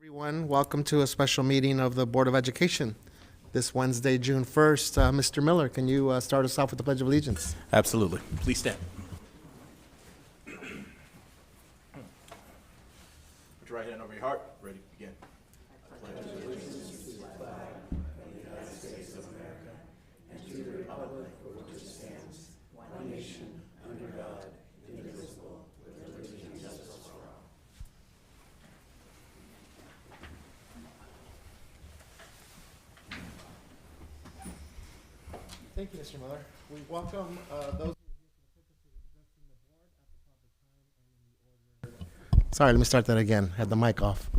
Everyone, welcome to a special meeting of the Board of Education this Wednesday, June 1st. Mr. Miller, can you start us off with the Pledge of Allegiance? Absolutely. Please stand. Put your right hand over your heart. Ready, begin. Thank you, Mr. Miller. We welcome those. Sorry, let me start that again. Had the mic off.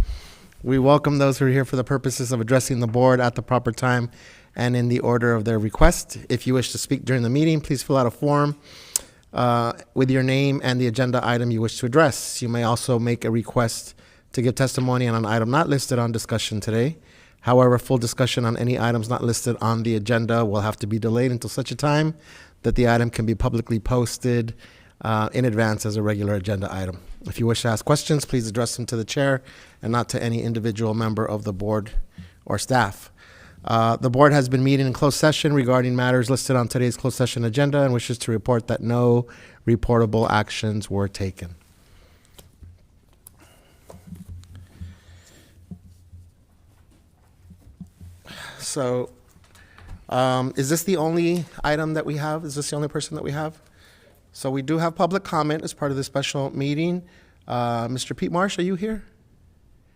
We welcome those who are here for the purposes of addressing the board at the proper time and in the order of their request. If you wish to speak during the meeting, please fill out a form with your name and the agenda item you wish to address. You may also make a request to give testimony on an item not listed on discussion today. However, full discussion on any items not listed on the agenda will have to be delayed until such a time that the item can be publicly posted in advance as a regular agenda item. If you wish to ask questions, please address them to the chair and not to any individual member of the board or staff. The board has been meeting in closed session regarding matters listed on today's closed session agenda and wishes to report that no reportable actions were taken. So, is this the only item that we have? Is this the only person that we have? So we do have public comment as part of this special meeting. Mr. Pete Marsh, are you here?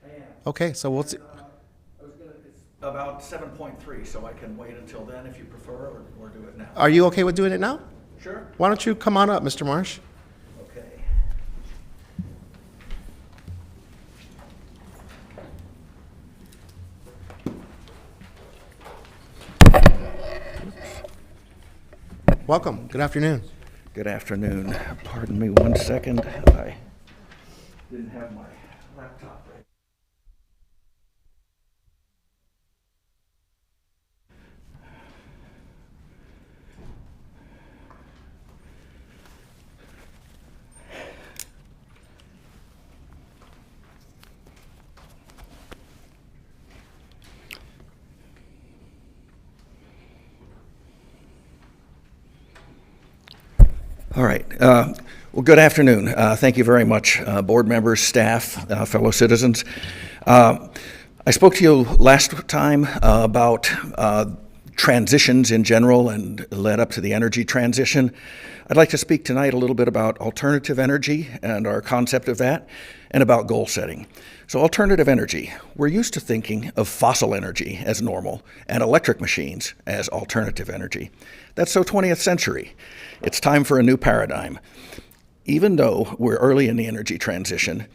I am. Okay, so we'll see. It's about 7.3, so I can wait until then if you prefer, or do it now. Are you okay with doing it now? Sure. Why don't you come on up, Mr. Marsh? Okay. Welcome. Good afternoon. Good afternoon. Pardon me 1 second. I didn't have my laptop ready. All right. Well, good afternoon. Thank you very much, board members, staff, fellow citizens. I spoke to you last time about transitions in general and led up to the energy transition. I'd like to speak tonight a little bit about alternative energy and our concept of that, and about goal setting. So alternative energy, we're used to thinking of fossil energy as normal and electric machines as alternative energy. That's so 20th century. It's time for a new paradigm. Even though we're early in the energy transition,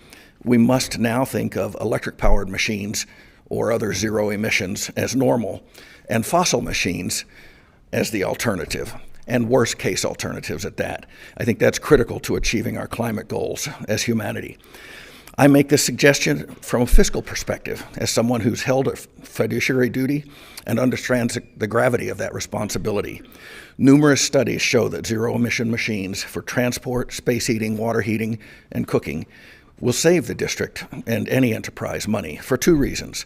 we must now think of electric-powered machines or other zero emissions as normal, and fossil machines as the alternative, and worst-case alternatives at that. I think that's critical to achieving our climate goals as humanity. I make this suggestion from a fiscal perspective, as someone who's held a fiduciary duty and understands the gravity of that responsibility. Numerous studies show that zero-emission machines for transport, space heating, water heating, and cooking will save the district and any enterprise money for two reasons.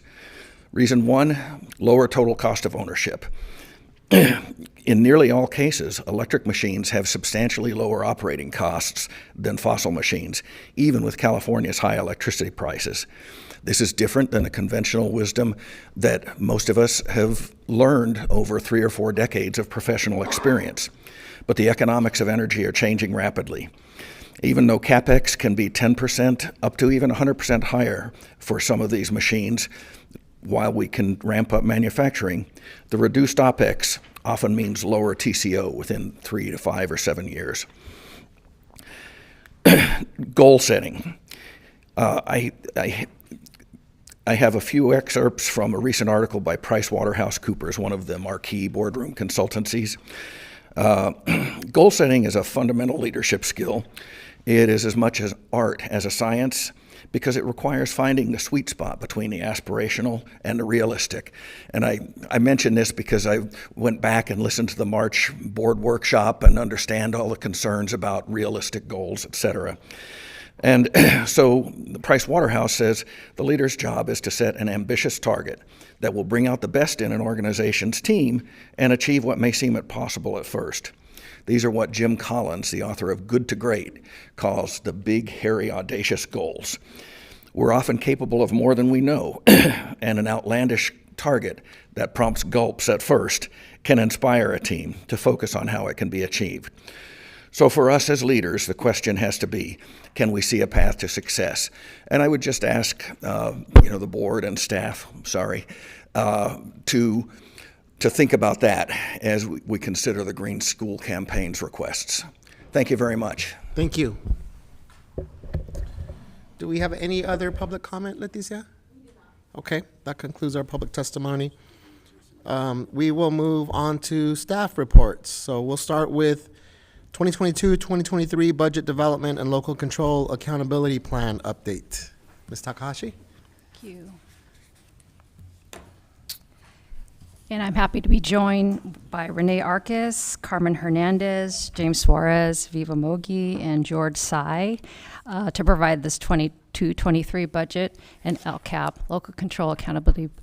Reason one, lower total cost of ownership. In nearly all cases, electric machines have substantially lower operating costs than fossil machines, even with California's high electricity prices. This is different than the conventional wisdom that most of us have learned over 3 or 4 decades of professional experience. But the economics of energy are changing rapidly. Even though CapEx can be 10% up to even 100% higher for some of these machines, while we can ramp up manufacturing, the reduced OpEx often means lower TCO within 3 to 5 or 7 years. Goal setting. I have a few excerpts from a recent article by PricewaterhouseCoopers, one of the marquee boardroom consultancies. Goal setting is a fundamental leadership skill. It is as much as art as a science, because it requires finding the sweet spot between the aspirational and the realistic. And I mention this because I went back and listened to the March board workshop and understand all the concerns about realistic goals, et cetera. And so Price Waterhouse says the leader's job is to set an ambitious target that will bring out the best in an organization's team and achieve what may seem impossible at first. These are what Jim Collins, the author of Good to Great, calls the big, hairy, audacious goals. We're often capable of more than we know, and an outlandish target that prompts gulps at first can inspire a team to focus on how it can be achieved. So for us as leaders, the question has to be, can we see a path to success? And I would just ask, the board and staff, to think about that as we consider the Green School Campaign's requests. Thank you very much. Thank you. Do we have any other public comment, Leticia? Okay, that concludes our public testimony. We will move on to staff reports. So we'll start with 2022-2023 Budget Development and Local Control Accountability Plan Update. Ms. Takahashi? Thank you. And I'm happy to be joined by Renee Arcus, Carmen Hernandez, James Suarez, Viva Mogi, and George Tsai to provide this 22-23 budget and LCAP, Local Control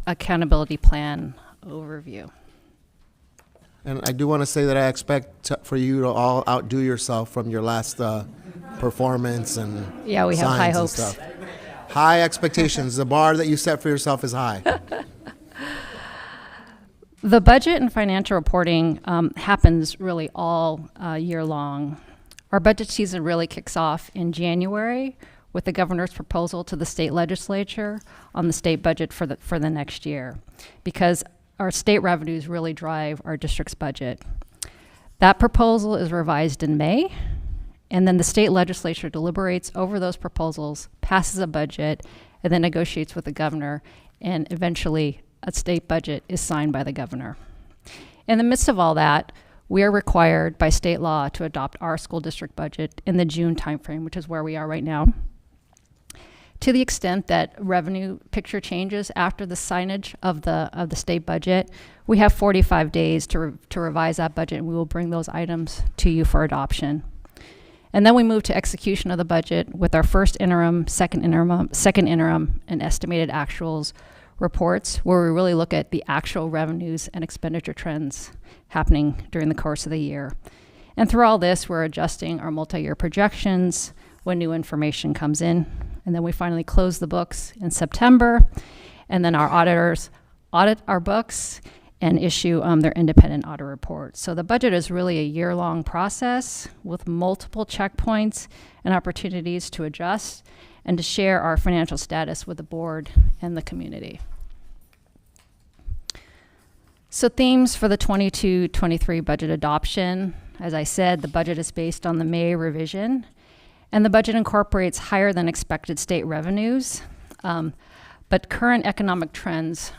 Accountability Plan overview. And I do want to say that I expect for you to all outdo yourself from your last performance and Yeah, we have high signs and hopes. stuff. High expectations. The bar that you set for yourself is high. The budget and financial reporting happens really all year long. Our budget season really kicks off in January with the governor's proposal to the state legislature on the state budget for the next year, because our state revenues really drive our district's budget. That proposal is revised in May, and then the state legislature deliberates over those proposals, passes a budget, and then negotiates with the governor, and eventually a state budget is signed by the governor. In the midst of all that, we are required by state law to adopt our school district budget in the June timeframe, which is where we are right now. To the extent that revenue picture changes after the signage of the state budget, we have 45 days to revise that budget, and we will bring those items to you for adoption. And then we move to execution of the budget with our first interim, second interim, and estimated actuals reports, where we really look at the actual revenues and expenditure trends happening during the course of the year. And through all this, we're adjusting our multi-year projections when new information comes in. And then we finally close the books in September, and then our auditors audit our books and issue their independent audit report. So the budget is really a year-long process with multiple checkpoints and opportunities to adjust and to share our financial status with the board and the community. So themes for the 22-23 budget adoption. As I said, the budget is based on the May revision, and the budget incorporates higher than expected state revenues, but current economic trends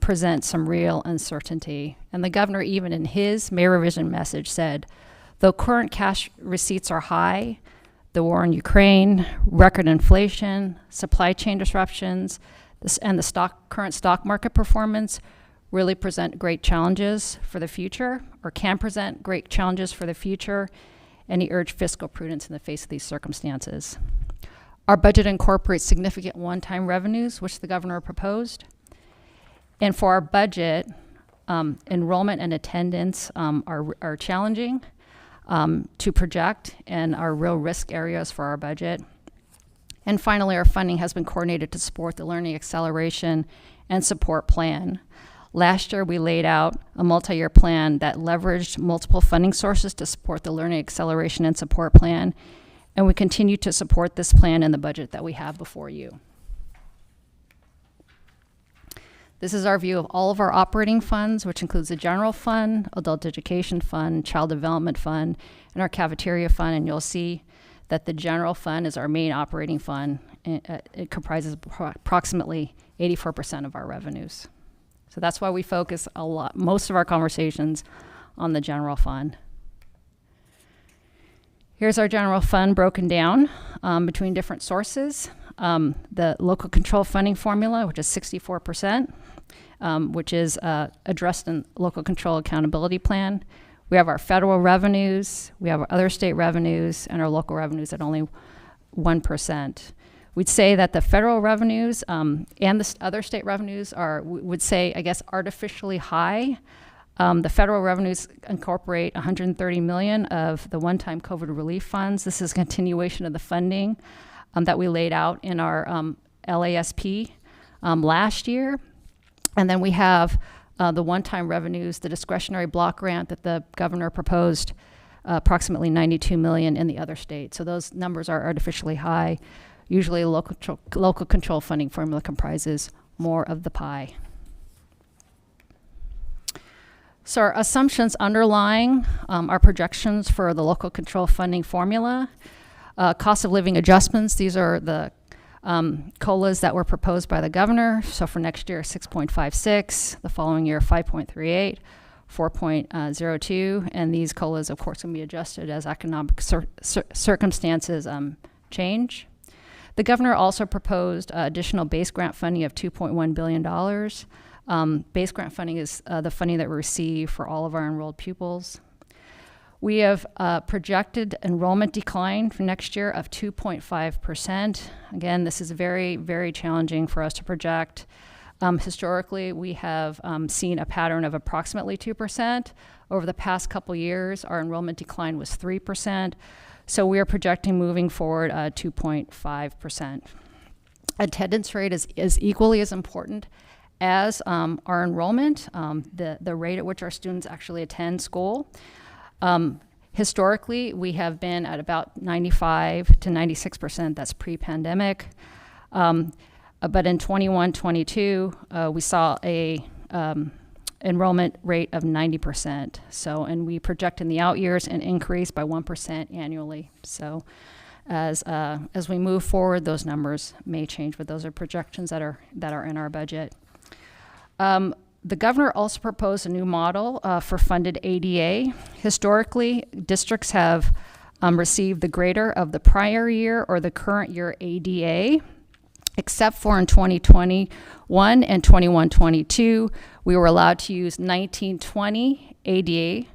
present some real uncertainty. And the governor, even in his May revision message, said, though current cash receipts are high, the war in Ukraine, record inflation, supply chain disruptions, and the current stock market performance really present great challenges for the future, or can present great challenges for the future, and he urged fiscal prudence in the face of these circumstances. Our budget incorporates significant one-time revenues, which the governor proposed. And for our budget, enrollment and attendance are challenging to project and are real risk areas for our budget. And finally, our funding has been coordinated to support the learning acceleration and support plan. Last year, we laid out a multi-year plan that leveraged multiple funding sources to support the learning acceleration and support plan, and we continue to support this plan in the budget that we have before you. This is our view of all of our operating funds, which includes the general fund, adult education fund, child development fund, and our cafeteria fund, and you'll see that the general fund is our main operating fund. It comprises approximately 84% of our revenues. So that's why we focus most of our conversations on the general fund. Here's our general fund broken down between different sources. The local control funding formula, which is 64%, which is addressed in local control accountability plan. We have our federal revenues, we have our other state revenues, and our local revenues at only 1%. We'd say that the federal revenues and the other state revenues are, would say, I guess, artificially high. The federal revenues incorporate $130 million of the one-time COVID relief funds. This is a continuation of the funding that we laid out in our LASP last year. And then we have the one-time revenues, the discretionary block grant that the governor proposed, approximately $92 million in the other states. So those numbers are artificially high. Usually local control funding formula comprises more of the pie. So our assumptions underlying our projections for the local control funding formula, cost of living adjustments, these are the COLAs that were proposed by the governor. So for next year, 6.56, the following year, 5.38, 4.02, and these COLAs, of course, can be adjusted as economic circumstances change. The governor also proposed additional base grant funding of $2.1 billion. Base grant funding is the funding that we receive for all of our enrolled pupils. We have projected enrollment decline for next year of 2.5%. Again, this is very, very challenging for us to project. Historically, we have seen a pattern of approximately 2%. Over the past couple years, our enrollment decline was 3%. So we are projecting moving forward 2.5%. Attendance rate is equally as important as our enrollment, the rate at which our students actually attend school. Historically, we have been at about 95 to 96%. That's pre-pandemic. But in 21-22, we saw a enrollment rate of 90%. So, and we project in the out years an increase by 1% annually. So, as we move forward, those numbers may change, but those are projections that are in our budget. The governor also proposed a new model for funded ADA. Historically, districts have received the greater of the prior year or the current year ADA, except for in 2021 and 21-22, we were allowed to use 1920 ADA,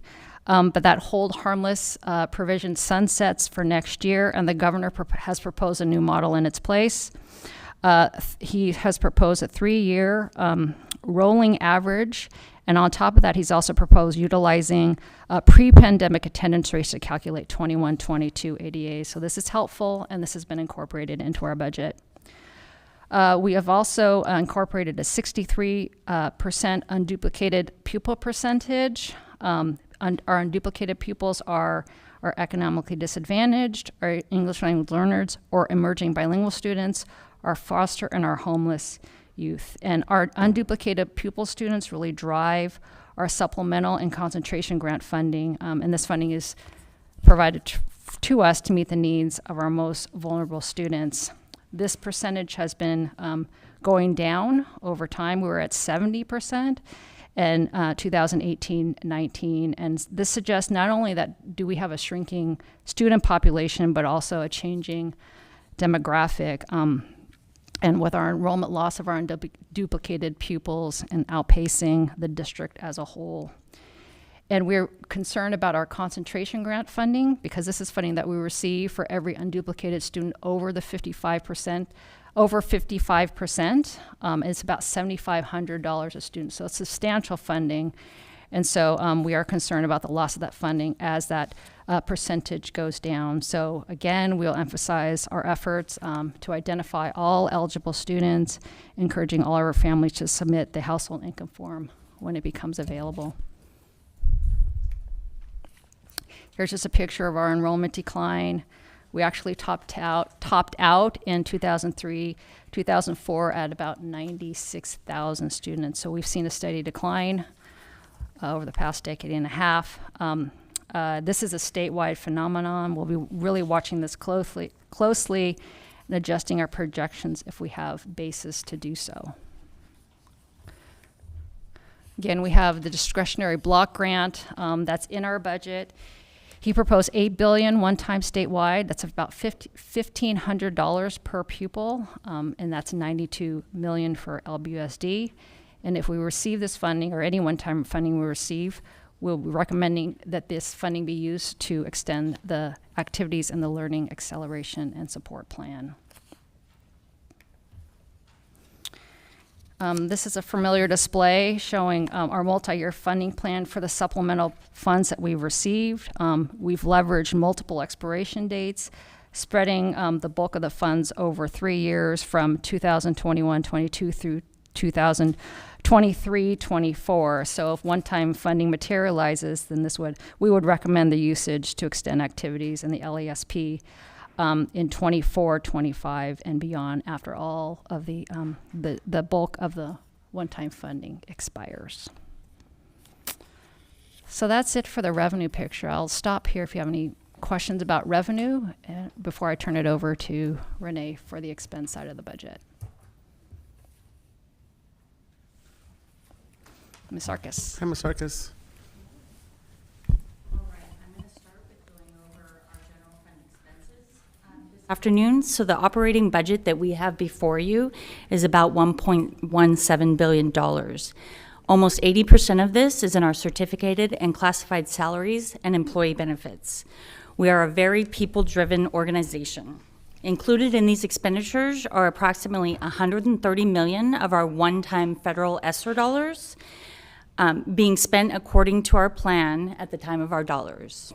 but that hold harmless provision sunsets for next year, and the governor has proposed a new model in its place. He has proposed a 3-year rolling average, and on top of that, he's also proposed utilizing pre-pandemic attendance rates to calculate 21-22 ADA. So this is helpful, and this has been incorporated into our budget. We have also incorporated a 63% unduplicated pupil percentage. Our unduplicated pupils are economically disadvantaged, our English language learners, or emerging bilingual students, our foster and our homeless youth. And our unduplicated pupil students really drive our supplemental and concentration grant funding, and this funding is provided to us to meet the needs of our most vulnerable students. This percentage has been going down over time. We were at 70% in 2018-19, and this suggests not only that do we have a shrinking student population, but also a changing demographic. And with our enrollment loss of our unduplicated pupils and outpacing the district as a whole. And we're concerned about our concentration grant funding because this is funding that we receive for every unduplicated student over the 55%. Over 55%, it's about $7,500 a student. So it's substantial funding. And so we are concerned about the loss of that funding as that percentage goes down. So again, we'll emphasize our efforts to identify all eligible students, encouraging all our families to submit the household income form when it becomes available. Here's just a picture of our enrollment decline. We actually topped out in 2003, 2004 at about 96,000 students. So we've seen a steady decline over the past decade and a half. This is a statewide phenomenon. We'll be really watching this closely and adjusting our projections if we have basis to do so. Again, we have the discretionary block grant that's in our budget. He proposed $8 billion one-time statewide. That's about $1,500 per pupil, and that's $92 million for LBUSD. And if we receive this funding, or any one-time funding we receive, we'll be recommending that this funding be used to extend the activities in the Learning Acceleration and Support Plan. This is a familiar display showing our multi-year funding plan for the supplemental funds that we've received. We've leveraged multiple expiration dates, spreading the bulk of the funds over 3 years from 2021-22 through 2023-24. So if one-time funding materializes, then we would recommend the usage to extend activities in the LASP in 24, 25, and beyond after all of the bulk of the one-time funding expires. So that's it for the revenue picture. I'll stop here if you have any questions about revenue before I turn it over to Renee for the expense side of the budget. Ms. Sarkis. Hi, Ms. Sarkis. Afternoon. So the operating budget that we have before you is about $1.17 billion. Almost 80% of this is in our certificated and classified salaries and employee benefits. We are a very people-driven organization. Included in these expenditures are approximately $130 million of our one-time federal ESSER dollars being spent according to our plan at the time of our dollars.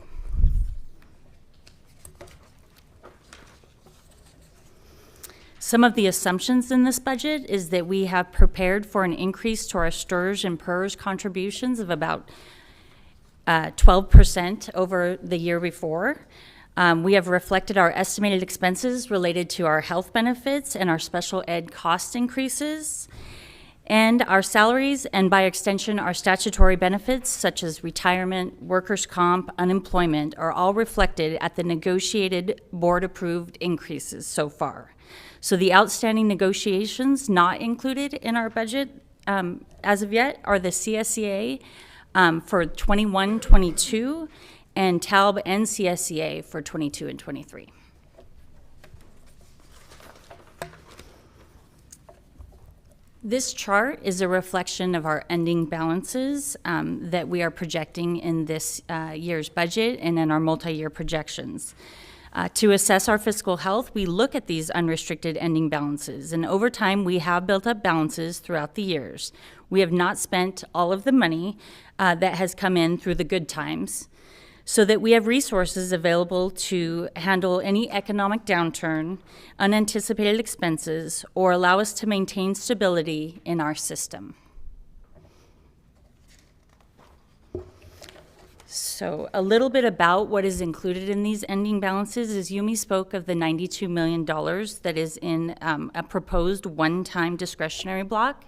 Some of the assumptions in this budget is that we have prepared for an increase to our STRS and PERS contributions of about 12% over the year before. We have reflected our estimated expenses related to our health benefits and our special ed cost increases. And our salaries, and by extension, our statutory benefits, such as retirement, workers' comp, unemployment, are all reflected at the negotiated board-approved increases so far. So the outstanding negotiations not included in our budget as of yet are the CSEA for 21-22 and TALB and CSEA for 22 and 23. This chart is a reflection of our ending balances that we are projecting in this year's budget and in our multi-year projections. To assess our fiscal health, we look at these unrestricted ending balances, and over time, we have built up balances throughout the years. We have not spent all of the money that has come in through the good times, so that we have resources available to handle any economic downturn, unanticipated expenses, or allow us to maintain stability in our system. So a little bit about what is included in these ending balances is Yumi spoke of the $92 million that is in a proposed one-time discretionary block.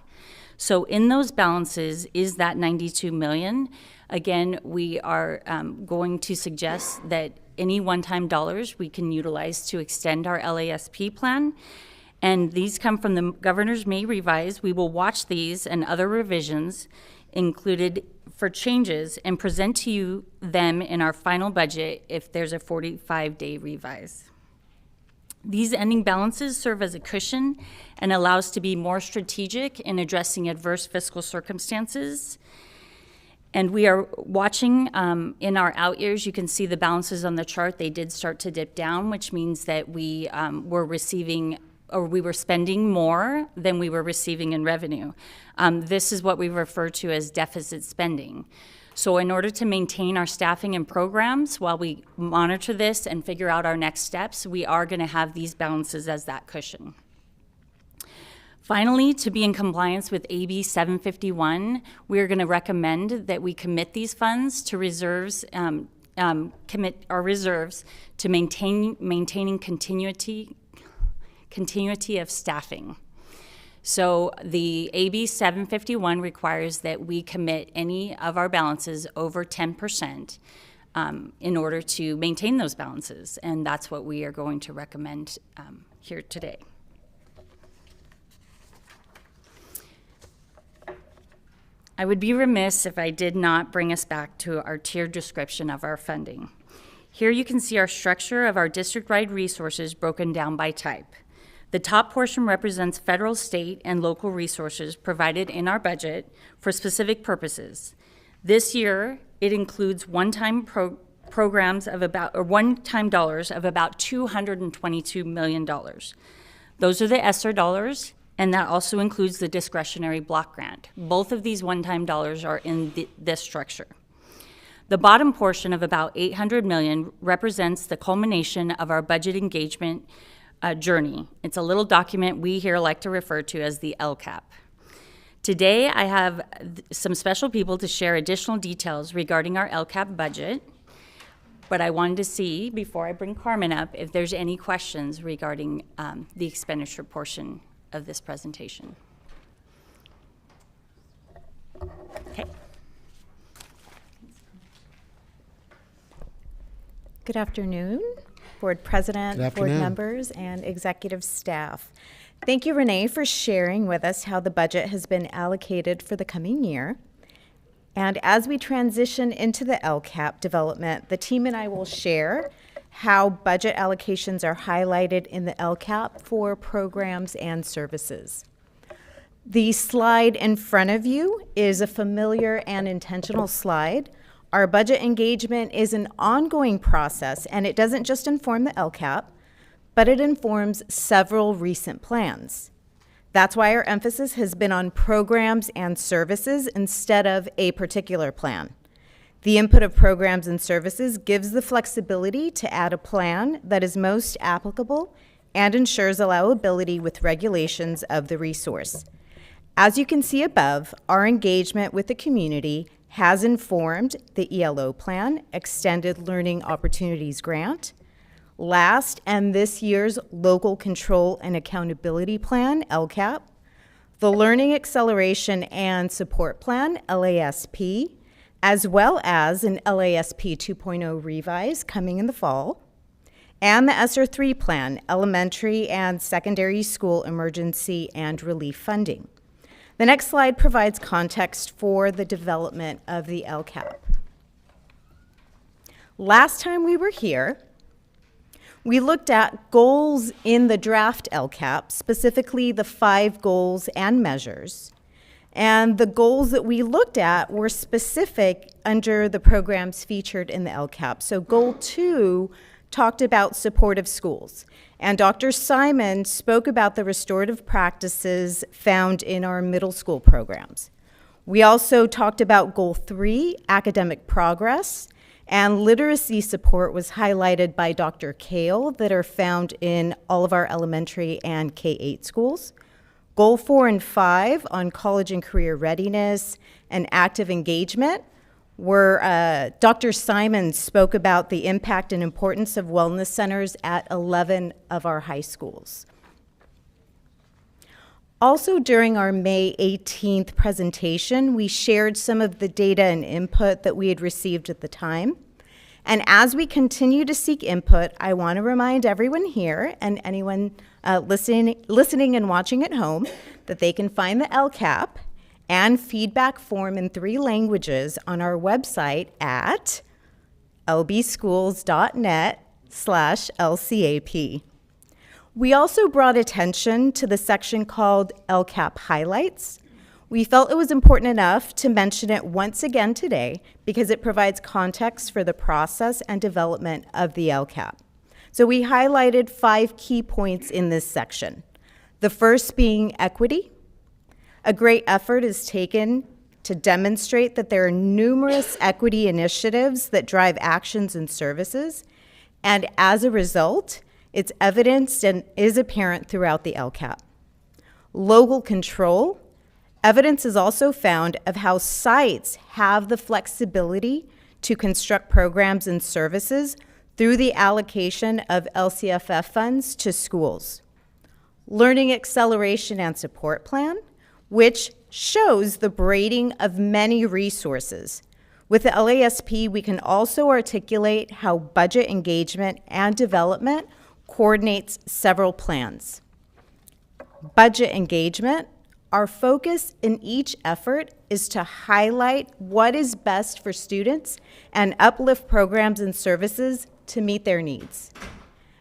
So in those balances is that $92 million. Again, we are going to suggest that any one-time dollars we can utilize to extend our LASP plan. And these come from the governor's May revise. We will watch these and other revisions included for changes and present to you them in our final budget if there's a 45-day revise. These ending balances serve as a cushion and allow us to be more strategic in addressing adverse fiscal circumstances. And we are watching in our out years. You can see the balances on the chart. They did start to dip down, which means that we were spending more than we were receiving in revenue. This is what we refer to as deficit spending. So in order to maintain our staffing and programs while we monitor this and figure out our next steps, we are going to have these balances as that cushion. Finally, to be in compliance with AB 751, we are going to recommend that we commit these funds to reserves, commit our reserves to maintaining continuity of staffing. So the AB 751 requires that we commit any of our balances over 10% in order to maintain those balances, and that's what we are going to recommend here today. I would be remiss if I did not bring us back to our tiered description of our funding. Here you can see our structure of our district-wide resources broken down by type. The top portion represents federal, state, and local resources provided in our budget for specific purposes. This year, it includes one-time programs of about, or one-time dollars of about $222 million. Those are the ESSER dollars, and that also includes the discretionary block grant. Both of these one-time dollars are in this structure. The bottom portion of about $800 million represents the culmination of our budget engagement journey. It's a little document we here like to refer to as the LCAP. Today, I have some special people to share additional details regarding our LCAP budget, but I wanted to see, before I bring Carmen up, if there's any questions regarding the expenditure portion of this presentation. Okay. Good afternoon, Board President, Good Board afternoon. members, and executive staff. Thank you, Renee, for sharing with us how the budget has been allocated for the coming year. And as we transition into the LCAP development, the team and I will share how budget allocations are highlighted in the LCAP for programs and services. The slide in front of you is a familiar and intentional slide. Our budget engagement is an ongoing process, and it doesn't just inform the LCAP, but it informs several recent plans. That's why our emphasis has been on programs and services instead of a particular plan. The input of programs and services gives the flexibility to add a plan that is most applicable and ensures allowability with regulations of the resource. As you can see above, our engagement with the community has informed the ELO plan, Extended Learning Opportunities Grant, last and this year's Local Control and Accountability Plan, LCAP, the Learning Acceleration and Support Plan, LASP, as well as an LASP 2.0 revise coming in the fall, and the ESSER 3 plan, Elementary and Secondary School Emergency and Relief Funding. The next slide provides context for the development of the LCAP. Last time we were here, we looked at goals in the draft LCAP, specifically the 5 goals and measures. And the goals that we looked at were specific under the programs featured in the LCAP. So goal 2 talked about supportive schools. And Dr. Simon spoke about the restorative practices found in our middle school programs. We also talked about goal 3, academic progress, and literacy support was highlighted by Dr. Kale that are found in all of our elementary and K-8 schools. Goal 4 and 5 on college and career readiness and active engagement were, Dr. Simon spoke about the impact and importance of wellness centers at 11 of our high schools. Also, during our May 18th presentation, we shared some of the data and input that we had received at the time. And as we continue to seek input, I want to remind everyone here and anyone listening and watching at home that they can find the LCAP and feedback form in 3 languages on our website at lbschools.net/LCAP. We also brought attention to the section called LCAP Highlights. We felt it was important enough to mention it once again today because it provides context for the process and development of the LCAP. So we highlighted 5 key points in this section. The first being equity. A great effort is taken to demonstrate that there are numerous equity initiatives that drive actions and services, and as a result, it's evidenced and is apparent throughout the LCAP. Local control. Evidence is also found of how sites have the flexibility to construct programs and services through the allocation of LCFF funds to schools. Learning acceleration and support plan, which shows the braiding of many resources. With the LASP, we can also articulate how budget engagement and development coordinates several plans. Budget engagement, our focus in each effort is to highlight what is best for students and uplift programs and services to meet their needs.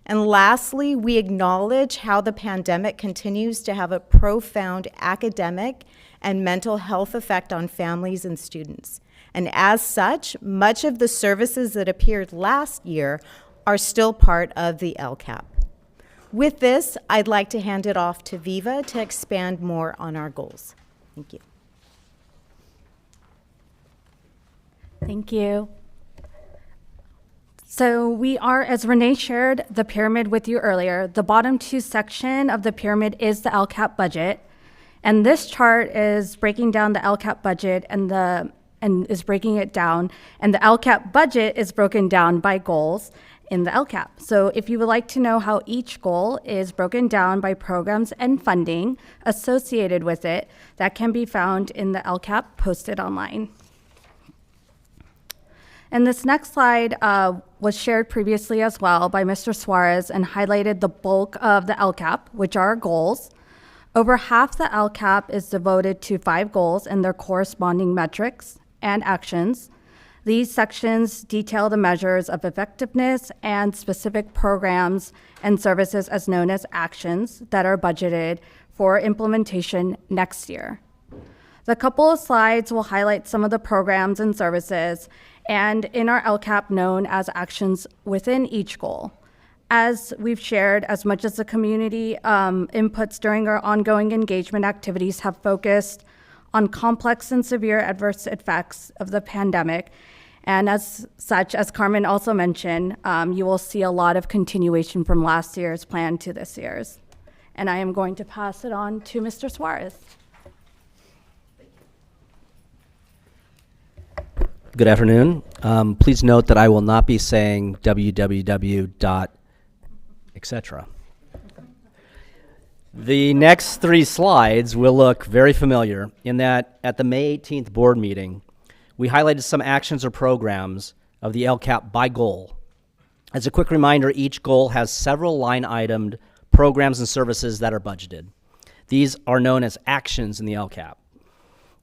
And lastly, we acknowledge how the pandemic continues to have a profound academic and mental health effect on families and students. And as such, much of the services that appeared last year are still part of the LCAP. With this, I'd like to hand it off to Viva to expand more on our goals. Thank you. Thank you. So we are, as Renee shared the pyramid with you earlier, the bottom two section of the pyramid is the LCAP budget. And this chart is breaking down the LCAP budget and is breaking it down. And the LCAP budget is broken down by goals in the LCAP. So if you would like to know how each goal is broken down by programs and funding associated with it, that can be found in the LCAP posted online. And this next slide was shared previously as well by Mr. Suarez and highlighted the bulk of the LCAP, which are goals. Over half the LCAP is devoted to 5 goals and their corresponding metrics and actions. These sections detail the measures of effectiveness and specific programs and services as known as actions that are budgeted for implementation next year. The couple of slides will highlight some of the programs and services and in our LCAP known as actions within each goal. As we've shared, as much as the community inputs during our ongoing engagement activities have focused on complex and severe adverse effects of the pandemic, and as such, as Carmen also mentioned, you will see a lot of continuation from last year's plan to this year's. And I am going to pass it on to Mr. Suarez. Good afternoon. Please note that I will not be saying www. etc. The next 3 slides will look very familiar in that at the May 18th board meeting, we highlighted some actions or programs of the LCAP by goal. As a quick reminder, each goal has several line-itemed programs and services that are budgeted. These are known as actions in the LCAP.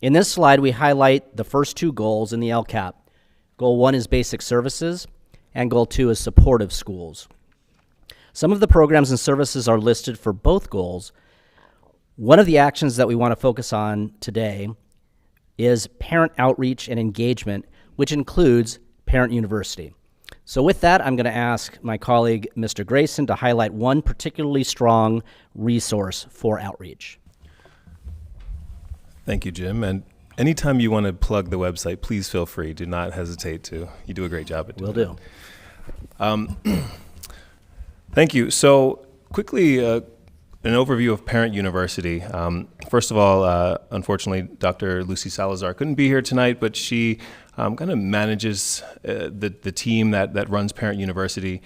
In this slide, we highlight the first 2 goals in the LCAP. Goal 1 is basic services, and Goal 2 is supportive schools. Some of the programs and services are listed for both goals. One of the actions that we want to focus on today is parent outreach and engagement, which includes Parent University. So with that, I'm going to ask my colleague, Mr. Grayson, to highlight one particularly strong resource for outreach. Thank you, Jim. And anytime you want to plug the website, please feel free. Do not hesitate to. You do a great job at doing it. Will do. Thank you. So quickly, an overview of Parent University. First of all, unfortunately, Dr. Lucy Salazar couldn't be here tonight, but she kind of manages the team that runs Parent University.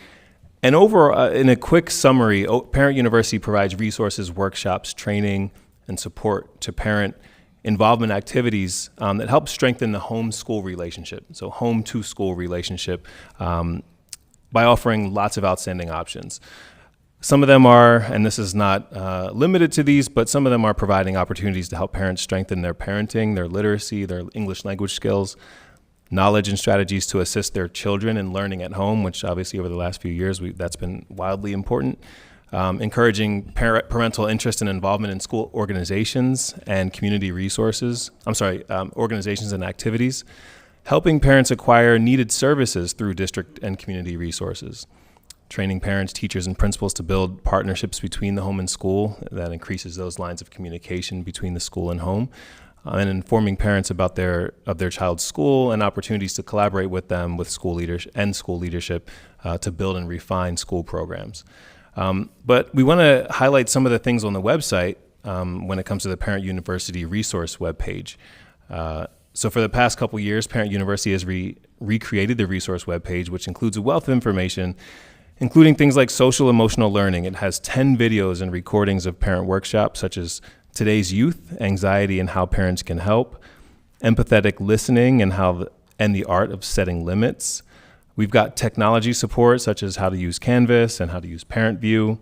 And in a quick summary, Parent University provides resources, workshops, training, and support to parent involvement activities that help strengthen the home-school relationship, so home-to-school relationship, by offering lots of outstanding options. Some of them are, and this is not limited to these, but some of them are providing opportunities to help parents strengthen their parenting, their literacy, their English language skills, knowledge and strategies to assist their children in learning at home, which obviously over the last few years, that's been wildly important. Encouraging parental interest and involvement in school organizations and community resources, organizations and activities, helping parents acquire needed services through district and community resources, training parents, teachers, and principals to build partnerships between the home and school that increases those lines of communication between the school and home, and informing parents about their child's school and opportunities to collaborate with them with school leaders and school leadership to build and refine school programs. But we want to highlight some of the things on the website when it comes to the Parent University resource webpage. So for the past couple years, Parent University has recreated the resource webpage, which includes a wealth of information, including things like social emotional learning. It has 10 videos and recordings of parent workshops, such as Today's Youth, Anxiety and How Parents Can Help, Empathetic Listening and the Art of Setting Limits. We've got technology support, such as how to use Canvas and how to use Parent View.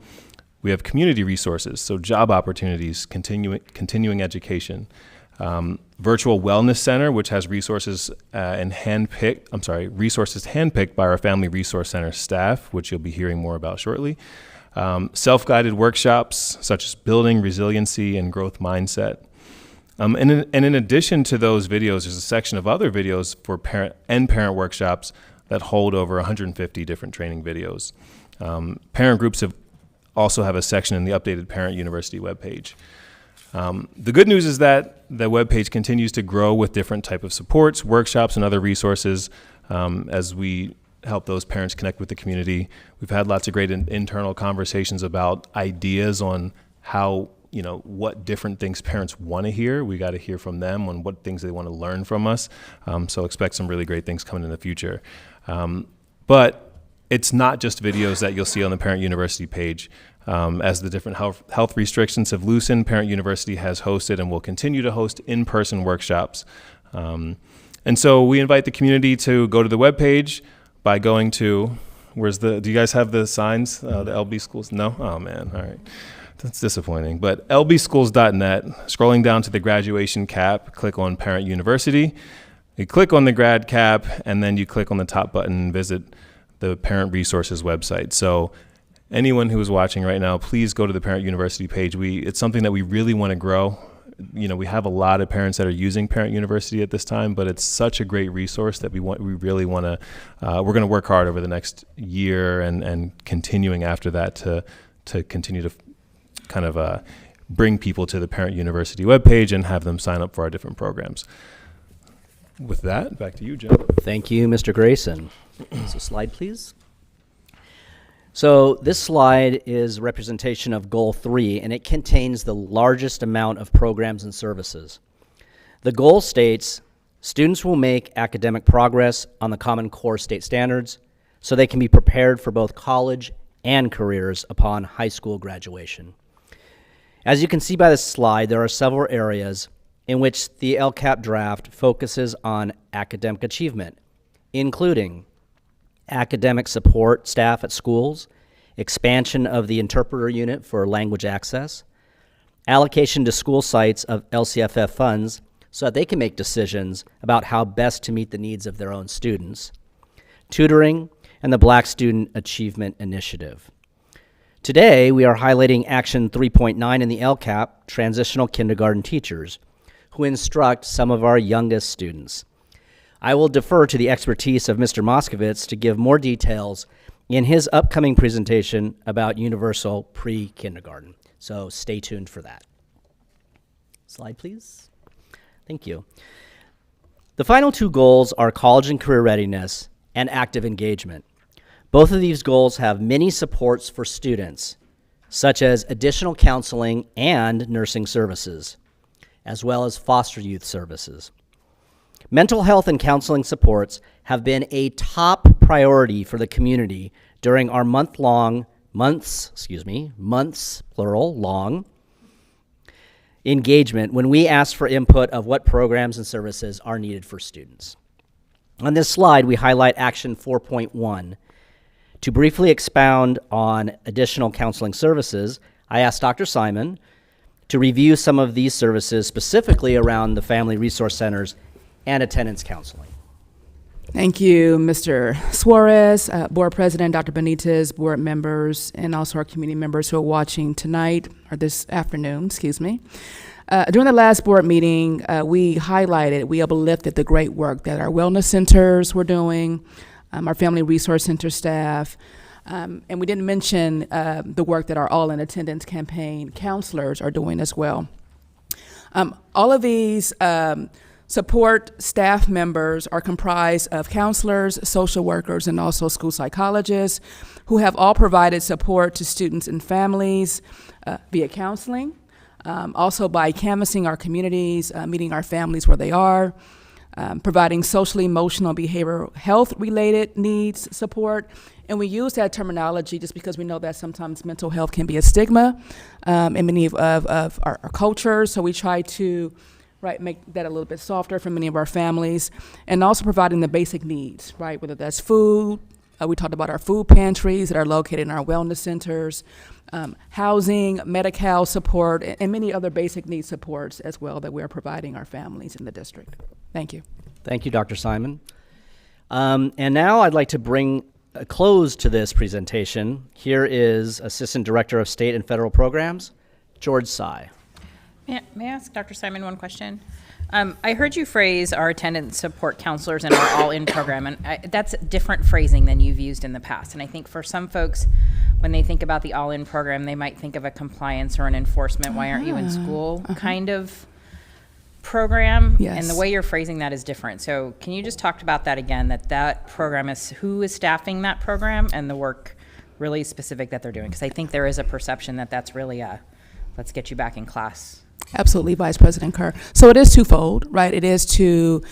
We have community resources, so job opportunities, continuing education. Virtual Wellness Center, which has resources handpicked by our Family Resource Center staff, which you'll be hearing more about shortly. Self-guided workshops, such as building resiliency and growth mindset. And in addition to those videos, there's a section of other videos for parent workshops that hold over 150 different training videos. Parent groups also have a section in the updated Parent University webpage. The good news is that the webpage continues to grow with different type of supports, workshops, and other resources as we help those parents connect with the community. We've had lots of great internal conversations about ideas on how, what different things parents want to hear. We got to hear from them on what things they want to learn from us. So expect some really great things coming in the future. But it's not just videos that you'll see on the Parent University page. As the different health restrictions have loosened, Parent University has hosted and will continue to host in-person workshops. And so we invite the community to go to the webpage by going to, do you guys have the signs, the LB schools? No? Oh man, all right. That's disappointing. But lbschools.net, scrolling down to the graduation cap, click on Parent University. You click on the grad cap, and then you click on the top button and visit the Parent Resources website. So anyone who is watching right now, please go to the Parent University page. It's something that we really want to grow. We have a lot of parents that are using Parent University at this time, but it's such a great resource that we really want to, we're going to work hard over the next year and continuing after that to continue to kind of bring people to the Parent University webpage and have them sign up for our different programs. With that, back to you, Jim. Thank you, Mr. Grayson. So slide, please. So this slide is a representation of Goal 3, and it contains the largest amount of programs and services. The goal states students will make academic progress on the Common Core state standards so they can be prepared for both college and careers upon high school graduation. As you can see by this slide, there are several areas in which the LCAP draft focuses on academic achievement, including academic support staff at schools, expansion of the interpreter unit for language access, allocation to school sites of LCFF funds so that they can make decisions about how best to meet the needs of their own students, tutoring, and the Black Student Achievement Initiative. Today, we are highlighting Action 3.9 in the LCAP, Transitional Kindergarten Teachers, who instruct some of our youngest students. I will defer to the expertise of Mr. Moskovitz to give more details in his upcoming presentation about universal pre-kindergarten. So stay tuned for that. Slide, please. Thank you. The final two goals are college and career readiness and active engagement. Both of these goals have many supports for students, such as additional counseling and nursing services, as well as foster youth services. Mental health and counseling supports have been a top priority for the community during our months, plural, long, engagement when we asked for input of what programs and services are needed for students. On this slide, we highlight Action 4.1. To briefly expound on additional counseling services, I asked Dr. Simon to review some of these services specifically around the Family Resource Centers and attendance counseling. Thank you, Mr. Suarez, Board President, Dr. Benitez, board members, and also our community members who are watching tonight, or this afternoon, excuse me. During the last board meeting, we uplifted the great work that our wellness centers were doing, our Family Resource Center staff, and we didn't mention the work that our All in Attendance campaign counselors are doing as well. All of these support staff members are comprised of counselors, social workers, and also school psychologists who have all provided support to students and families via counseling, also by canvassing our communities, meeting our families where they are, providing social, emotional, behavioral health related needs support. And we use that terminology just because we know that sometimes mental health can be a stigma in many of our cultures. So we try to make that a little bit softer for many of our families, and also providing the basic needs, right? Whether that's food, we talked about our food pantries that are located in our wellness centers, housing, Medi-Cal support, and many other basic needs supports as well that we are providing our families in the district. Thank you. Thank you, Dr. Simon. And now I'd like to bring a close to this presentation. Here is Assistant Director of State and Federal Programs, George Sy. May I ask Dr. Simon one question? I heard you phrase our attendance support counselors and our all-in program, and that's different phrasing than you've used in the past. And I think for some folks, when they think about the all-in program, they might think of a compliance or an enforcement, why aren't you in school kind of program. Yes. And the way you're phrasing that is different. So can you just talk about that again, that program is, who is staffing that program and the work really specific that they're doing? Because I think there is a perception that that's really a, let's get you back in class. Absolutely, Vice President Kerr. So it is twofold, right? It is to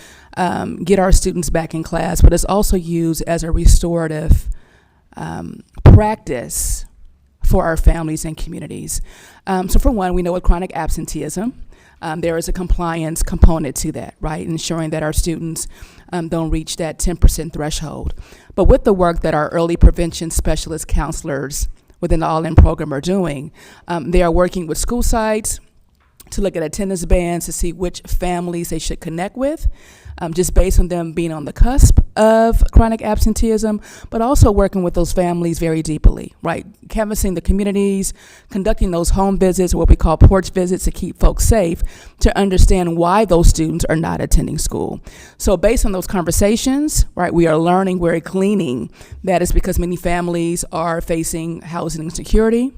get our students back in class, but it's also used as a restorative practice for our families and communities. So for one, we know with chronic absenteeism, there is a compliance component to that, right? Ensuring that our students don't reach that 10% threshold. But with the work that our early prevention specialist counselors within the All-In program are doing, they are working with school sites to look at attendance bands to see which families they should connect with, just based on them being on the cusp of chronic absenteeism, but also working with those families very deeply, right? Canvassing the communities, conducting those home visits, what we call porch visits to keep folks safe, to understand why those students are not attending school. So based on those conversations, right, we are learning, we're gleaning, that is because many families are facing housing insecurity,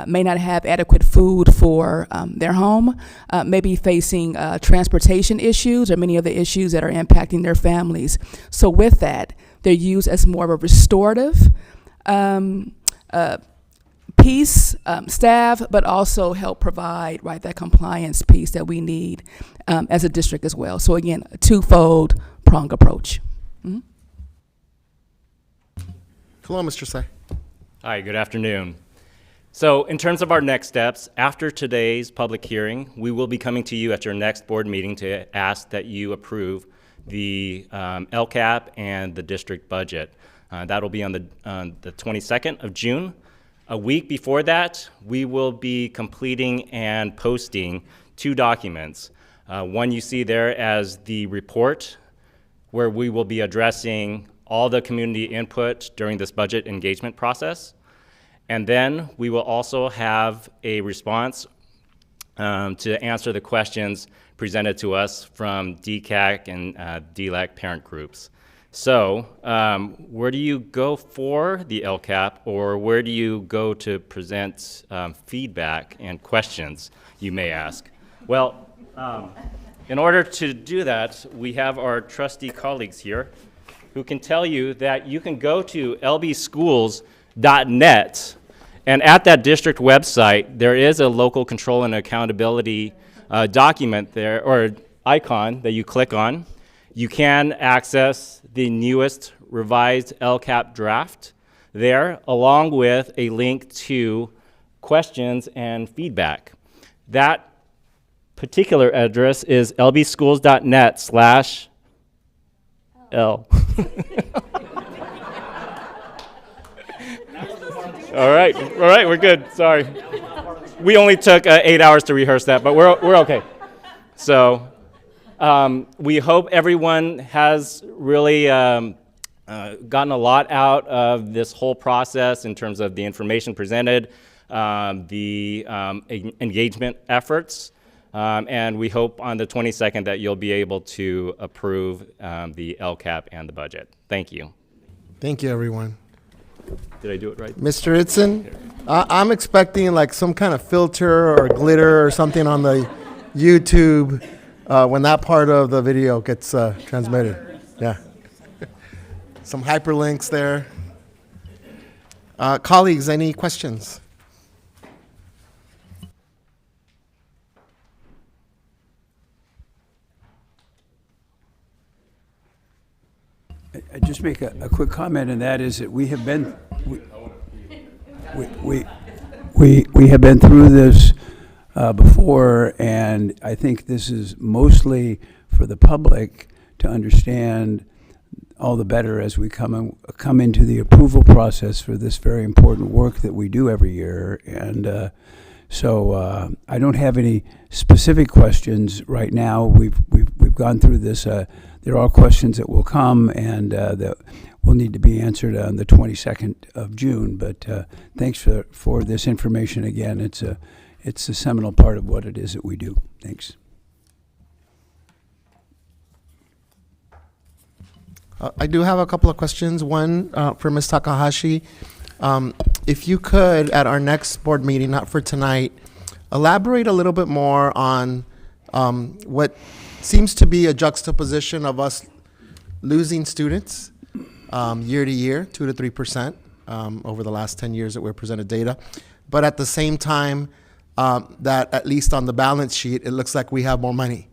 may not have adequate food for their home, may be facing transportation issues or many other issues that are impacting their families. So with that, they're used as more of a restorative piece, staff, but also help provide, right, that compliance piece that we need as a district as well. So again, a twofold prong approach. Mm-hmm. Hello, Mr. Say. Hi, good afternoon. So in terms of our next steps, after today's public hearing, we will be coming to you at your next board meeting to ask that you approve the LCAP and the district budget. That'll be on the 22nd of June. A week before that, we will be completing and posting 2 documents. One you see there as the report, where we will be addressing all the community input during this budget engagement process. And then we will also have a response to answer the questions presented to us from DCAC and DLAC parent groups. So where do you go for the LCAP, or where do you go to present feedback and questions, you may ask? Well, in order to do that, we have our trusty colleagues here who can tell you that you can go to lbschools.net, and at that district website, there is a local control and accountability document there, or icon that you click on. You can access the newest revised LCAP draft there, along with a link to questions and feedback. That particular address is lbschools.net/L. All right, we're good. Sorry, we only took 8 hours to rehearse that, but we're okay. So we hope everyone has really gotten a lot out of this whole process in terms of the information presented, the engagement efforts, and we hope on the 22nd that you'll be able to approve the LCAP and the budget. Thank you. Thank you, everyone. Did I do it right? Mr. Itzen, I'm expecting like some kind of filter or glitter or something on the YouTube when that part of the video gets transmitted. Yeah. Some hyperlinks there. Colleagues, any questions? I just make a quick comment, and that is that we have been we have been through this before, and I think this is mostly for the public to understand all the better as we come into the approval process for this very important work that we do every year. And so I don't have any specific questions right now. We've gone through this. There are questions that will come and that will need to be answered on the 22nd of June. But thanks for this information again. It's it's a seminal part of what it is that we do. Thanks. I do have a couple of questions. One for Ms. Takahashi. If you could, at our next board meeting, not for tonight, elaborate a little bit more on what seems to be a juxtaposition of us losing students year to year, 2 to 3% over the last 10 years that we're presented data. But at the same time, that at least on the balance sheet, it looks like we have more money.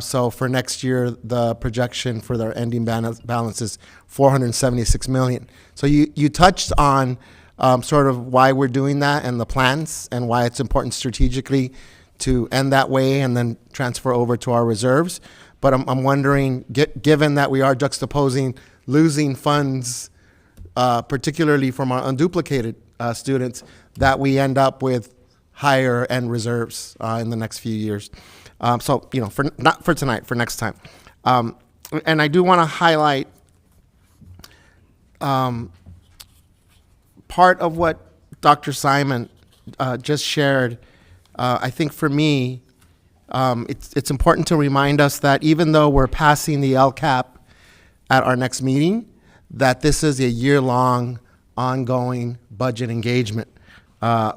So for next year, the projection for their ending balance is $476 million. So you touched on sort of why we're doing that and the plans and why it's important strategically to end that way and then transfer over to our reserves. But I'm wondering, given that we are juxtaposing losing funds, particularly from our unduplicated students, that we end up with higher end reserves in the next few years. So, not for tonight, for next time. And I do want to highlight part of what Dr. Simon just shared. I think for me, it's important to remind us that even though we're passing the LCAP at our next meeting, that this is a year-long ongoing budget engagement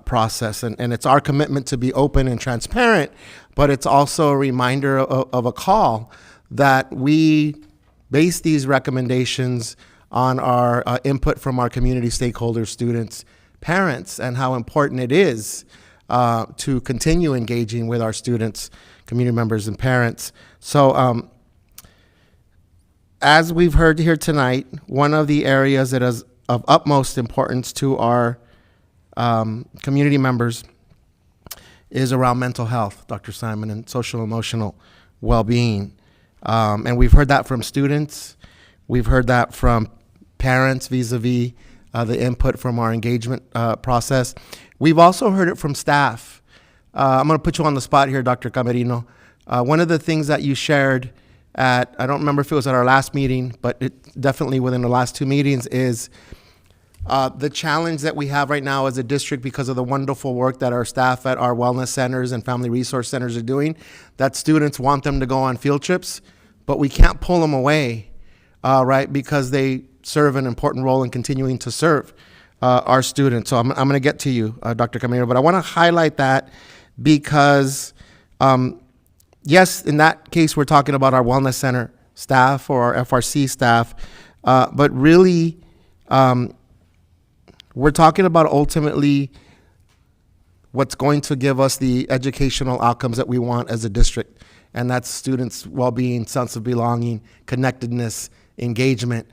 process. And it's our commitment to be open and transparent, but it's also a reminder of a call that we base these recommendations on our input from our community stakeholders, students, parents, and how important it is to continue engaging with our students, community members, and parents. So as we've heard here tonight, one of the areas that is of utmost importance to our community members is around mental health, Dr. Simon, and social emotional well-being. And we've heard that from students. We've heard that from parents vis-a-vis the input from our engagement process. We've also heard it from staff. I'm going to put you on the spot here, Dr. Camerino. One of the things that you shared at, I don't remember if it was at our last meeting, but it definitely within the last 2 meetings, is the challenge that we have right now as a district because of the wonderful work that our staff at our wellness centers and family resource centers are doing, that students want them to go on field trips, but we can't pull them away, right, because they serve an important role in continuing to serve our students. So I'm going to get to you, Dr. Camero, but I want to highlight that because, yes, in that case, we're talking about our wellness center staff or our FRC staff, but really, we're talking about ultimately what's going to give us the educational outcomes that we want as a district, and that's students' well-being, sense of belonging, connectedness, engagement,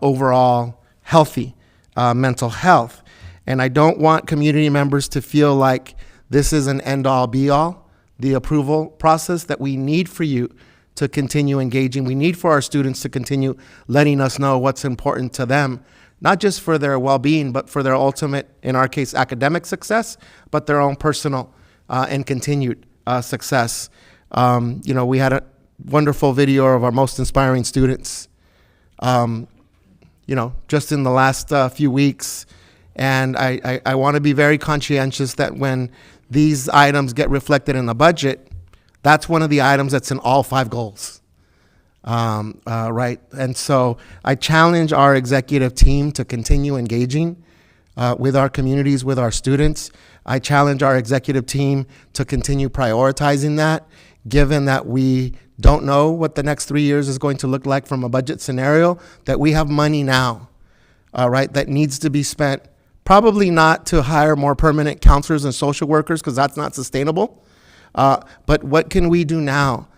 overall healthy mental health. And I don't want community members to feel like this is an end-all, be-all, the approval process that we need for you to continue engaging. We need for our students to continue letting us know what's important to them, not just for their well-being, but for their ultimate, in our case, academic success, but their own personal and continued success. We had a wonderful video of our most inspiring students, just in the last few weeks. And I want to be very conscientious that when these items get reflected in the budget, that's one of the items that's in all 5 goals. Right? And so I challenge our executive team to continue engaging with our communities, with our students. I challenge our executive team to continue prioritizing that, given that we don't know what the next 3 years is going to look like from a budget scenario, that we have money now, right, that needs to be spent, probably not to hire more permanent counselors and social workers, because that's not sustainable. But what can we do now,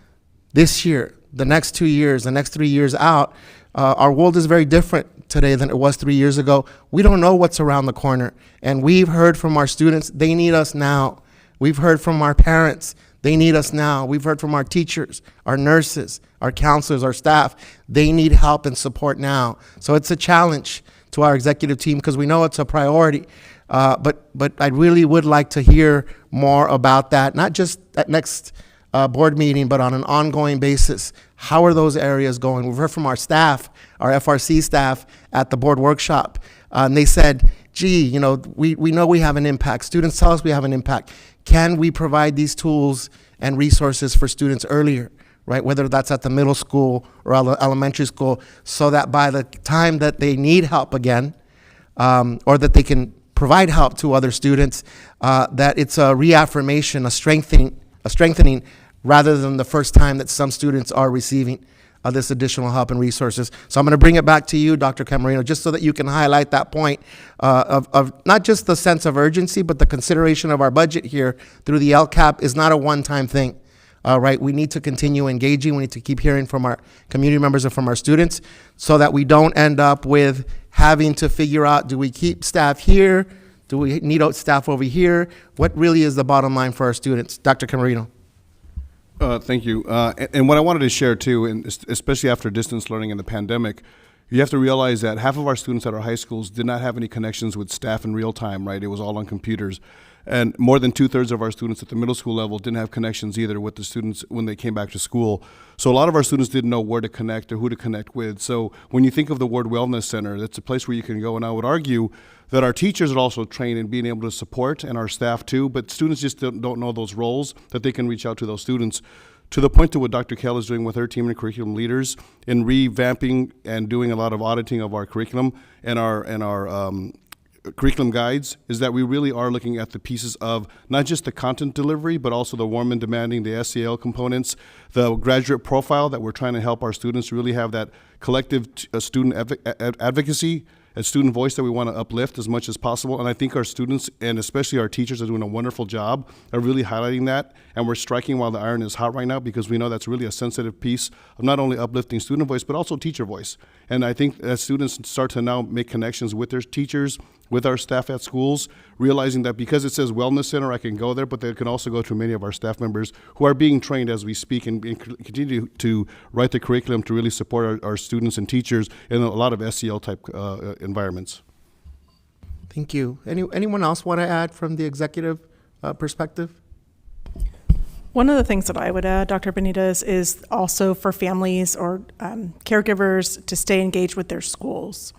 this year, the next 2 years, the next 3 years out? Our world is very different today than it was 3 years ago. We don't know what's around the corner. And we've heard from our students, they need us now. We've heard from our parents, they need us now. We've heard from our teachers, our nurses, our counselors, our staff. They need help and support now. So it's a challenge to our executive team because we know it's a priority. But I really would like to hear more about that, not just at next board meeting, but on an ongoing basis. How are those areas going? We've heard from our staff, our FRC staff at the board workshop. And they said, gee, you know we have an impact. Students tell us we have an impact. Can we provide these tools and resources for students earlier, right? Whether that's at the middle school or elementary school, so that by the time that they need help again, or that they can provide help to other students, that it's a reaffirmation, a strengthening, rather than the first time that some students are receiving this additional help and resources. So I'm going to bring it back to you, Dr. Camarino, just so that you can highlight that point of not just the sense of urgency, but the consideration of our budget here through the LCAP is not a one-time thing. Right, we need to continue engaging. We need to keep hearing from our community members and from our students, so that we don't end up with having to figure out, do we keep staff here? Do we need out staff over here? What really is the bottom line for our students? Dr. Camarino. Thank you. And what I wanted to share too, and especially after distance learning and the pandemic, you have to realize that half of our students at our high schools did not have any connections with staff in real time, right? It was all on computers. And more than 2/3 of our students at the middle school level didn't have connections either with the students when they came back to school. So a lot of our students didn't know where to connect or who to connect with. So when you think of the word wellness center, that's a place where you can go. And I would argue that our teachers are also trained in being able to support, and our staff too, but students just don't know those roles that they can reach out to those students. To the point to what Dr. Kell is doing with her team and curriculum leaders in revamping and doing a lot of auditing of our curriculum and our curriculum guides, is that we really are looking at the pieces of not just the content delivery, but also the warm and demanding, the SEL components, the graduate profile, that we're trying to help our students really have that collective student advocacy, a student voice that we want to uplift as much as possible. And I think our students, and especially our teachers, are doing a wonderful job of really highlighting that. And we're striking while the iron is hot right now, because we know that's really a sensitive piece of not only uplifting student voice, but also teacher voice. And I think as students start to now make connections with their teachers, with our staff at schools, realizing that because it says wellness center, I can go there, but they can also go to many of our staff members who are being trained as we speak, and continue to write the curriculum to really support our students and teachers in a lot of SEL type environments. Thank you. Anyone else want to add from the executive perspective? One of the things that I would add, Dr. Benitez, is also for families or caregivers to stay engaged with their schools.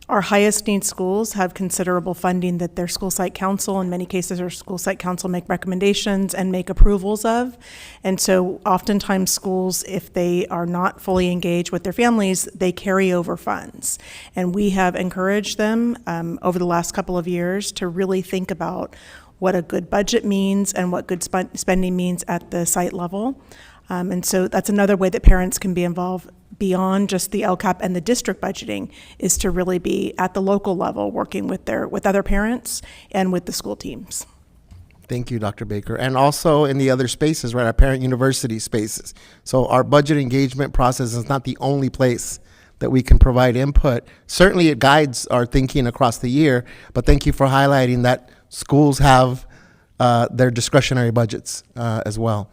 Our highest need schools have considerable funding that their school site council, in many cases our school site council, make recommendations and make approvals of. And so oftentimes schools, if they are not fully engaged with their families, they carry over funds. And we have encouraged them over the last couple of years to really think about what a good budget means and what good spending means at the site level. And so that's another way that parents can be involved beyond just the LCAP and the district budgeting, is to really be at the local level working with other parents and with the school teams. Thank you, Dr. Baker. And also in the other spaces, right, our parent university spaces. So our budget engagement process is not the only place that we can provide input. Certainly it guides our thinking across the year, but thank you for highlighting that schools have their discretionary budgets as well.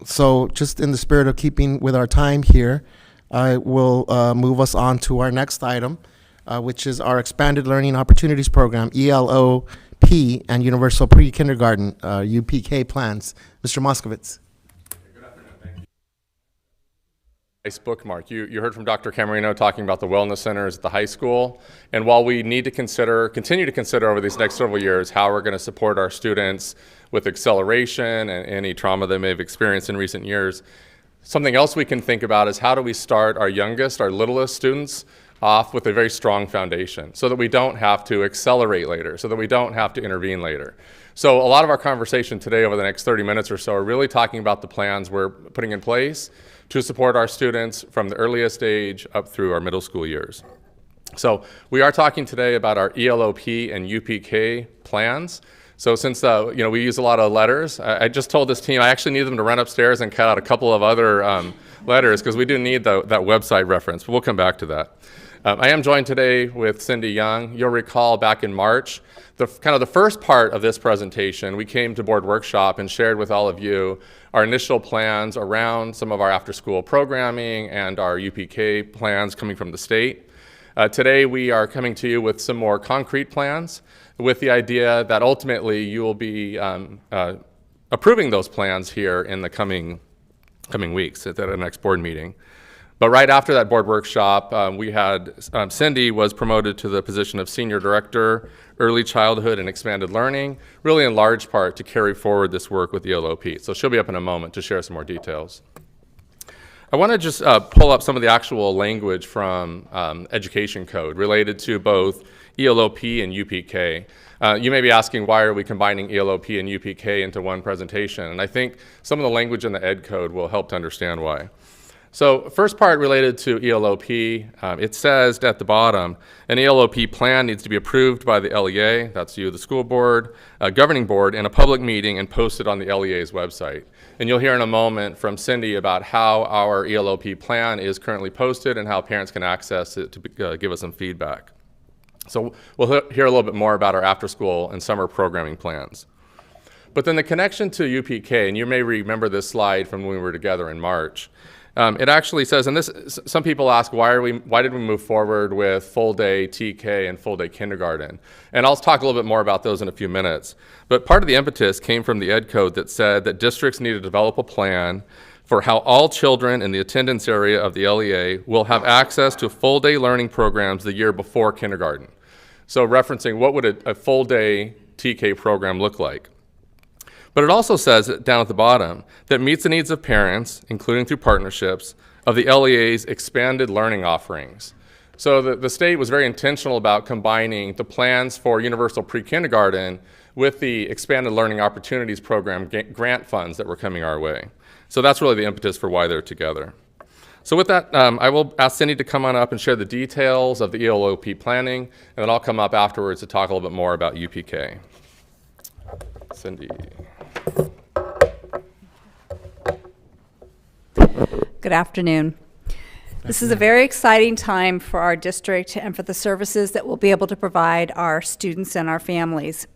So just in the spirit of keeping with our time here, I will move us on to our next item, which is our Expanded Learning Opportunities Program, ELOP, and Universal Pre-Kindergarten, UPK plans. Mr. Moskovitz. Nice bookmark. You heard from Dr. Camarino talking about the wellness centers at the high school. And while we need to continue to consider over these next several years how we're going to support our students with acceleration and any trauma they may have experienced in recent years, something else we can think about is how do we start our youngest, our littlest students off with a very strong foundation so that we don't have to accelerate later, so that we don't have to intervene later. So a lot of our conversation today over the next 30 minutes or so are really talking about the plans we're putting in place to support our students from the earliest age up through our middle school years. So we are talking today about our ELOP and UPK plans. So since we use a lot of letters, I just told this team I actually need them to run upstairs and cut out a couple of other letters, because we do need that website reference, but we'll come back to that. I am joined today with Cindy Young. You'll recall back in March, the first part of this presentation, we came to board workshop and shared with all of you our initial plans around some of our after-school programming and our UPK plans coming from the state. Today we are coming to you with some more concrete plans, with the idea that ultimately you will be approving those plans here in the coming weeks at the next board meeting. But right after that board workshop, we had Cindy was promoted to the position of Senior Director, Early Childhood and Expanded Learning, really in large part to carry forward this work with ELOP. So she'll be up in a moment to share some more details. I want to just pull up some of the actual language from Education Code related to both ELOP and UPK. You may be asking, why are we combining ELOP and UPK into one presentation? And I think some of the language in the Ed Code will help to understand why. So first part related to ELOP, it says at the bottom, an ELOP plan needs to be approved by the LEA, that's you, the school board, governing board, in a public meeting and posted on the LEA's website. And you'll hear in a moment from Cindy about how our ELOP plan is currently posted and how parents can access it to give us some feedback. So we'll hear a little bit more about our after-school and summer programming plans. But then the connection to UPK, and you may remember this slide from when we were together in March, it actually says, and this, some people ask, why did we move forward with full day TK and full day kindergarten? And I'll talk a little bit more about those in a few minutes. But part of the impetus came from the Ed Code that said that districts need to develop a plan for how all children in the attendance area of the LEA will have access to full day learning programs the year before kindergarten. So referencing what would a full day TK program look like. But it also says down at the bottom that meets the needs of parents, including through partnerships, of the LEA's expanded learning offerings. So the state was very intentional about combining the plans for universal pre-kindergarten with the expanded learning opportunities program grant funds that were coming our way. So that's really the impetus for why they're together. So with that, I will ask Cindy to come on up and share the details of the ELOP planning, and then I'll come up afterwards to talk a little bit more about UPK. Cindy. Good afternoon. This is a very exciting time for our district and for the services that we'll be able to provide our students and our families.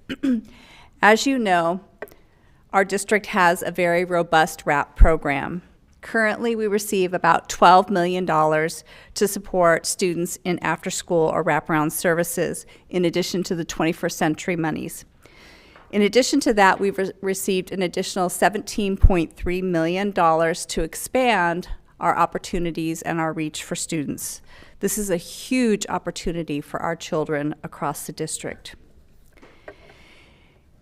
As you know, our district has a very robust RAP program. Currently, we receive about $12 million to support students in after-school or wraparound services, in addition to the 21st Century monies. In addition to that, we've received an additional $17.3 million to expand our opportunities and our reach for students. This is a huge opportunity for our children across the district.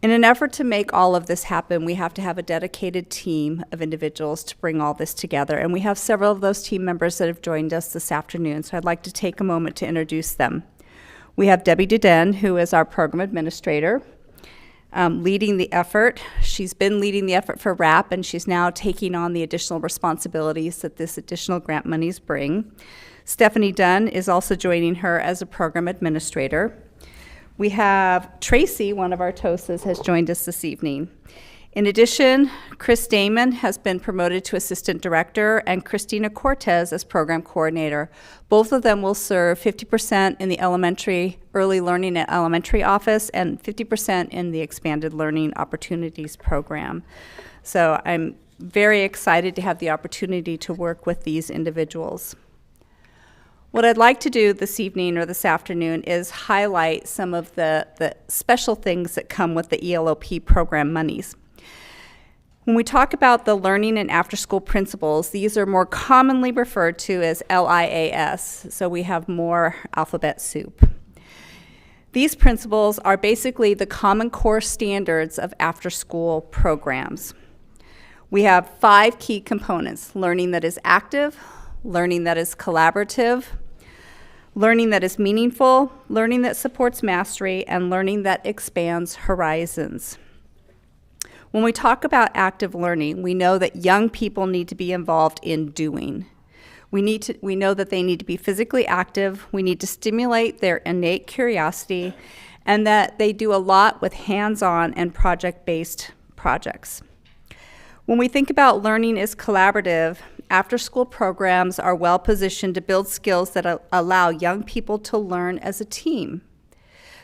In an effort to make all of this happen, we have to have a dedicated team of individuals to bring all this together, and we have several of those team members that have joined us this afternoon, so I'd like to take a moment to introduce them. We have Debbie Duden, who is our program administrator, leading the effort. She's been leading the effort for RAP, and she's now taking on the additional responsibilities that this additional grant monies bring. Stephanie Dunn is also joining her as a program administrator. We have Tracy, one of our TOSAs, has joined us this evening. In addition, Chris Damon has been promoted to assistant director, and Christina Cortez as program coordinator. Both of them will serve 50% in the elementary, early learning and elementary office, and 50% in the expanded learning opportunities program. So I'm very excited to have the opportunity to work with these individuals. What I'd like to do this evening or this afternoon is highlight some of the special things that come with the ELOP program monies. When we talk about the learning and after-school principles, these are more commonly referred to as LIAS, so we have more alphabet soup. These principles are basically the Common Core standards of after-school programs. We have 5 key components: learning that is active, learning that is collaborative, learning that is meaningful, learning that supports mastery, and learning that expands horizons. When we talk about active learning, we know that young people need to be involved in doing. We know that they need to be physically active, we need to stimulate their innate curiosity, and that they do a lot with hands-on and project-based projects. When we think about learning as collaborative, after-school programs are well positioned to build skills that allow young people to learn as a team.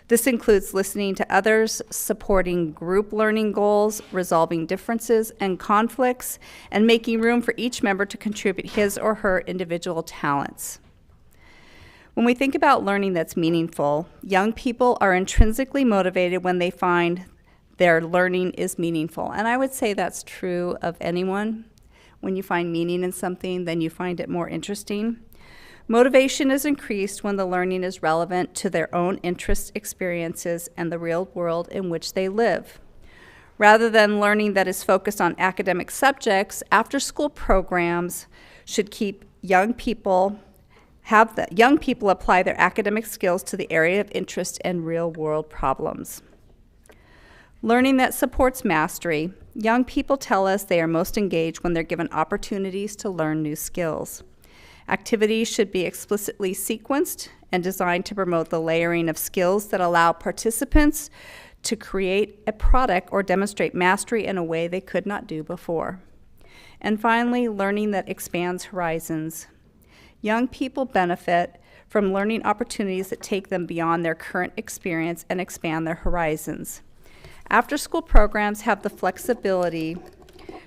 This includes listening to others, supporting group learning goals, resolving differences and conflicts, and making room for each member to contribute his or her individual talents. When we think about learning that's meaningful, young people are intrinsically motivated when they find their learning is meaningful. And I would say that's true of anyone. When you find meaning in something, then you find it more interesting. Motivation is increased when the learning is relevant to their own interests, experiences, and the real world in which they live. Rather than learning that is focused on academic subjects, after-school programs should keep young people apply their academic skills to the area of interest and real-world problems. Learning that supports mastery. Young people tell us they are most engaged when they're given opportunities to learn new skills. Activities should be explicitly sequenced and designed to promote the layering of skills that allow participants to create a product or demonstrate mastery in a way they could not do before. And finally, learning that expands horizons. Young people benefit from learning opportunities that take them beyond their current experience and expand their horizons. After-school programs have the flexibility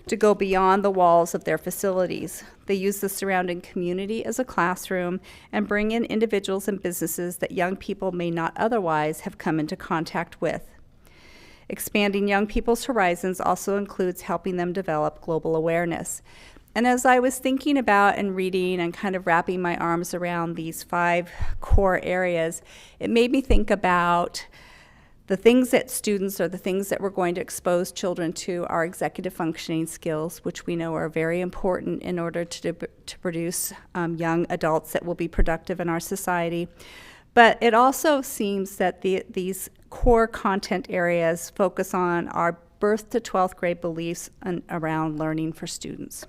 to go beyond the walls of their facilities. They use the surrounding community as a classroom and bring in individuals and businesses that young people may not otherwise have come into contact with. Expanding young people's horizons also includes helping them develop global awareness. And as I was thinking about and reading and kind of wrapping my arms around these 5 core areas, it made me think about the things that students, or the things that we're going to expose children to, are executive functioning skills, which we know are very important in order to produce young adults that will be productive in our society. But it also seems that these core content areas focus on our birth to 12th grade beliefs around learning for students.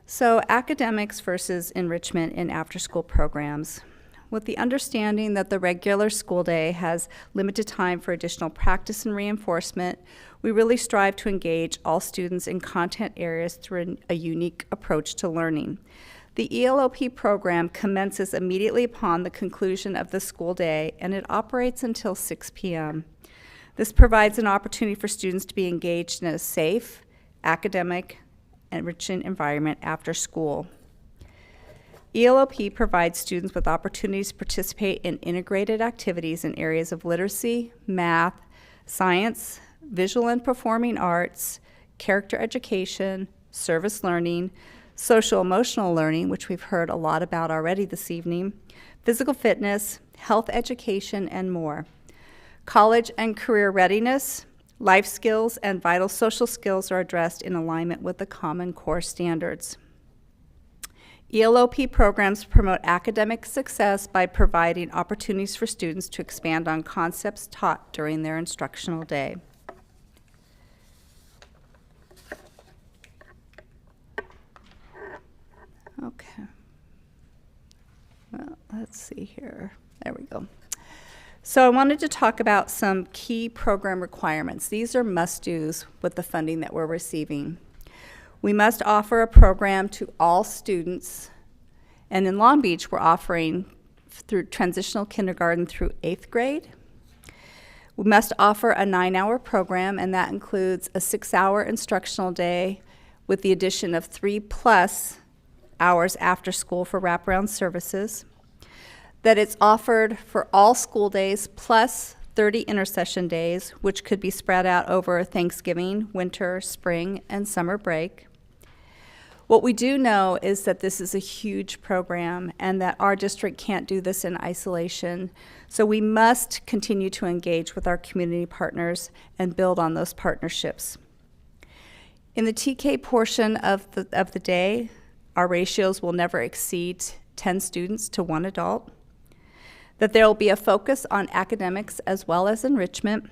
So academics versus enrichment in after-school programs. With the understanding that the regular school day has limited time for additional practice and reinforcement, we really strive to engage all students in content areas through a unique approach to learning. The ELOP program commences immediately upon the conclusion of the school day, and it operates until 6 p.m. This provides an opportunity for students to be engaged in a safe, academic, enriching environment after school. ELOP provides students with opportunities to participate in integrated activities in areas of literacy, math, science, visual and performing arts, character education, service learning, social-emotional learning, which we've heard a lot about already this evening, physical fitness, health education, and more. College and career readiness, life skills, and vital social skills are addressed in alignment with the Common Core standards. ELOP programs promote academic success by providing opportunities for students to expand on concepts taught during their instructional day. Okay. Well, let's see here. There we go. So I wanted to talk about some key program requirements. These are must-dos with the funding that we're receiving. We must offer a program to all students, and in Long Beach, we're offering through transitional kindergarten through 8th grade. We must offer a 9-hour program, and that includes a 6-hour instructional day with the addition of 3+ hours after school for wraparound services. That it's offered for all school days plus 30 intercession days, which could be spread out over Thanksgiving, winter, spring, and summer break. What we do know is that this is a huge program and that our district can't do this in isolation. So we must continue to engage with our community partners and build on those partnerships. In the TK portion of the day, our ratios will never exceed 10 students to 1 adult. That there will be a focus on academics as well as enrichment,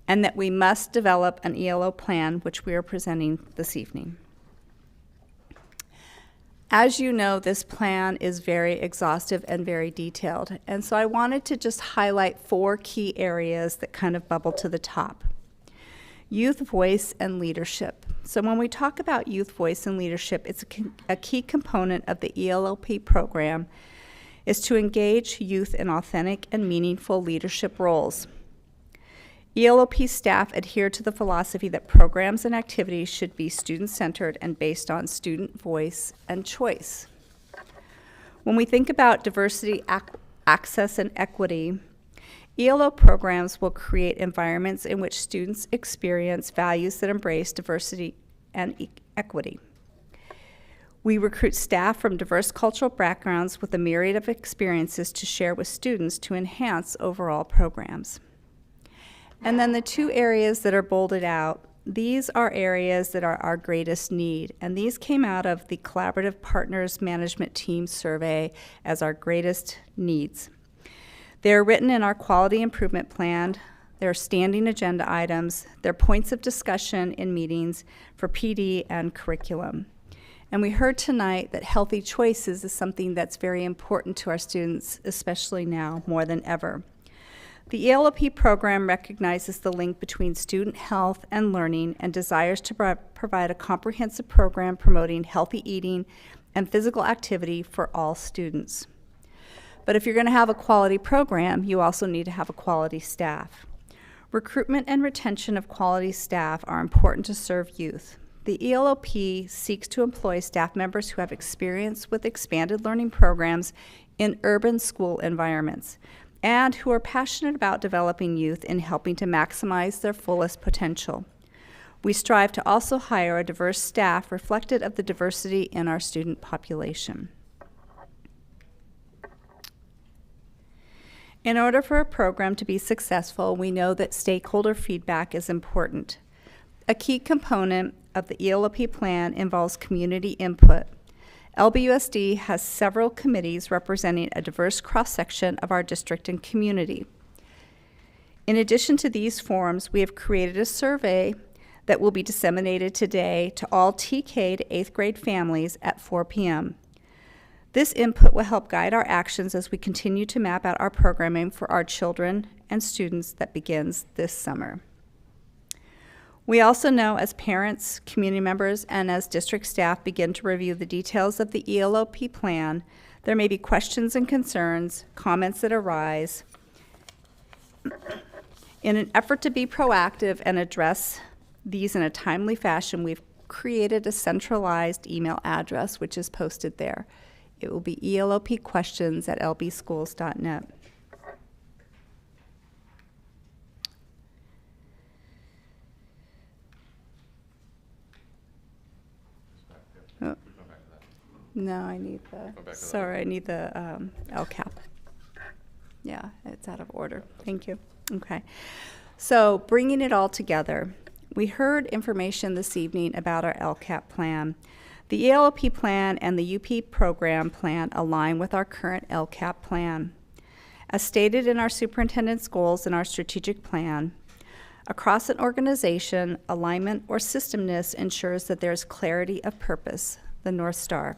and that we must develop an ELO plan, which we are presenting this evening. As you know, this plan is very exhaustive and very detailed, and so I wanted to just highlight 4 key areas that kind of bubble to the top. Youth voice and leadership. So when we talk about youth voice and leadership, it's a key component of the ELOP program is to engage youth in authentic and meaningful leadership roles. ELOP staff adhere to the philosophy that programs and activities should be student-centered and based on student voice and choice. When we think about diversity, access, and equity, ELO programs will create environments in which students experience values that embrace diversity and equity. We recruit staff from diverse cultural backgrounds with a myriad of experiences to share with students to enhance overall programs. And then the two areas that are bolded out, these are areas that are our greatest need, and these came out of the Collaborative Partners Management Team survey as our greatest needs. They're written in our quality improvement plan. They're standing agenda items. They're points of discussion in meetings for PD and curriculum. And we heard tonight that healthy choices is something that's very important to our students, especially now more than ever. The ELOP program recognizes the link between student health and learning and desires to provide a comprehensive program promoting healthy eating and physical activity for all students. But if you're going to have a quality program, you also need to have a quality staff. Recruitment and retention of quality staff are important to serve youth. The ELOP seeks to employ staff members who have experience with expanded learning programs in urban school environments and who are passionate about developing youth and helping to maximize their fullest potential. We strive to also hire a diverse staff reflective of the diversity in our student population. In order for a program to be successful, we know that stakeholder feedback is important. A key component of the ELOP plan involves community input. LBUSD has several committees representing a diverse cross-section of our district and community. In addition to these forums, we have created a survey that will be disseminated today to all TK to 8th grade families at 4 p.m. This input will help guide our actions as we continue to map out our programming for our children and students that begins this summer. We also know as parents, community members, and as district staff begin to review the details of the ELOP plan, there may be questions and concerns, comments that arise. In an effort to be proactive and address these in a timely fashion, we've created a centralized email address which is posted there. It will be elopquestions@lbschools.net. Oh. No, I need I need the LCAP. Yeah, it's out of order. Thank you. Okay. So bringing it all together, we heard information this evening about our LCAP plan. The ELOP plan and the UP program plan align with our current LCAP plan. As stated in our superintendent's goals and our strategic plan, across an organization, alignment or systemness ensures that there is clarity of purpose, the North Star,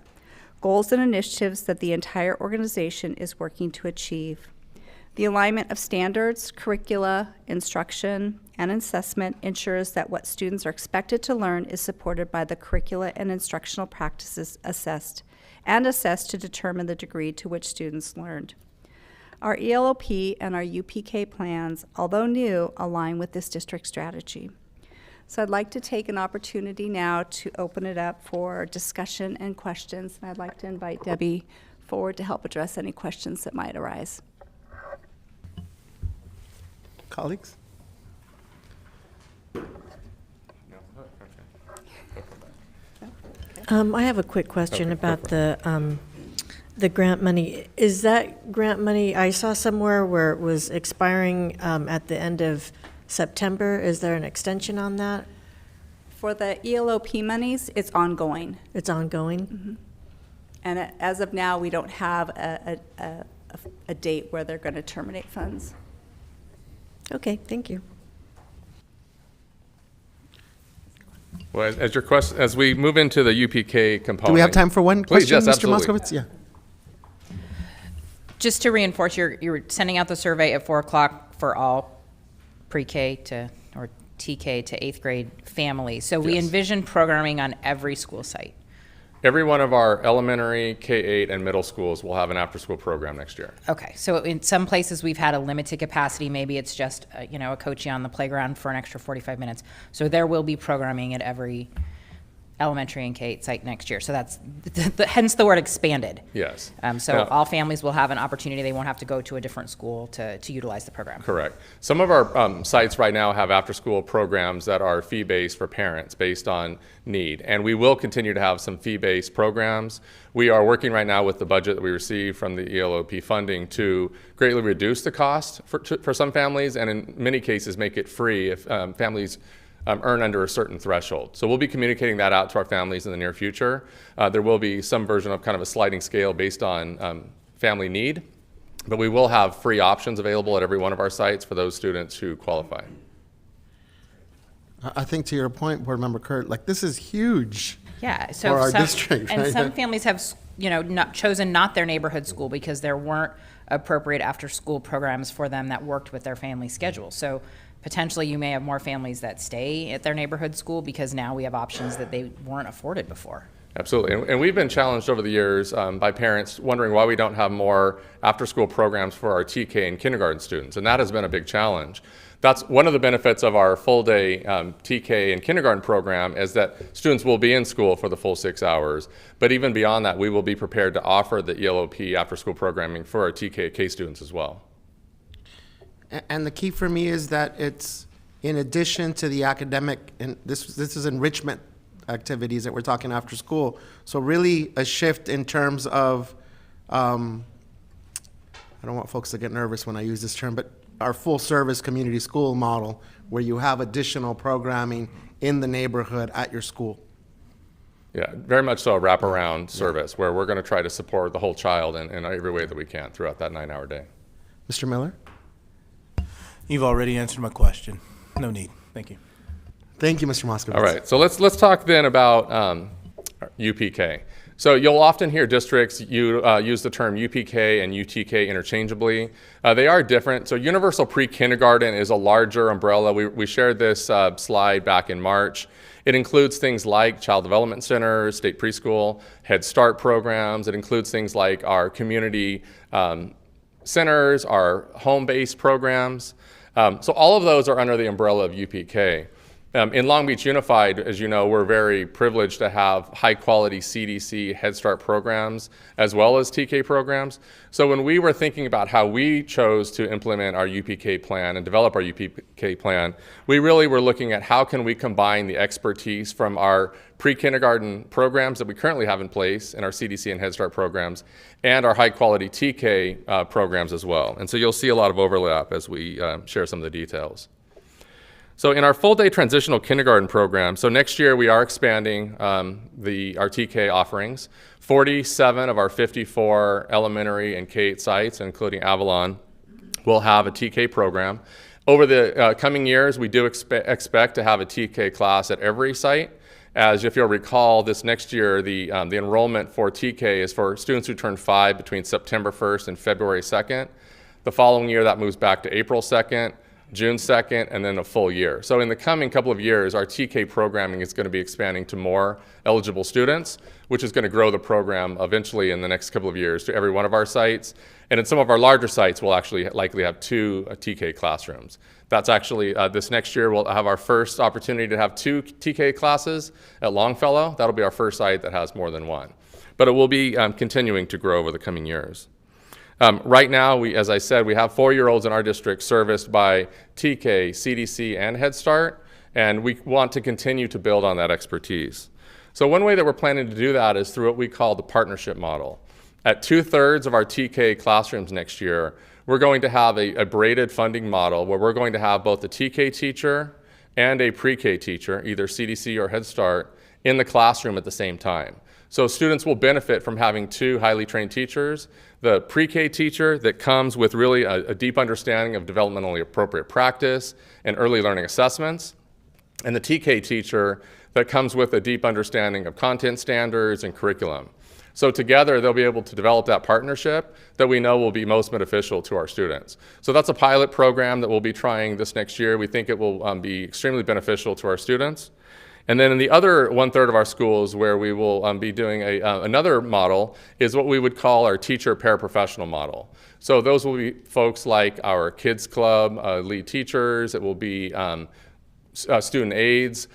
goals and initiatives that the entire organization is working to achieve. The alignment of standards, curricula, instruction, and assessment ensures that what students are expected to learn is supported by the curricula and instructional practices assessed to determine the degree to which students learned. Our ELOP and our UPK plans, although new, align with this district strategy. So I'd like to take an opportunity now to open it up for discussion and questions, and I'd like to invite Debbie forward to help address any questions that might arise. Colleagues? I have a quick question about the grant money. Is that grant money, I saw somewhere where it was expiring at the end of September. Is there an extension on that? For the ELOP monies, it's ongoing. It's ongoing? Mm-hmm. And as of now, we don't have a date where they're going to terminate funds. Okay, thank you. Well, as we move into the UPK component. Do we have time for one Please, question, yes, Mr. absolutely. Moskowitz? Yeah. Just to reinforce, you're sending out the survey at 4 o'clock for all pre-K to, or TK to 8th grade families. So we envision programming on every school site. Every one of our elementary, K-8, and middle schools will have an after-school program next year. Okay, so in some places we've had a limited capacity. Maybe it's just a coachee on the playground for an extra 45 minutes. So there will be programming at every elementary and K site next year. So that's hence the word expanded. Yes. So Now, all families will have an opportunity. They won't have to go to a different school to utilize the program. correct. Some of our sites right now have after-school programs that are fee-based for parents based on need, and we will continue to have some fee-based programs. We are working right now with the budget that we receive from the ELOP funding to greatly reduce the cost for some families, and in many cases make it free if families earn under a certain threshold. So we'll be communicating that out to our families in the near future. There will be some version of kind of a sliding scale based on family need, but we will have free options available at every one of our sites for those students who qualify. I think to your point, Board Member Kurt, like this is huge. Yeah, so for our some, district, and right? some families have, not chosen not their neighborhood school because there weren't appropriate after-school programs for them that worked with their family schedule. So potentially you may have more families that stay at their neighborhood school because now we have options that they weren't afforded before. Absolutely, and we've been challenged over the years by parents wondering why we don't have more after-school programs for our TK and kindergarten students, and that has been a big challenge. That's one of the benefits of our full-day TK and kindergarten program is that students will be in school for the full 6 hours, but even beyond that, we will be prepared to offer the ELOP after-school programming for our TK students as well. And the key for me is that it's in addition to the academic, and this is enrichment activities that we're talking after school. So really a shift in terms of, I don't want folks to get nervous when I use this term, but our full service community school model where you have additional programming in the neighborhood at your school. Yeah, very much so a wraparound service where we're going to try to support the whole child in every way that we can throughout that 9-hour day. Mr. Miller? You've already answered my question. No need. Thank you. Thank you, Mr. Moskowitz. All right, so let's talk then about UPK. So you'll often hear districts use the term UPK and UTK interchangeably. They are different. So universal pre-kindergarten is a larger umbrella. We shared this slide back in March. It includes things like child development centers, state preschool, Head Start programs. It includes things like our community centers, our home-based programs. So all of those are under the umbrella of UPK. In Long Beach Unified, as you know, we're very privileged to have high-quality CDC Head Start programs as well as TK programs. So when we were thinking about how we chose to implement our UPK plan and develop our UPK plan, we really were looking at how can we combine the expertise from our pre-kindergarten programs that we currently have in place in our CDC and Head Start programs and our high-quality TK programs as well. And so you'll see a lot of overlap as we share some of the details. So in our full-day transitional kindergarten program, so next year we are expanding our TK offerings. 47 of our 54 elementary and K-8 sites, including Avalon, will have a TK program. Over the coming years, we do expect to have a TK class at every site. As if you'll recall, this next year, the enrollment for TK is for students who turn 5 between September 1st and February 2nd. The following year, that moves back to April 2nd. June 2nd, and then a full year. So in the coming couple of years, our TK programming is going to be expanding to more eligible students, which is going to grow the program eventually in the next couple of years to every one of our sites. And in some of our larger sites, we'll actually likely have 2 TK classrooms. That's actually, this next year, we'll have our first opportunity to have 2 TK classes at Longfellow. That'll be our first site that has more than 1. But it will be continuing to grow over the coming years. Right now, as I said, we have 4-year-olds in our district serviced by TK, CDC, and Head Start, and we want to continue to build on that expertise. So one way that we're planning to do that is through what we call the partnership model. At 2/3 of our TK classrooms next year, we're going to have a braided funding model where we're going to have both a TK teacher and a pre-K teacher, either CDC or Head Start, in the classroom at the same time. So students will benefit from having 2 highly trained teachers, the pre-K teacher that comes with really a deep understanding of developmentally appropriate practice and early learning assessments, and the TK teacher that comes with a deep understanding of content standards and curriculum. So together they'll be able to develop that partnership that we know will be most beneficial to our students. So that's a pilot program that we'll be trying this next year. We think it will be extremely beneficial to our students. And then in the other 1/3 of our schools where we will be doing another model is what we would call our teacher paraprofessional model. So those will be folks like our kids club lead teachers. It will be student aides,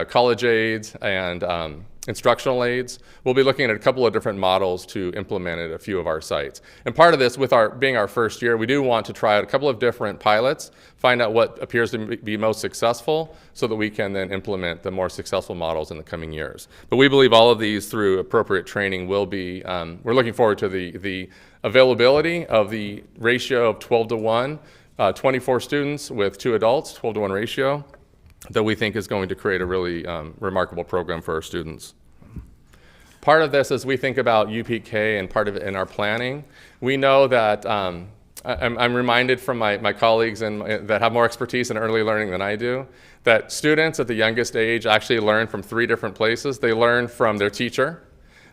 college aides and instructional aides. We'll be looking at a couple of different models to implement at a few of our sites. And part of this, with being our first year, we do want to try out a couple of different pilots, find out what appears to be most successful so that we can then implement the more successful models in the coming years. But we believe all of these, through appropriate training, will be, we're looking forward to the availability of the ratio of 12 to 1, 24 students with 2 adults, 12 to 1 ratio, that we think is going to create a really remarkable program for our students. Part of this, as we think about UPK and part of it in our planning, we know that I'm reminded from my colleagues that have more expertise in early learning than I do, that students at the youngest age actually learn from 3 different places. They learn from their teacher,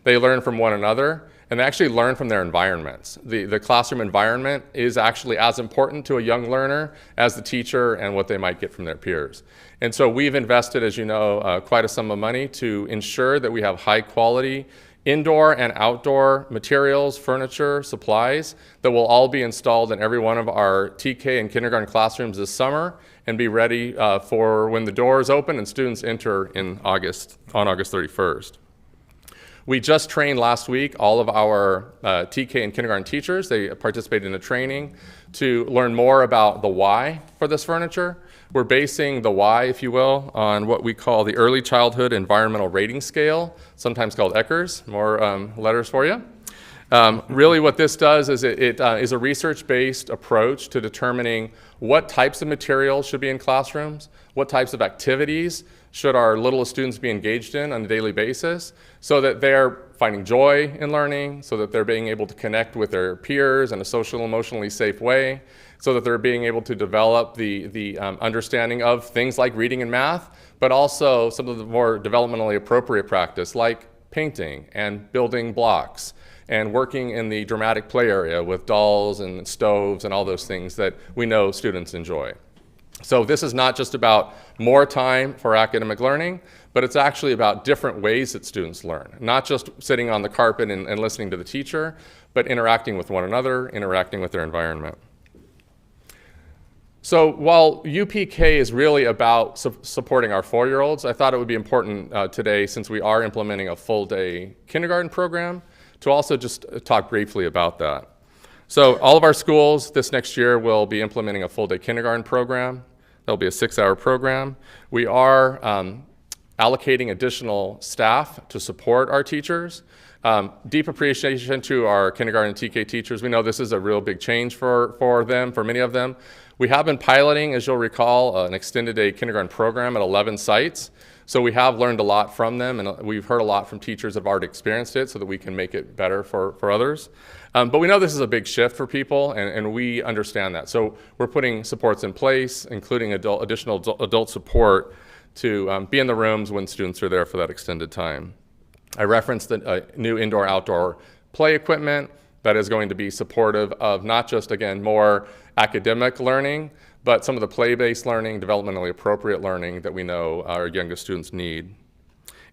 they learn from one another, and they actually learn from their environments. The classroom environment is actually as important to a young learner as the teacher and what they might get from their peers. And so we've invested, as you know, quite a sum of money to ensure that we have high quality indoor and outdoor materials, furniture, supplies that will all be installed in every one of our TK and kindergarten classrooms this summer and be ready for when the doors open and students enter on August 31st. We just trained last week all of our TK and kindergarten teachers. They participated in a training to learn more about the why for this furniture. We're basing the why, if you will, on what we call the Early Childhood Environmental Rating Scale, sometimes called ECHRS, more letters for you. Really what this does is it is a research-based approach to determining what types of materials should be in classrooms, what types of activities should our littlest students be engaged in on a daily basis, so that they're finding joy in learning, so that they're being able to connect with their peers in a social, emotionally safe way, so that they're being able to develop the understanding of things like reading and math, but also some of the more developmentally appropriate practice like painting and building blocks and working in the dramatic play area with dolls and stoves and all those things that we know students enjoy. So this is not just about more time for academic learning, but it's actually about different ways that students learn, not just sitting on the carpet and listening to the teacher, but interacting with one another, interacting with their environment. So while UPK is really about supporting our 4-year-olds, I thought it would be important today, since we are implementing a full-day kindergarten program, to also just talk briefly about that. So all of our schools this next year will be implementing a full-day kindergarten program. That'll be a 6-hour program. We are allocating additional staff to support our teachers. Deep appreciation to our kindergarten and TK teachers. We know this is a real big change for them, for many of them. We have been piloting, as you'll recall, an extended day kindergarten program at 11 sites. So we have learned a lot from them, and we've heard a lot from teachers that have already experienced it so that we can make it better for others. But we know this is a big shift for people, and we understand that. So we're putting supports in place, including additional adult support to be in the rooms when students are there for that extended time. I referenced the new indoor-outdoor play equipment that is going to be supportive of not just, again, more academic learning, but some of the play-based learning, developmentally appropriate learning that we know our youngest students need.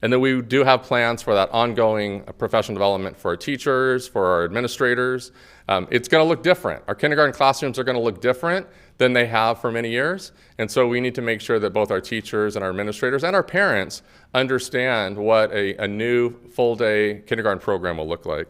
And then we do have plans for that ongoing professional development for our teachers, for our administrators. It's going to look different. Our kindergarten classrooms are going to look different than they have for many years. And so we need to make sure that both our teachers and our administrators and our parents understand what a new full-day kindergarten program will look like.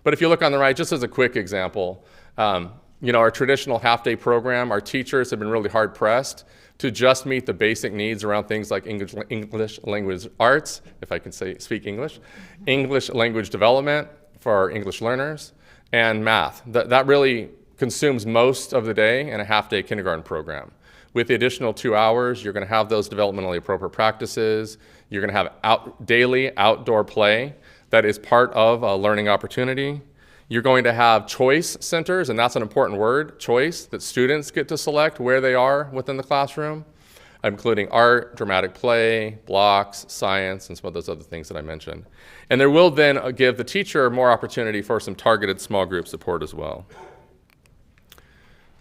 But if you look on the right, just as a quick example, our traditional half-day program, our teachers have been really hard-pressed to just meet the basic needs around things like English language arts, if I can speak English, English language development for our English learners, and math. That really consumes most of the day in a half-day kindergarten program. With the additional 2 hours, you're going to have those developmentally appropriate practices. You're going to have daily outdoor play that is part of a learning opportunity. You're going to have choice centers, and that's an important word, choice, that students get to select where they are within the classroom, including art, dramatic play, blocks, science, and some of those other things that I mentioned. And there will then give the teacher more opportunity for some targeted small group support as well.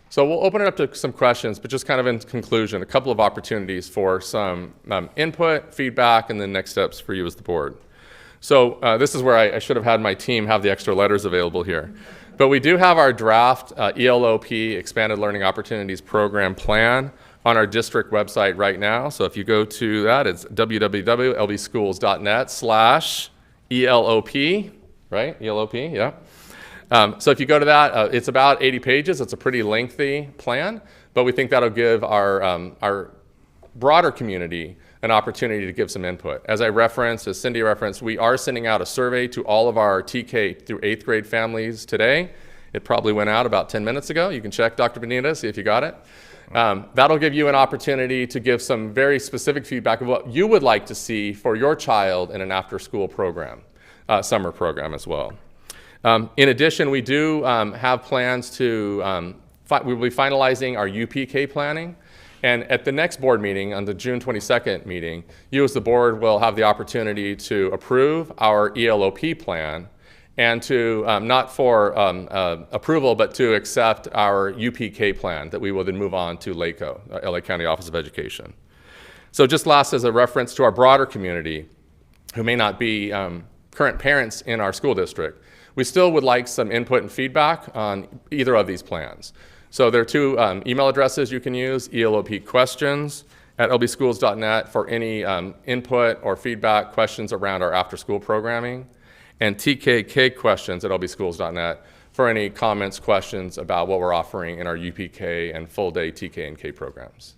So we'll open it up to some questions, but just kind of in conclusion, a couple of opportunities for some input, feedback, and then next steps for you as the board. So this is where I should have had my team have the extra letters available here. But we do have our draft ELOP, Expanded Learning Opportunities Program plan on our district website right now. So if you go to that, it's www.lbschools.net/ELOP, right? ELOP, yeah. So if you go to that, it's about 80 pages. It's a pretty lengthy plan, but we think that'll give our broader community an opportunity to give some input. As I referenced, as Cindy referenced, we are sending out a survey to all of our TK through 8th grade families today. It probably went out about 10 minutes ago. You can check, Dr. Benita, see if you got it. That'll give you an opportunity to give some very specific feedback of what you would like to see for your child in an after-school program, summer program as well. In addition, we do have plans to, we will be finalizing our UPK planning. And at the next board meeting, on the June 22nd meeting, you as the board will have the opportunity to approve our ELOP plan and to, not for approval, but to accept our UPK plan that we will then move on to LACO, LA County Office of Education. So just last as a reference to our broader community who may not be current parents in our school district, we still would like some input and feedback on either of these plans. So there are two email addresses you can use, elopquestions@lbschools.net for any input or feedback questions around our after-school programming, and tkkquestions@lbschools.net for any comments, questions about what we're offering in our UPK and full-day TK and K programs.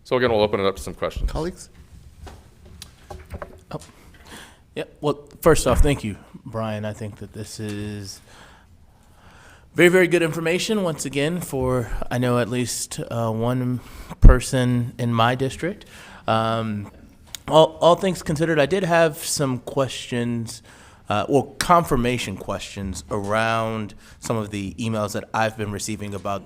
So again, we'll open it up to some questions. Colleagues? Oh. Yeah, well, first off, thank you, Brian. I think that this is very, very good information, once again, for, I know, at least one person in my district. All things considered, I did have some questions, or confirmation questions around some of the emails that I've been receiving about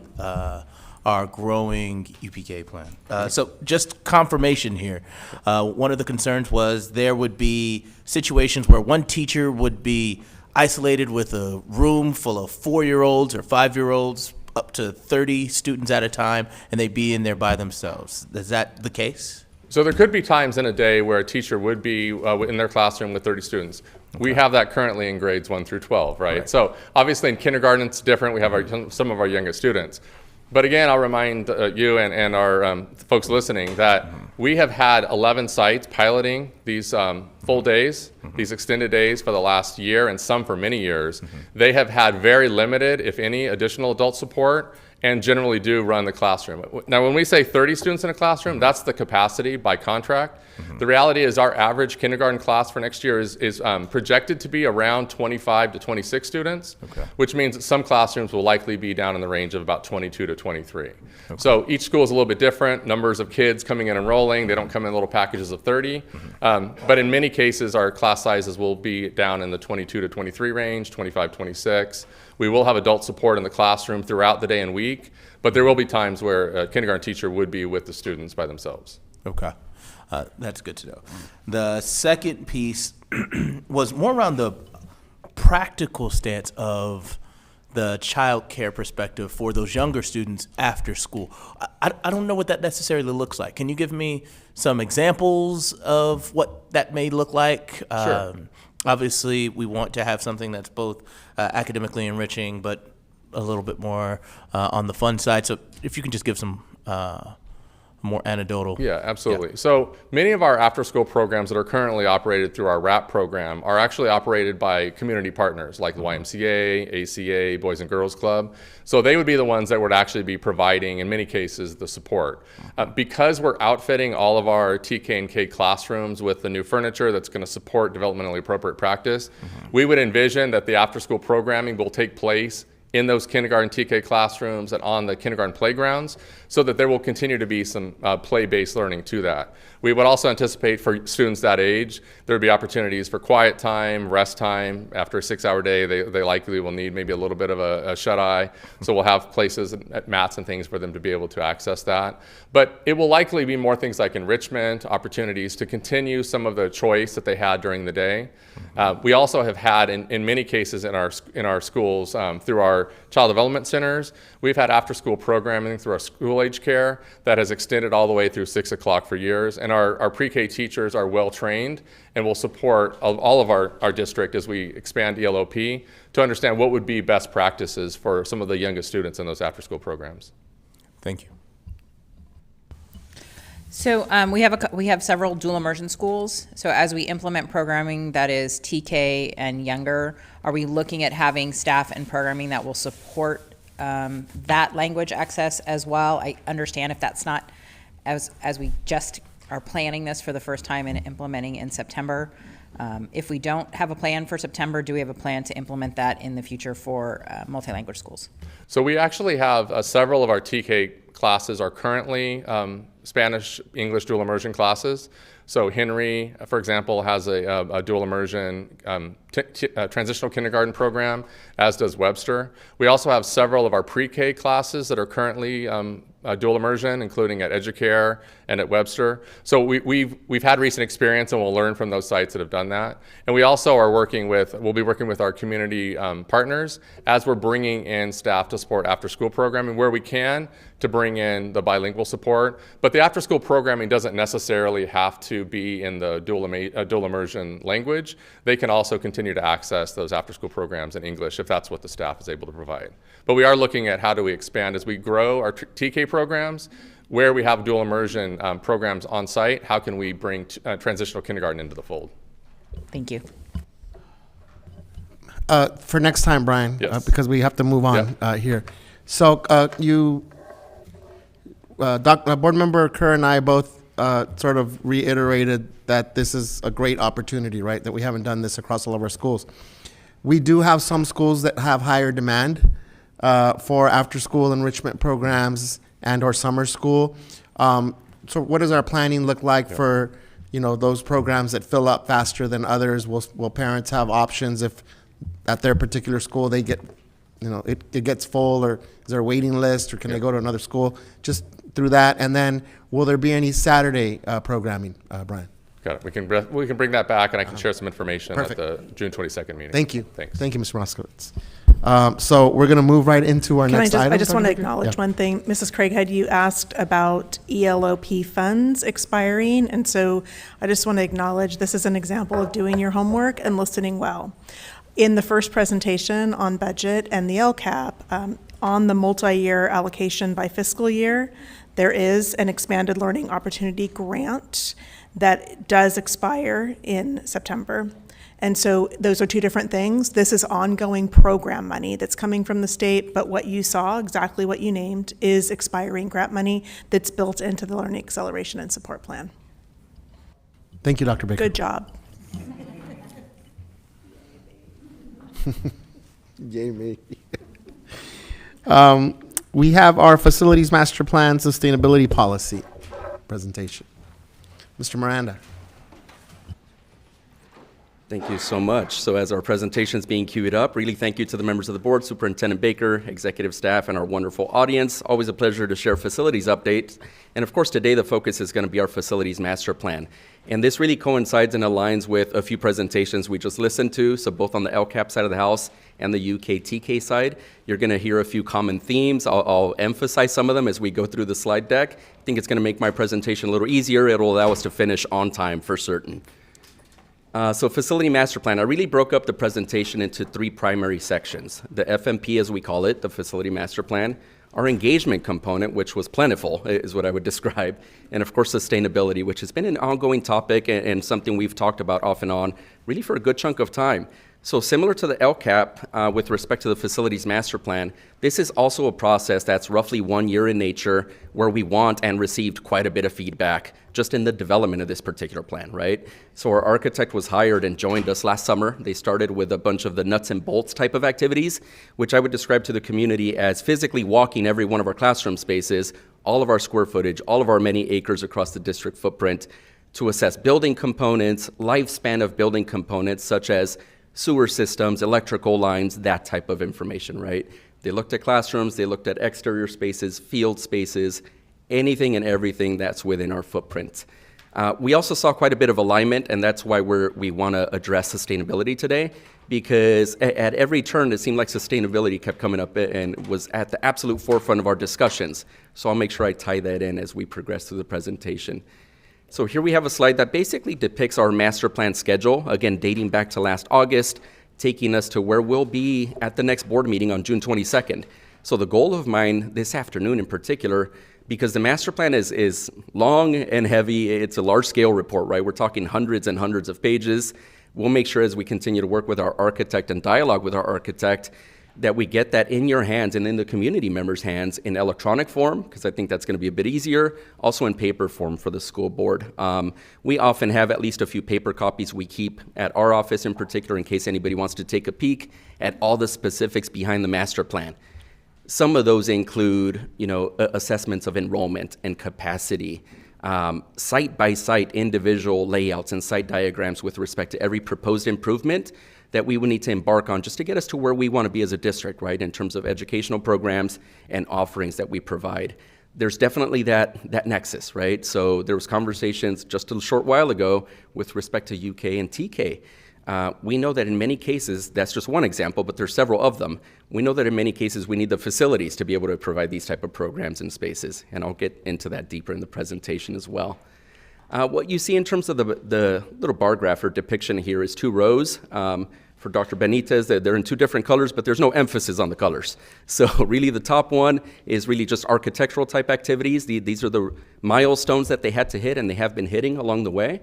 our growing UPK plan. So just confirmation here. One of the concerns was there would be situations where one teacher would be isolated with a room full of 4-year-olds or 5-year-olds, up to 30 students at a time, and they'd be in there by themselves. Is that the case? So there could be times in a day where a teacher would be in their classroom with 30 students. Okay. We have that currently in grades 1 through 12, right? So obviously in kindergarten it's different. We have some of our youngest students. But again, I'll remind you and our folks listening that we have had 11 sites piloting these full days, these extended days for the last year, and some for many years. They have had very limited, if any, additional adult support, and generally do run the classroom. Now, when we say 30 students in a classroom, that's the capacity by contract. The reality is our average kindergarten class for next year is projected to be around 25 to 26 students, which means that some classrooms will likely be down in the range of about 22 to 23. So each school is a little bit different, numbers of kids coming in enrolling. They don't come in little packages of 30. But in many cases, our class sizes will be down in the 22 to 23 range, 25, 26. We will have adult support in the classroom throughout the day and week, but there will be times where a kindergarten teacher would be with the students by themselves. Okay. That's good to know. The second piece was more around the practical stance of the child care perspective for those younger students after school. I don't know what that necessarily looks like. Can you give me some examples of what that may look like? Sure. Obviously, we want to have something that's both academically enriching, but a little bit more on the fun side. So if you can just give some more anecdotal. Yeah, absolutely. Yeah. So many of our after-school programs that are currently operated through our RAP program are actually operated by community partners like the YMCA, ACA, Boys and Girls Club. So they would be the ones that would actually be providing, in many cases, the support. Because we're outfitting all of our TK and K classrooms with the new furniture that's going to support developmentally appropriate practice, we would envision that the after-school programming will take place in those kindergarten TK classrooms and on the kindergarten playgrounds, so that there will continue to be some play-based learning to that. We would also anticipate for students that age, there would be opportunities for quiet time, rest time. After a 6-hour day, they likely will need maybe a little bit of a shut-eye. So we'll have places, mats and things for them to be able to access that. But it will likely be more things like enrichment, opportunities to continue some of the choice that they had during the day. We also have had, in many cases in our schools, through our child development centers, we've had after-school programming through our school-age care that has extended all the way through 6 o'clock for years. And our pre-K teachers are well-trained and will support all of our district as we expand ELOP to understand what would be best practices for some of the youngest students in those after-school programs. Thank you. So we have several dual immersion schools. So as we implement programming that is TK and younger, are we looking at having staff and programming that will support that language access as well? I understand if that's not, as we just are planning this for the first time and implementing in September. If we don't have a plan for September, do we have a plan to implement that in the future for multi-language schools? So we actually have several of our TK classes are currently Spanish, English dual immersion classes. So Henry, for example, has a dual immersion transitional kindergarten program, as does Webster. We also have several of our pre-K classes that are currently dual immersion, including at Educare and at Webster. So we've had recent experience, and we'll learn from those sites that have done that. And we also are we'll be working with our community partners as we're bringing in staff to support after-school programming where we can to bring in the bilingual support. But the after-school programming doesn't necessarily have to be in the dual immersion language. They can also continue to access those after-school programs in English if that's what the staff is able to provide. But we are looking at how do we expand as we grow our TK programs, where we have dual immersion programs on site, how can we bring transitional kindergarten into the fold? Thank you. For next time, Brian, Yes. because we have to move on here. So Board Member Kerr and I both sort of reiterated that this is a great opportunity, right? That we haven't done this across all of our schools. We do have some schools that have higher demand for after-school enrichment programs and or summer school. So what does our planning look like for, those programs that fill up faster than others? Will parents have options if at their particular school they get, it gets full, or is there a waiting list, or can they go to another school? Just through that. And then will there be any Saturday programming, Brian? Got it. We can bring that back, and I can share some information Perfect. at the June 22nd meeting. Thank you. Thanks. Thank you, Mr. Moskowitz. So we're going to move right into our next item. I just want to Dr. Baker? acknowledge Yeah. one thing. Mrs. Craighead, you asked about ELOP funds expiring, and so I just want to acknowledge this is an example of doing your homework and listening well. In the first presentation on budget and the LCAP, on the multi-year allocation by fiscal year, there is an expanded learning opportunity grant that does expire in September. And so those are two different things. This is ongoing program money that's coming from the state, but what you saw, exactly what you named, is expiring grant money that's built into the Learning Acceleration and Support Plan. Thank you, Dr. Baker. Good job. Yay me. We have our Facilities Master Plan Sustainability Policy presentation. Mr. Miranda. Thank you so much. So as our presentation is being queued up, really thank you to the members of the board, Superintendent Baker, executive staff, and our wonderful audience. Always a pleasure to share facilities updates. And of course, today the focus is going to be our Facilities Master Plan. And this really coincides and aligns with a few presentations we just listened to. So both on the LCAP side of the house and the UKTK side, you're going to hear a few common themes. I'll emphasize some of them as we go through the slide deck. I think it's going to make my presentation a little easier. It'll allow us to finish on time for certain. So Facility Master Plan, I really broke up the presentation into three primary sections. The FMP, as we call it, the Facility Master Plan, our engagement component, which was plentiful, is what I would describe, and of course sustainability, which has been an ongoing topic and something we've talked about off and on really for a good chunk of time. So similar to the LCAP, with respect to the Facilities Master Plan, this is also a process that's roughly 1 year in nature, where we want and received quite a bit of feedback just in the development of this particular plan, right? So our architect was hired and joined us last summer. They started with a bunch of the nuts and bolts type of activities, which I would describe to the community as physically walking every one of our classroom spaces, all of our square footage, all of our many acres across the district footprint, to assess building components, lifespan of building components, such as sewer systems, electrical lines, that type of information, right? They looked at classrooms, they looked at exterior spaces, field spaces, anything and everything that's within our footprint. We also saw quite a bit of alignment, and that's why we want to address sustainability today, because at every turn it seemed like sustainability kept coming up and was at the absolute forefront of our discussions. So I'll make sure I tie that in as we progress through the presentation. So here we have a slide that basically depicts our master plan schedule, again, dating back to last August, taking us to where we'll be at the next board meeting on June 22nd. So the goal of mine this afternoon in particular, because the master plan is long and heavy. It's a large-scale report, right? We're talking hundreds and hundreds of pages. We'll make sure as we continue to work with our architect and dialogue with our architect that we get that in your hands and in the community members' hands in electronic form, because I think that's going to be a bit easier, also in paper form for the school board. We often have at least a few paper copies we keep at our office in particular in case anybody wants to take a peek at all the specifics behind the master plan. Some of those include, assessments of enrollment and capacity, site-by-site individual layouts and site diagrams with respect to every proposed improvement that we would need to embark on just to get us to where we want to be as a district, right, in terms of educational programs and offerings that we provide. There's definitely that nexus, right? So there was conversations just a short while ago with respect to UK and TK. We know that in many cases, that's just one example, but there's several of them. We know that in many cases we need the facilities to be able to provide these type of programs and spaces, and I'll get into that deeper in the presentation as well. What you see in terms of the little bar graph or depiction here is 2 rows. For Dr. Benitez, they're in 2 different colors, but there's no emphasis on the colors. So really the top one is really just architectural type activities. These are the milestones that they had to hit and they have been hitting along the way.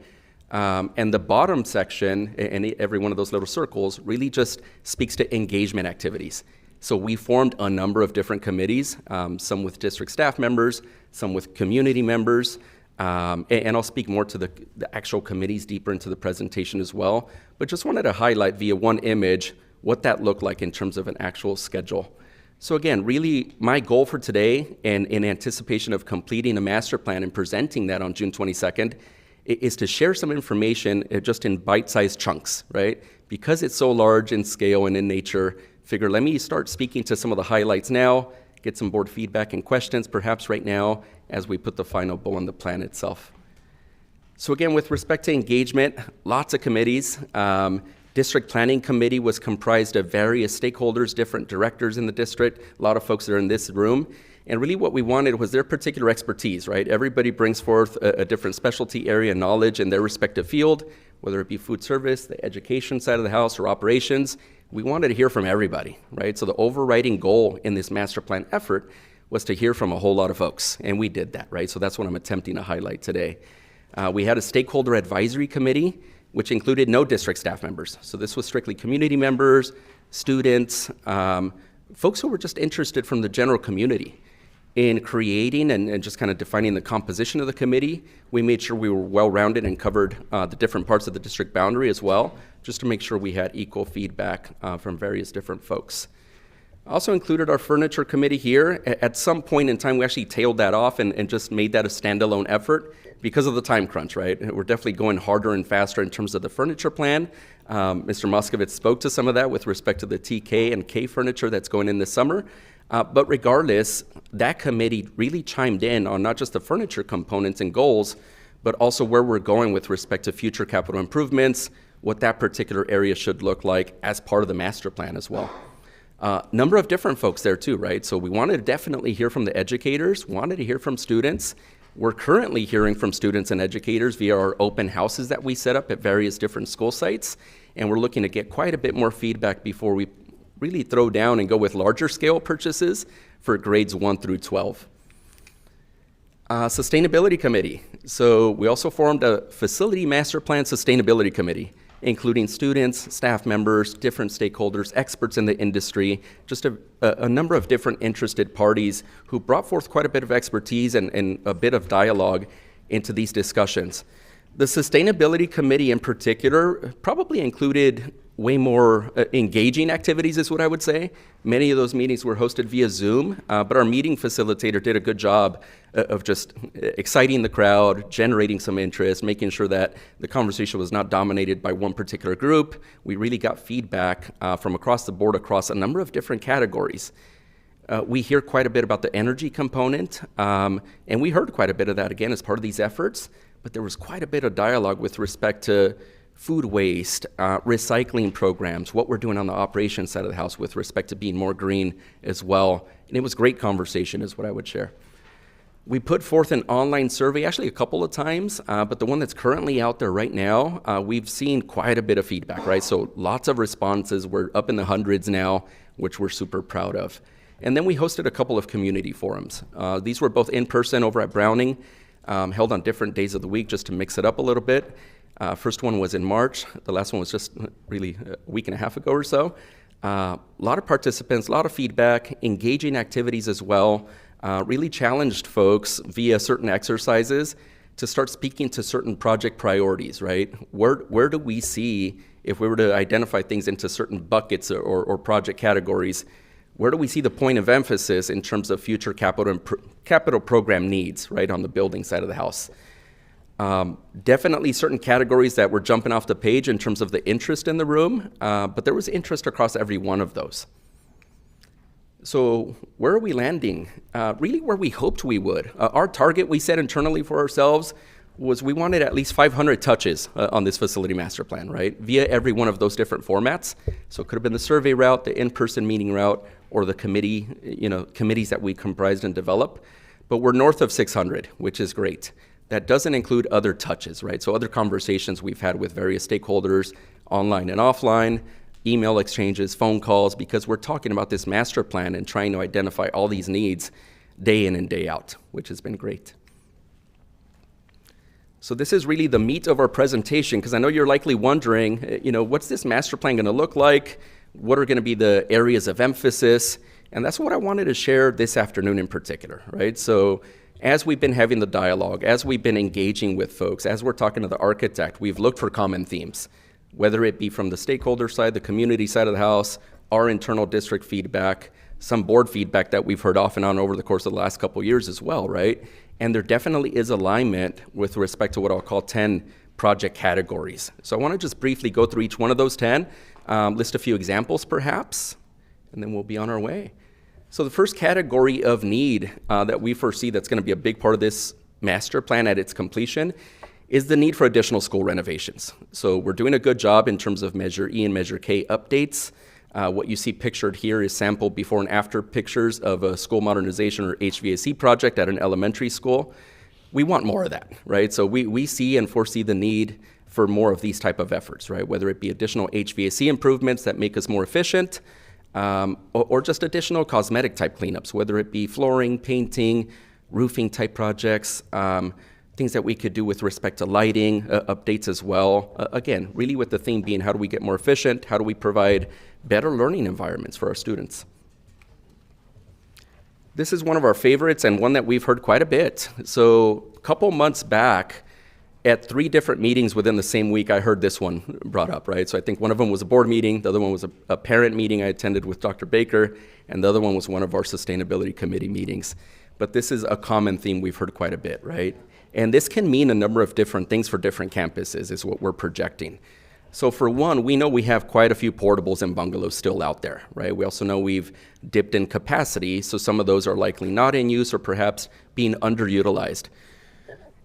And the bottom section, and every one of those little circles, really just speaks to engagement activities. So we formed a number of different committees, some with district staff members, some with community members, and I'll speak more to the actual committees deeper into the presentation as well. But just wanted to highlight via one image what that looked like in terms of an actual schedule. So again, really my goal for today, and in anticipation of completing a master plan and presenting that on June 22nd, is to share some information just in bite-sized chunks, right? Because it's so large in scale and in nature, figure let me start speaking to some of the highlights now, get some board feedback and questions perhaps right now as we put the final bow on the plan itself. So again, with respect to engagement, lots of committees. District Planning Committee was comprised of various stakeholders, different directors in the district, a lot of folks that are in this room. And really what we wanted was their particular expertise, right? Everybody brings forth a different specialty area knowledge in their respective field, whether it be food service, the education side of the house, or operations. We wanted to hear from everybody, right? So the overriding goal in this master plan effort was to hear from a whole lot of folks, and we did that, right? So that's what I'm attempting to highlight today. We had a stakeholder advisory committee, which included no district staff members. So this was strictly community members, students, folks who were just interested from the general community in creating and just kind of defining the composition of the committee. We made sure we were well-rounded and covered the different parts of the district boundary as well, just to make sure we had equal feedback from various different folks. Also included our furniture committee here. At some point in time, we actually tailed that off and just made that a standalone effort because of the time crunch, right? We're definitely going harder and faster in terms of the furniture plan. Mr. Moskovitz spoke to some of that with respect to the TK and K furniture that's going in this summer. But regardless, that committee really chimed in on not just the furniture components and goals, but also where we're going with respect to future capital improvements, what that particular area should look like as part of the master plan as well. Number of different folks there too, right? So we wanted to definitely hear from the educators, wanted to hear from students. We're currently hearing from students and educators via our open houses that we set up at various different school sites, and we're looking to get quite a bit more feedback before we really throw down and go with larger scale purchases for grades 1 through 12. Sustainability committee. So we also formed a facility master plan sustainability committee, including students, staff members, different stakeholders, experts in the industry, just a number of different interested parties who brought forth quite a bit of expertise and a bit of dialogue into these discussions. The sustainability committee in particular probably included way more engaging activities is what I would say. Many of those meetings were hosted via Zoom, but our meeting facilitator did a good job of just exciting the crowd, generating some interest, making sure that the conversation was not dominated by one particular group. We really got feedback from across the board across a number of different categories. We hear quite a bit about the energy component, and we heard quite a bit of that again as part of these efforts, but there was quite a bit of dialogue with respect to food waste, recycling programs, what we're doing on the operations side of the house with respect to being more green as well. And it was great conversation is what I would share. We put forth an online survey actually a couple of times, but the one that's currently out there right now, we've seen quite a bit of feedback, right? So lots of responses. We're up in the hundreds now, which we're super proud of. And then we hosted a couple of community forums. These were both in person over at Browning, held on different days of the week just to mix it up a little bit. First one was in March. The last one was just really a week and a half ago or so. A lot of participants, a lot of feedback, engaging activities as well. Really challenged folks via certain exercises to start speaking to certain project priorities, right? Where do we see, if we were to identify things into certain buckets or project categories, where do we see the point of emphasis in terms of future capital program needs, right, on the building side of the house? Definitely certain categories that were jumping off the page in terms of the interest in the room, but there was interest across every one of those. So where are we landing? Really where we hoped we would. Our target we set internally for ourselves was we wanted at least 500 touches on this facility master plan, right? Via every one of those different formats. So it could have been the survey route, the in-person meeting route, or the committee, committees that we comprised and developed. But we're north of 600, which is great. That doesn't include other touches, right? So other conversations we've had with various stakeholders, online and offline, email exchanges, phone calls, because we're talking about this master plan and trying to identify all these needs day in and day out, which has been great. So this is really the meat of our presentation, because I know you're likely wondering, what's this master plan going to look like? What are going to be the areas of emphasis? And that's what I wanted to share this afternoon in particular, right? So as we've been having the dialogue, as we've been engaging with folks, as we're talking to the architect, we've looked for common themes, whether it be from the stakeholder side, the community side of the house, our internal district feedback, some board feedback that we've heard off and on over the course of the last couple of years as well, right? And there definitely is alignment with respect to what I'll call 10 project categories. So I want to just briefly go through each one of those 10, list a few examples perhaps, and then we'll be on our way. So the first category of need that we foresee that's going to be a big part of this master plan at its completion is the need for additional school renovations. So we're doing a good job in terms of Measure E and Measure K updates. What you see pictured here is sample before and after pictures of a school modernization or HVAC project at an elementary school. We want more of that, right? So we see and foresee the need for more of these type of efforts, right? Whether it be additional HVAC improvements that make us more efficient, or just additional cosmetic type cleanups, whether it be flooring, painting, roofing type projects, things that we could do with respect to lighting, updates as well. Again, really with the theme being how do we get more efficient? How do we provide better learning environments for our students? This is one of our favorites and one that we've heard quite a bit. So a couple months back, at 3 different meetings within the same week, I heard this one brought up, right? So I think one of them was a board meeting, the other one was a parent meeting I attended with Dr. Baker, and the other one was one of our sustainability committee meetings. But this is a common theme we've heard quite a bit, right? And this can mean a number of different things for different campuses is what we're projecting. So for one, we know we have quite a few portables and bungalows still out there, right? We also know we've dipped in capacity, so some of those are likely not in use or perhaps being underutilized.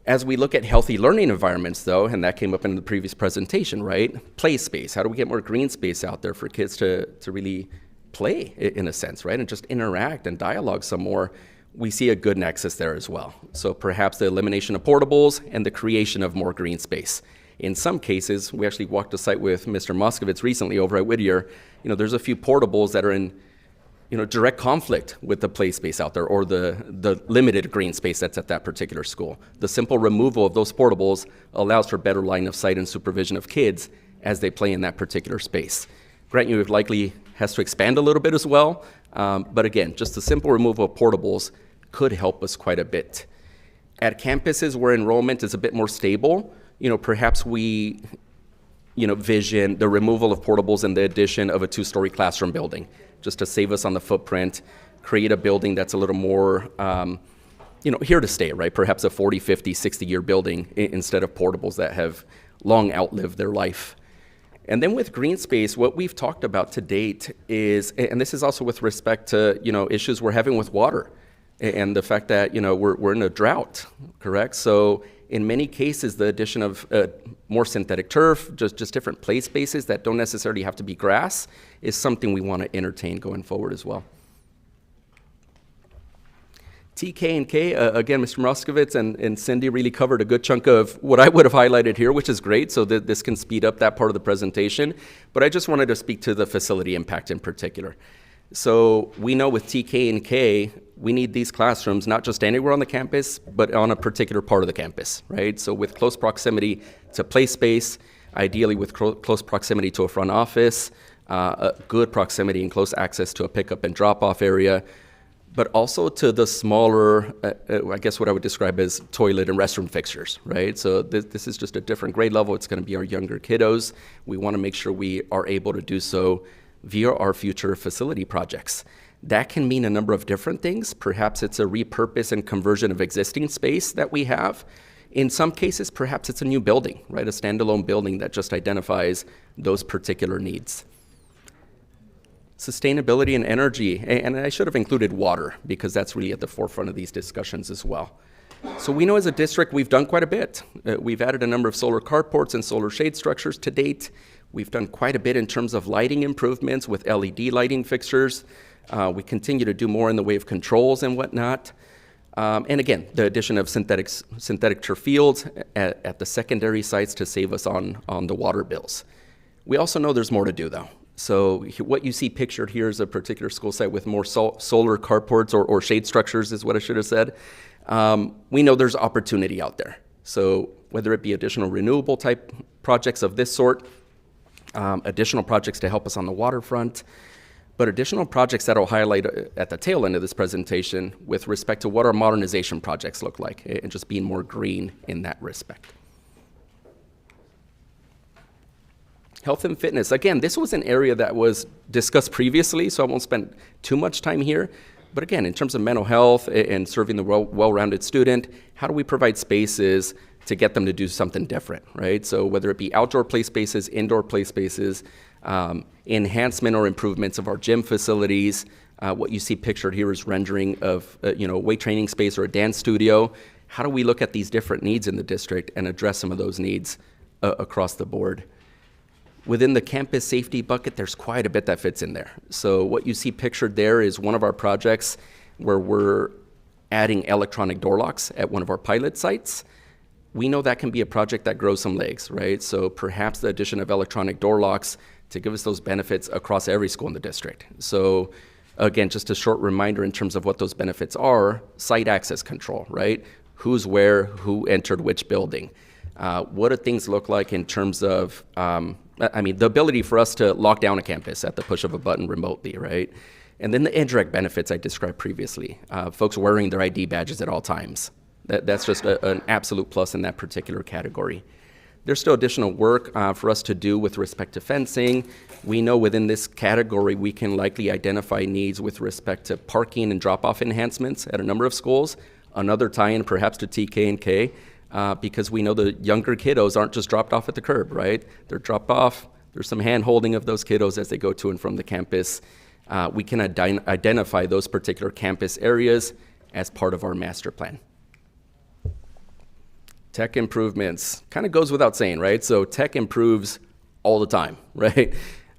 As we look at healthy learning environments though, and that came up in the previous presentation, right? Play space, how do we get more green space out there for kids to really play in a sense, right? And just interact and dialogue some more. We see a good nexus there as well. So perhaps the elimination of portables and the creation of more green space. In some cases, we actually walked a site with Mr. Moskovitz recently over at Whittier. There's a few portables that are in, direct conflict with the play space out there or the limited green space that's at that particular school. The simple removal of those portables allows for better line of sight and supervision of kids as they play in that particular space. Grant you it likely has to expand a little bit as well, but again, just the simple removal of portables could help us quite a bit. At campuses where enrollment is a bit more stable, perhaps we, vision the removal of portables and the addition of a 2-story classroom building, just to save us on the footprint, create a building that's a little more, here to stay, right? Perhaps a 40, 50, 60-year building instead of portables that have long outlived their life. And then with green space, what we've talked about to date is, and this is also with respect to, issues we're having with water and the fact that, we're in a drought, correct? So in many cases, the addition of more synthetic turf, just different play spaces that don't necessarily have to be grass is something we want to entertain going forward as well. TK and K, again, Mr. Moskovitz and Cindy really covered a good chunk of what I would have highlighted here, which is great, so that this can speed up that part of the presentation. But I just wanted to speak to the facility impact in particular. So we know with TK and K, we need these classrooms not just anywhere on the campus, but on a particular part of the campus, right? So with close proximity to play space, ideally with close proximity to a front office, a good proximity and close access to a pickup and drop-off area, but also to the smaller, I guess what I would describe as toilet and restroom fixtures, right? So this is just a different grade level. It's going to be our younger kiddos. We want to make sure we are able to do so via our future facility projects. That can mean a number of different things. Perhaps it's a repurpose and conversion of existing space that we have. In some cases, perhaps it's a new building, right? A standalone building that just identifies those particular needs. Sustainability and energy, and I should have included water because that's really at the forefront of these discussions as well. So we know as a district we've done quite a bit. We've added a number of solar carports and solar shade structures to date. We've done quite a bit in terms of lighting improvements with LED lighting fixtures. We continue to do more in the way of controls and whatnot. And again, the addition of synthetic turf fields at the secondary sites to save us on the water bills. We also know there's more to do though. So what you see pictured here is a particular school site with more solar carports or shade structures is what I should have said. We know there's opportunity out there. So whether it be additional renewable type projects of this sort, additional projects to help us on the waterfront, but additional projects that I'll highlight at the tail end of this presentation with respect to what our modernization projects look like and just being more green in that respect. Health and fitness. Again, this was an area that was discussed previously, so I won't spend too much time here. But again, in terms of mental health and serving the well-rounded student, how do we provide spaces to get them to do something different, right? So whether it be outdoor play spaces, indoor play spaces, enhancement or improvements of our gym facilities. What you see pictured here is rendering of weight training space or a dance studio. How do we look at these different needs in the district and address some of those needs across the board? Within the campus safety bucket, there's quite a bit that fits in there. So what you see pictured there is one of our projects where we're adding electronic door locks at one of our pilot sites. We know that can be a project that grows some legs, right? So perhaps the addition of electronic door locks to give us those benefits across every school in the district. So again, just a short reminder in terms of what those benefits are: site access control, right? Who's where, who entered which building. What do things look like in terms of, the ability for us to lock down a campus at the push of a button remotely, right? And then the indirect benefits I described previously, folks wearing their ID badges at all times. That's just an absolute plus in that particular category. There's still additional work for us to do with respect to fencing. We know within this category we can likely identify needs with respect to parking and drop-off enhancements at a number of schools. Another tie-in perhaps to TK and K, because we know the younger kiddos aren't just dropped off at the curb, right? They're dropped off. There's some hand-holding of those kiddos as they go to and from the campus. We can identify those particular campus areas as part of our master plan. Tech improvements kind of goes without saying, right? So tech improves all the time, right?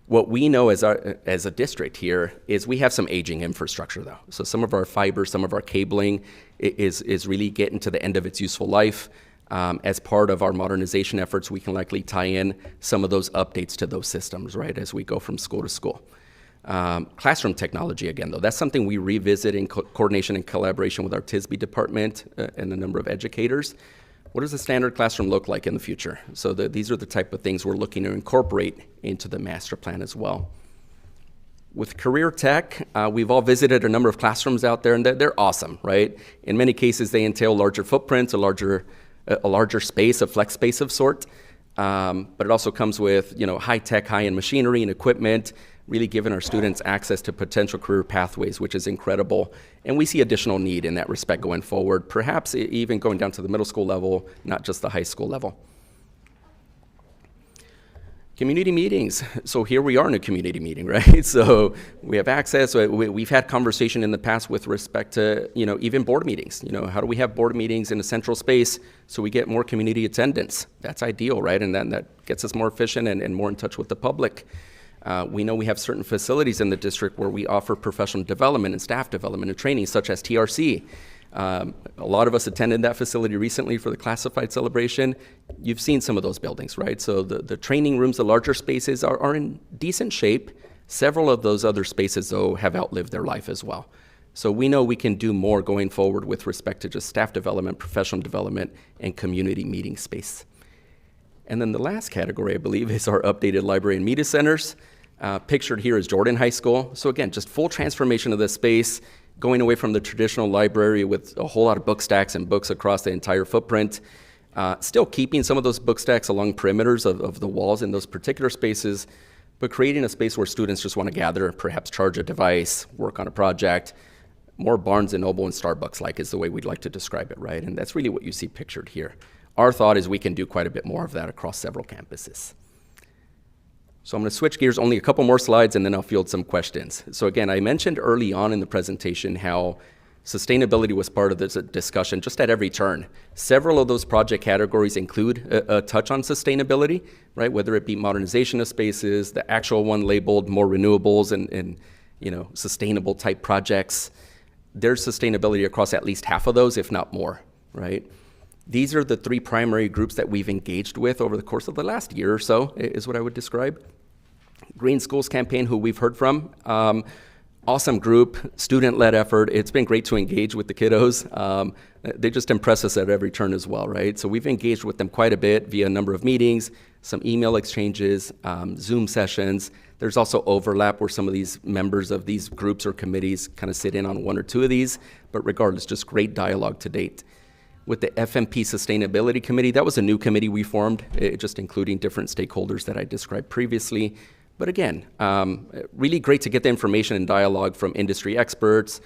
What we know as a district here is we have some aging infrastructure though. So some of our fiber, some of our cabling is really getting to the end of its useful life. As part of our modernization efforts, we can likely tie in some of those updates to those systems, right, as we go from school to school. Classroom technology, again, though, that's something we revisit in coordination and collaboration with our TISB department and a number of educators. What does a standard classroom look like in the future? So these are the type of things we're looking to incorporate into the master plan as well. With career tech, we've all visited a number of classrooms out there, and they're awesome, right? In many cases, they entail larger footprints, a larger space, a flex space of sort. But it also comes with high-tech, high-end machinery and equipment, really giving our students access to potential career pathways, which is incredible. And we see additional need in that respect going forward, perhaps even going down to the middle school level, not just the high school level. Community meetings. So here we are in a community meeting, right? So we have access. We've had conversation in the past with respect to, even board meetings. How do we have board meetings in a central space so we get more community attendance? That's ideal, right? And then that gets us more efficient and more in touch with the public. We know we have certain facilities in the district where we offer professional development and staff development and training, such as TRC. A lot of us attended that facility recently for the classified celebration. You've seen some of those buildings, right? So the training rooms, the larger spaces are in decent shape, Several of those other spaces, though, have outlived their life as well. So we know we can do more going forward with respect to just staff development, professional development, and community meeting space. And then the last category, I believe, is our updated library and media centers. Pictured here is Jordan High School. So again, just full transformation of the space, going away from the traditional library with a whole lot of book stacks and books across the entire footprint. Still keeping some of those book stacks along perimeters of the walls in those particular spaces, but creating a space where students just want to gather, perhaps charge a device, work on a project. More Barnes & Noble and Starbucks-like is the way we'd like to describe it, right? And that's really what you see pictured here. Our thought is we can do quite a bit more of that across several campuses. So I'm going to switch gears, only a couple more slides, and then I'll field some questions. So again, I mentioned early on in the presentation how sustainability was part of this discussion just at every turn. Several of those project categories include a touch on sustainability, right? Whether it be modernization of spaces, the actual one labeled more renewables and sustainable type projects. There's sustainability across at least half of those, if not more, right? These are the three primary groups that we've engaged with over the course of the last year or so, is what I would describe. Green Schools Campaign, who we've heard from, awesome group, student-led effort. It's been great to engage with the kiddos. They just impress us at every turn as well, right? So we've engaged with them quite a bit via a number of meetings, some email exchanges, Zoom sessions. There's also overlap where some of these members of these groups or committees kind of sit in on one or two of these, but regardless, just great dialogue to date. With the FMP Sustainability Committee, that was a new committee we formed, just including different stakeholders that I described previously. But again, really great to get the information and dialogue from industry experts,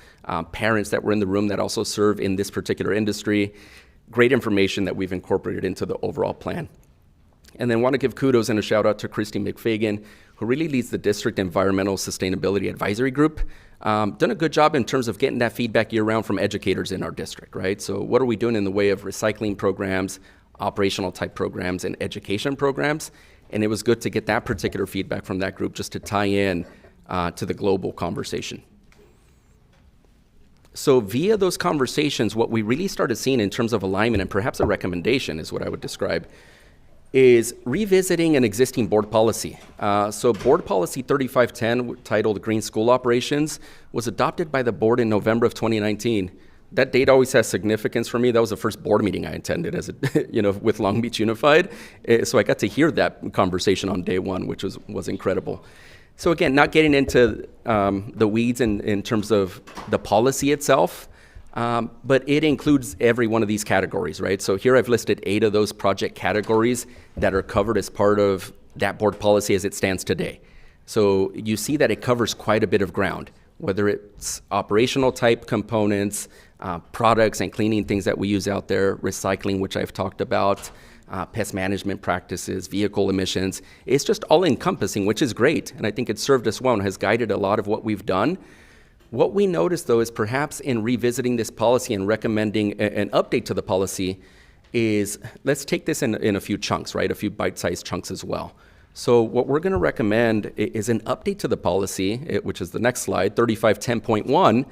parents that were in the room that also serve in this particular industry. Great information that we've incorporated into the overall plan. And then want to give kudos and a shout out to Christy McFagan, who really leads the District Environmental Sustainability Advisory Group. Done a good job in terms of getting that feedback year-round from educators in our district, right? So what are we doing in the way of recycling programs, operational type programs, and education programs? And it was good to get that particular feedback from that group just to tie in to the global conversation. So via those conversations, what we really started seeing in terms of alignment, and perhaps a recommendation is what I would describe, is revisiting an existing board policy. So Board Policy 3510, titled Green School Operations, was adopted by the board in November of 2019. That date always has significance for me. That was the first board meeting I attended as with Long Beach Unified. So I got to hear that conversation on day one, which was incredible. So again, not getting into the weeds in terms of the policy itself, but it includes every one of these categories, right? So here I've listed 8 of those project categories that are covered as part of that board policy as it stands today. So you see that it covers quite a bit of ground, whether it's operational type components, products and cleaning things that we use out there, recycling, which I've talked about, pest management practices, vehicle emissions. It's just all encompassing, which is great. And I think it's served us well and has guided a lot of what we've done. What we noticed, though, is perhaps in revisiting this policy and recommending an update to the policy is let's take this in a few chunks, right? A few bite-sized chunks as well. So what we're going to recommend is an update to the policy, which is the next slide, 3510.1,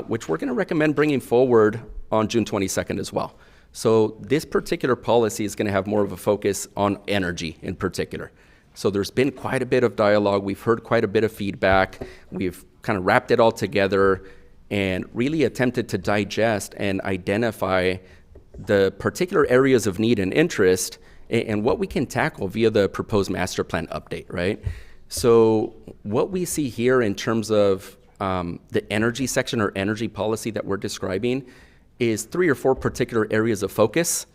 which we're going to recommend bringing forward on June 22nd as well. So this particular policy is going to have more of a focus on energy in particular. So there's been quite a bit of dialogue. We've heard quite a bit of feedback. We've kind of wrapped it all together and really attempted to digest and identify the particular areas of need and interest and what we can tackle via the proposed master plan update, right? So what we see here in terms of the energy section or energy policy that we're describing is 3 or 4 particular areas of focus.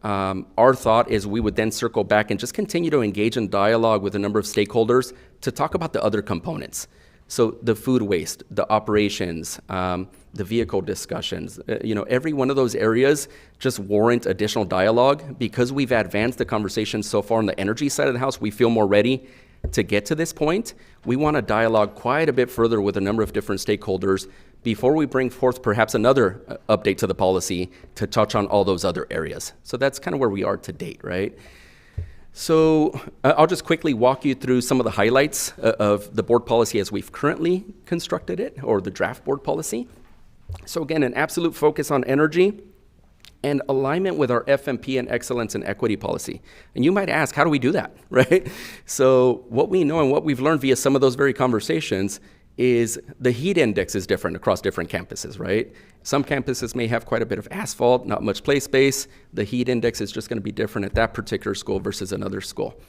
Our thought is we would then circle back and just continue to engage in dialogue with a number of stakeholders to talk about the other components. So the food waste, the operations, the vehicle discussions, every one of those areas just warrant additional dialogue. Because we've advanced the conversation so far on the energy side of the house, we feel more ready to get to this point. We want to dialogue quite a bit further with a number of different stakeholders before we bring forth perhaps another update to the policy to touch on all those other areas. So that's kind of where we are to date, right? So I'll just quickly walk you through some of the highlights of the board policy as we've currently constructed it, or the draft board policy. So again, an absolute focus on energy. and alignment with our FMP and excellence and equity policy. And you might ask, how do we do that, right? So what we know and what we've learned via some of those very conversations is the heat index is different across different campuses, right? Some campuses may have quite a bit of asphalt, not much play space. The heat index is just going to be different at that particular school versus another school.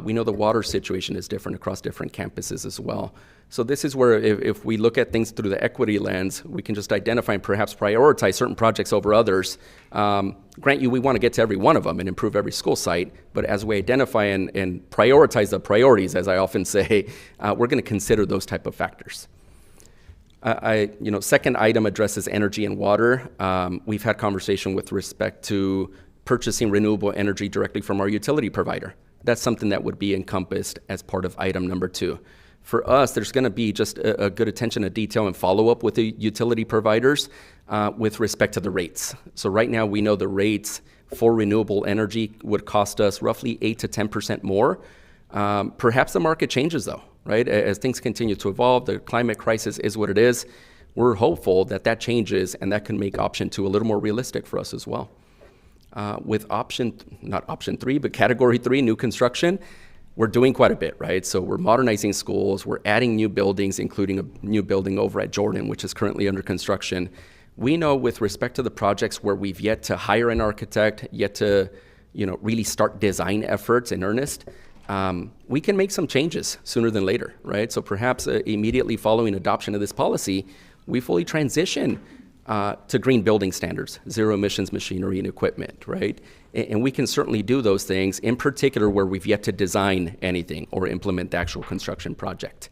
We know the water situation is different across different campuses as well. So this is where if we look at things through the equity lens, we can just identify and perhaps prioritize certain projects over others. Grant you, we want to get to every one of them and improve every school site, but as we identify and prioritize the priorities, as I often say, we're going to consider those type of factors. Second item addresses energy and water. We've had conversation with respect to purchasing renewable energy directly from our utility provider. That's something that would be encompassed as part of item number 2. For us, there's going to be just a good attention to detail and follow-up with the utility providers with respect to the rates. So right now, we know the rates for renewable energy would cost us roughly 8 to 10% more. Perhaps the market changes, though, right? As things continue to evolve, the climate crisis is what it is. We're hopeful that that changes, and that can make option 2 a little more realistic for us as well. With not option 3, but category 3, new construction, we're doing quite a bit, right? So we're modernizing schools, we're adding new buildings, including a new building over at Jordan, which is currently under construction. We know with respect to the projects where we've yet to hire an architect, yet to really start design efforts in earnest, we can make some changes sooner than later, right? So perhaps immediately following adoption of this policy, we fully transition to green building standards, zero emissions machinery and equipment, right? And we can certainly do those things, in particular where we've yet to design anything or implement the actual construction project.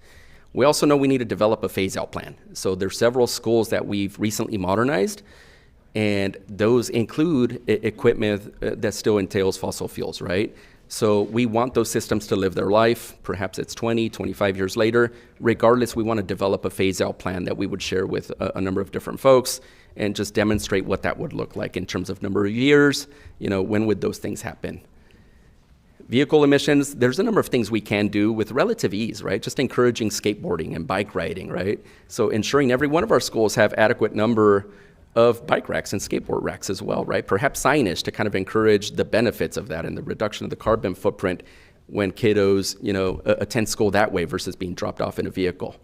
We also know we need to develop a phase-out plan. So there's several schools that we've recently modernized, and those include equipment that still entails fossil fuels, right? So we want those systems to live their life. Perhaps it's 20, 25 years later. Regardless, we want to develop a phase-out plan that we would share with a number of different folks and just demonstrate what that would look like in terms of number of years, when would those things happen. Vehicle emissions, there's a number of things we can do with relative ease, right? Just encouraging skateboarding and bike riding, right? So ensuring every one of our schools have adequate number of bike racks and skateboard racks as well, right? Perhaps signage to kind of encourage the benefits of that and the reduction of the carbon footprint when kiddos, attend school that way versus being dropped off in a vehicle.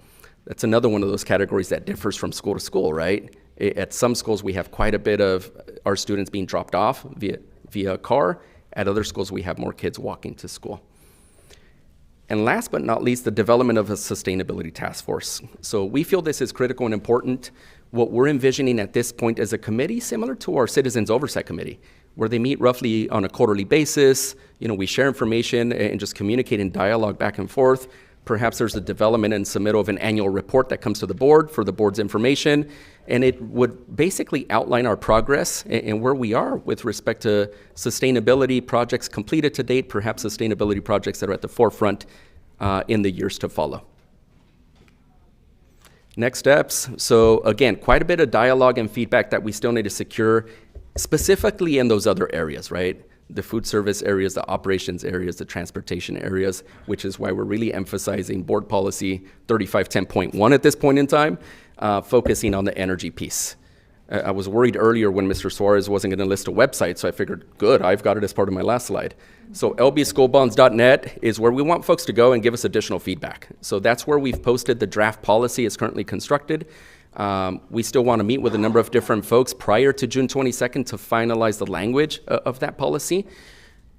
That's another one of those categories that differs from school to school, right? At some schools, we have quite a bit of our students being dropped off via a car. At other schools, we have more kids walking to school. And last but not least, the development of a sustainability task force. So we feel this is critical and important. What we're envisioning at this point is a committee similar to our Citizens Oversight Committee, where they meet roughly on a quarterly basis. We share information and just communicate and dialogue back and forth. Perhaps there's a development and submittal of an annual report that comes to the board for the board's information, and it would basically outline our progress and where we are with respect to sustainability projects completed to date, perhaps sustainability projects that are at the forefront in the years to follow. Next steps. So again, quite a bit of dialogue and feedback that we still need to secure, specifically in those other areas, right? The food service areas, the operations areas, the transportation areas, which is why we're really emphasizing board policy 3510.1 at this point in time, focusing on the energy piece. I was worried earlier when Mr. Suarez wasn't going to list a website, so I figured, good, I've got it as part of my last slide. So lbschoolbonds.net is where we want folks to go and give us additional feedback. So that's where we've posted the draft policy as currently constructed. We still want to meet with a number of different folks prior to June 22nd to finalize the language of that policy.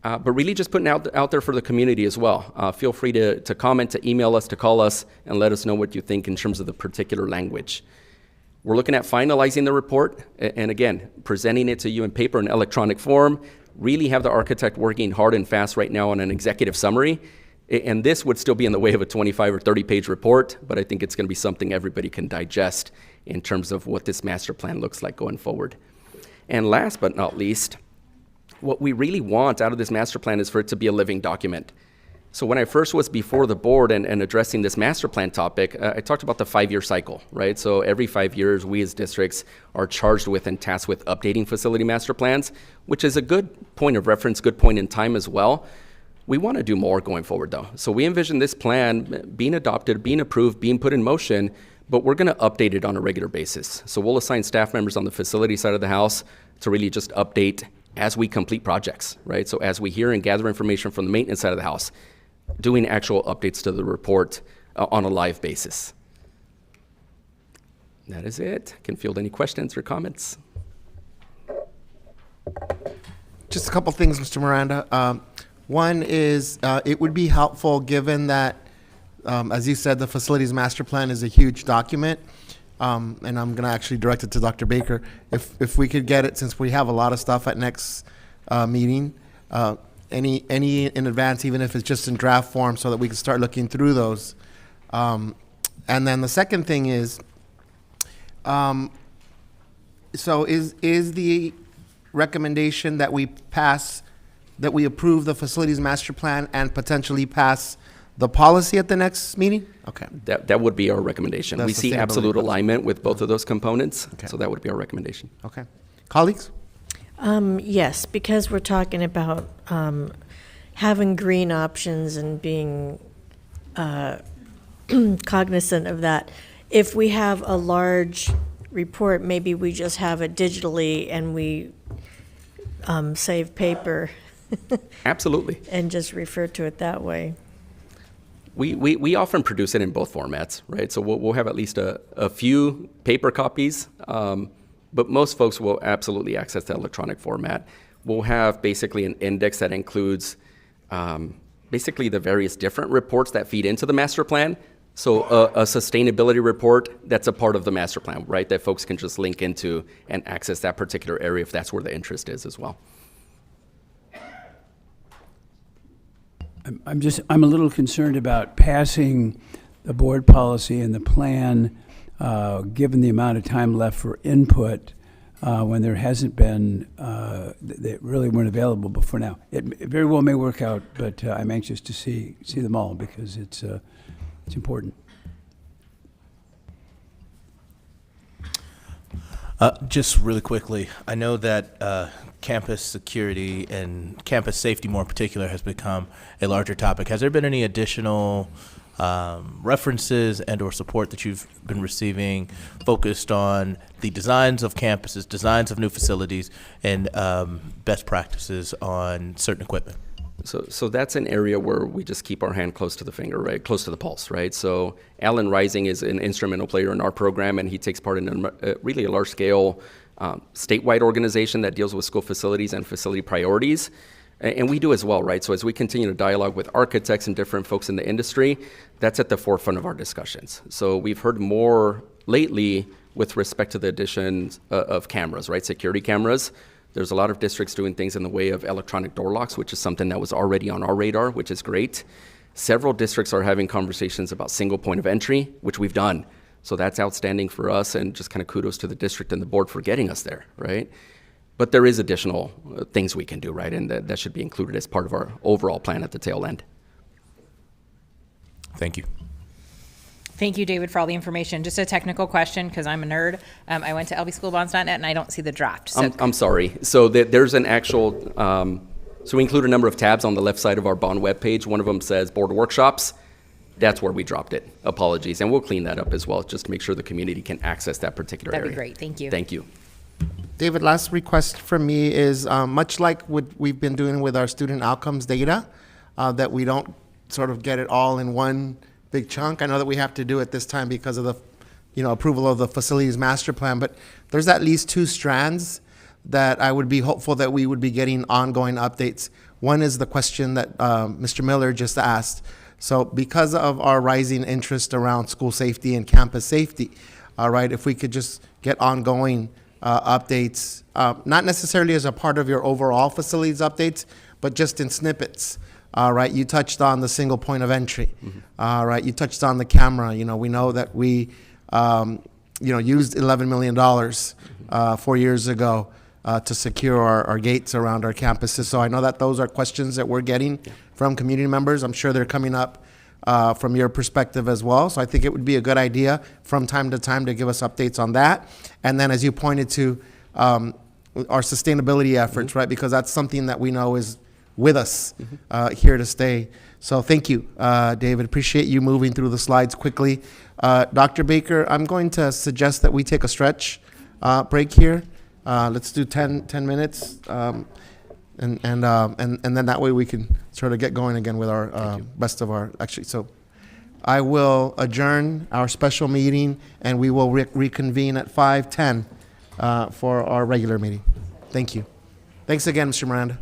But really just putting out there for the community as well. Feel free to comment, to email us, to call us, and let us know what you think in terms of the particular language. We're looking at finalizing the report, and again, presenting it to you in paper and electronic form. Really have the architect working hard and fast right now on an executive summary. And this would still be in the way of a 25 or 30-page report, but I think it's going to be something everybody can digest in terms of what this master plan looks like going forward. And last but not least, what we really want out of this master plan is for it to be a living document. So when I first was before the board and addressing this master plan topic, I talked about the 5-year cycle, right? So every 5 years, we as districts are charged with and tasked with updating facility master plans, which is a good point of reference, good point in time as well. We want to do more going forward, though. So we envision this plan being adopted, being approved, being put in motion but we're going to update it on a regular basis. So we'll assign staff members on the facility side of the house to really just update as we complete projects, right? So as we hear and gather information from the maintenance side of the house, doing actual updates to the report on a live basis. That is it. Can field any questions or comments. Just a couple things, Mr. Miranda. One is it would be helpful, given that, as you said, the facilities master plan is a huge document, and I'm going to actually direct it to Dr. Baker. If we could get it, since we have a lot of stuff at next meeting, any in advance, even if it's just in draft form, so that we can start looking through those. And then the second thing is, so is the recommendation that we approve the facilities master plan and potentially pass the policy at the next meeting? Okay. That would be our recommendation. That's We see sustainability absolute policy. alignment with both of those components, Okay. so that would be our recommendation. Okay. Colleagues? Yes, because we're talking about having green options and being cognizant of that. If we have a large report, maybe we just have it digitally and we save paper Absolutely. and just refer to it that way. We often produce it in both formats, right? So we'll have at least a few paper copies, but most folks will absolutely access the electronic format. We'll have basically an index that includes basically the various different reports that feed into the master plan. So a sustainability report that's a part of the master plan, right? That folks can just link into and access that particular area if that's where the interest is as well. I'm a little concerned about passing the board policy and the plan, given the amount of time left for input, when there hasn't been, they really weren't available before now. It very well may work out, but I'm anxious to see them all because it's important. Just really quickly, I know that campus security and campus safety more in particular has become a larger topic. Has there been any additional references and or support that you've been receiving focused on the designs of campuses, designs of new facilities, and best practices on certain equipment? So that's an area where we just keep our hand close to the finger, right? Close to the pulse, right? So Alan Rising is an instrumental player in our program, and he takes part in really a large-scale statewide organization that deals with school facilities and facility priorities. And we do as well, right? So as we continue to dialogue with architects and different folks in the industry, that's at the forefront of our discussions. So we've heard more lately with respect to the addition of cameras, right? Security cameras. There's a lot of districts doing things in the way of electronic door locks, which is something that was already on our radar, which is great. Several districts are having conversations about single point of entry, which we've done. So that's outstanding for us, and just kind of kudos to the district and the board for getting us there, right? But there is additional things we can do, right? And that should be included as part of our overall plan at the tail end. Thank you. Thank you, David, for all the information. Just a technical question, because I'm a nerd. I went to lbschoolbonds.net and I don't see the draft. So I'm sorry. So there's an actual, so we include a number of tabs on the left side of our bond webpage. One of them says board workshops. That's where we dropped it. Apologies. And we'll clean that up as well, just to make sure the community can access that particular that'd area. be great. Thank you. Thank you. David, last request from me is much like what we've been doing with our student outcomes data, that we don't sort of get it all in one big chunk. I know that we have to do it this time because of the approval of the facilities master plan, but there's at least two strands that I would be hopeful that we would be getting ongoing updates. One is the question that Mr. Miller just asked. So because of our rising interest around school safety and campus safety, all right, if we could just get ongoing updates, not necessarily as a part of your overall facilities updates, but just in snippets. Right, you touched on the single point of entry. Mm-hmm. Right, you touched on the camera. We know that we, used $11 million 4 years ago to secure our gates around our campuses. So I know that those are questions that we're getting from community members. I'm sure they're coming up from your perspective as well. So I think it would be a good idea from time to time to give us updates on that. And then, as you pointed to, our sustainability efforts, right? Because that's something that we know is with us here to stay. So thank you, David. Appreciate you moving through the slides quickly. Dr. Baker, I'm going to suggest that we take a stretch break here. Let's do 10 minutes, and then that way we can sort of get going again with our rest of our, actually, so I will adjourn our special meeting, and we will reconvene at 5:10 for our regular meeting. Thank you. Thanks again, Mr. Miranda.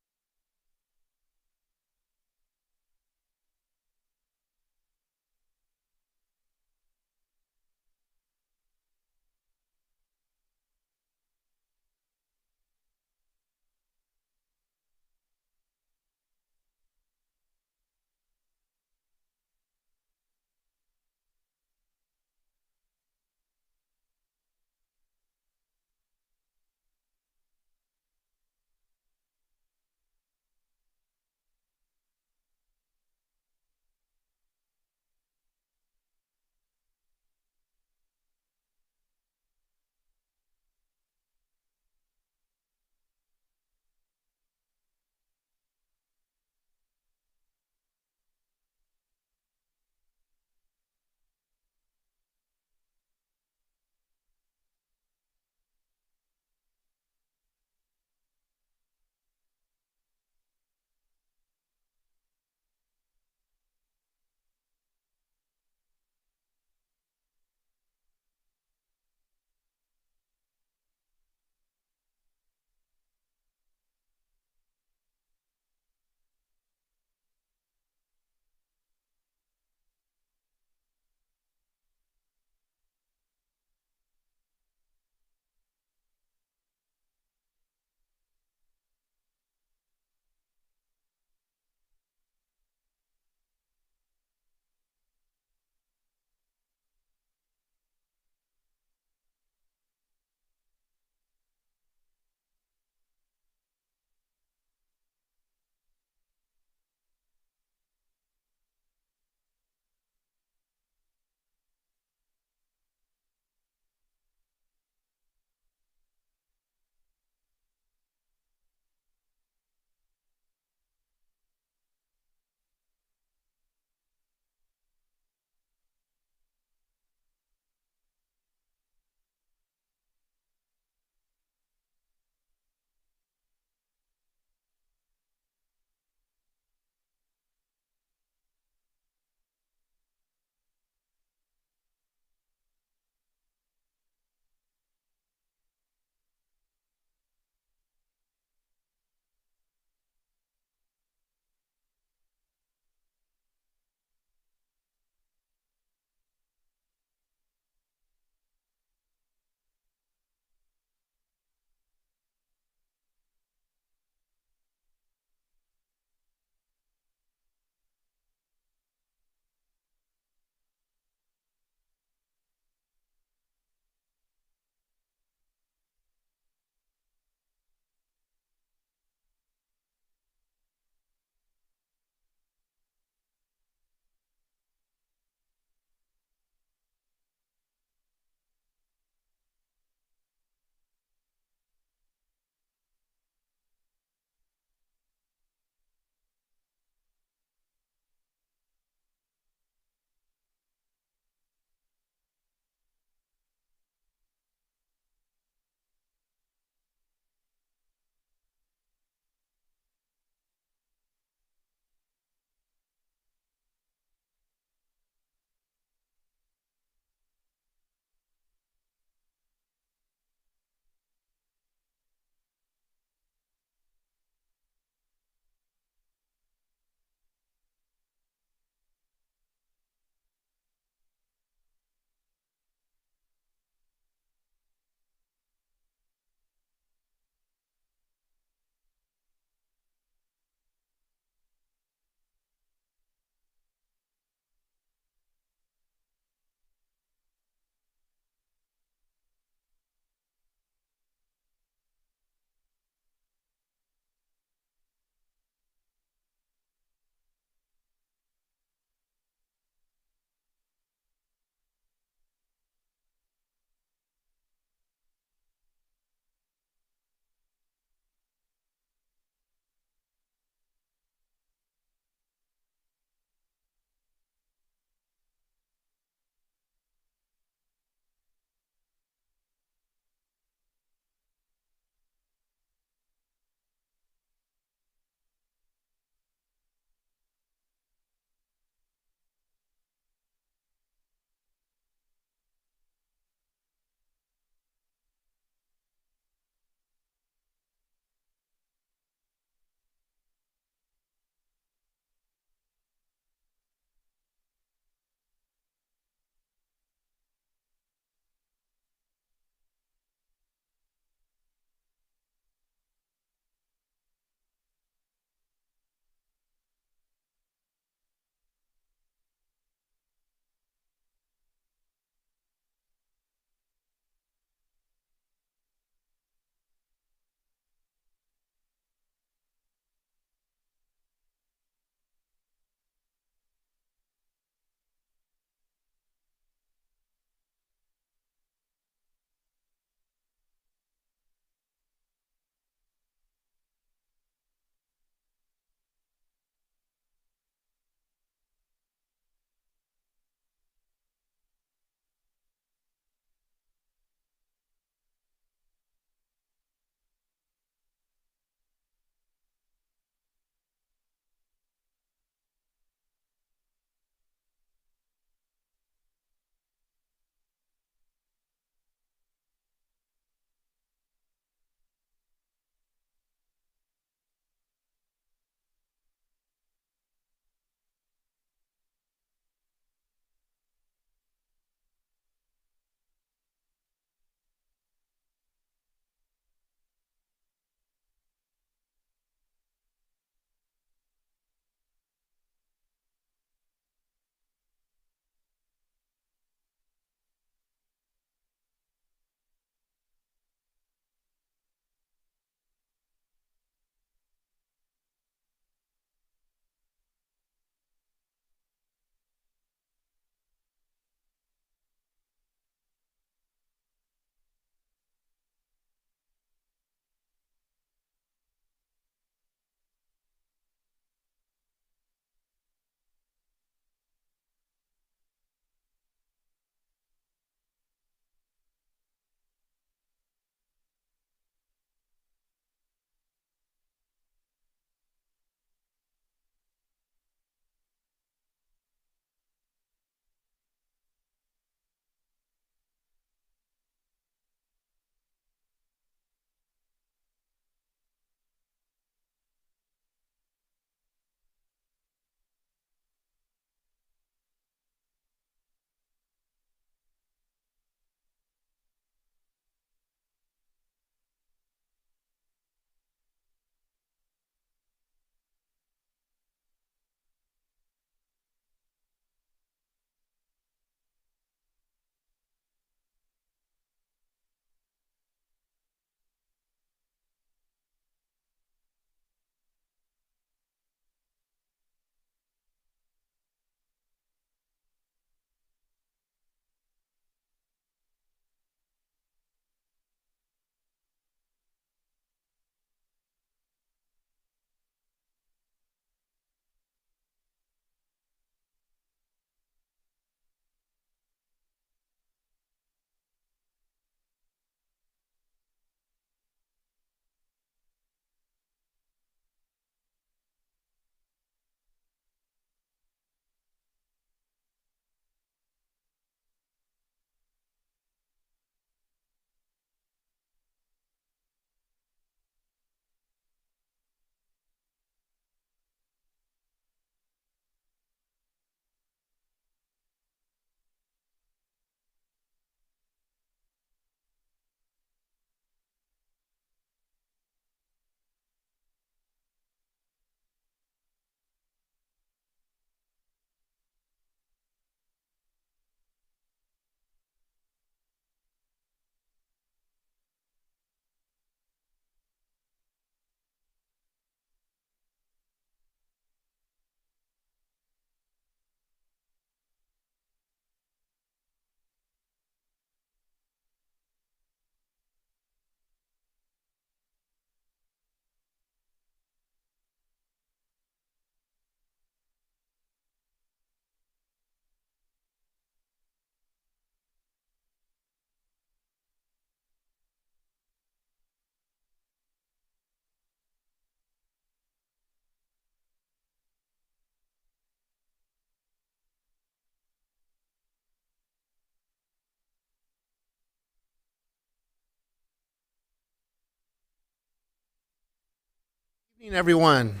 Good evening, everyone.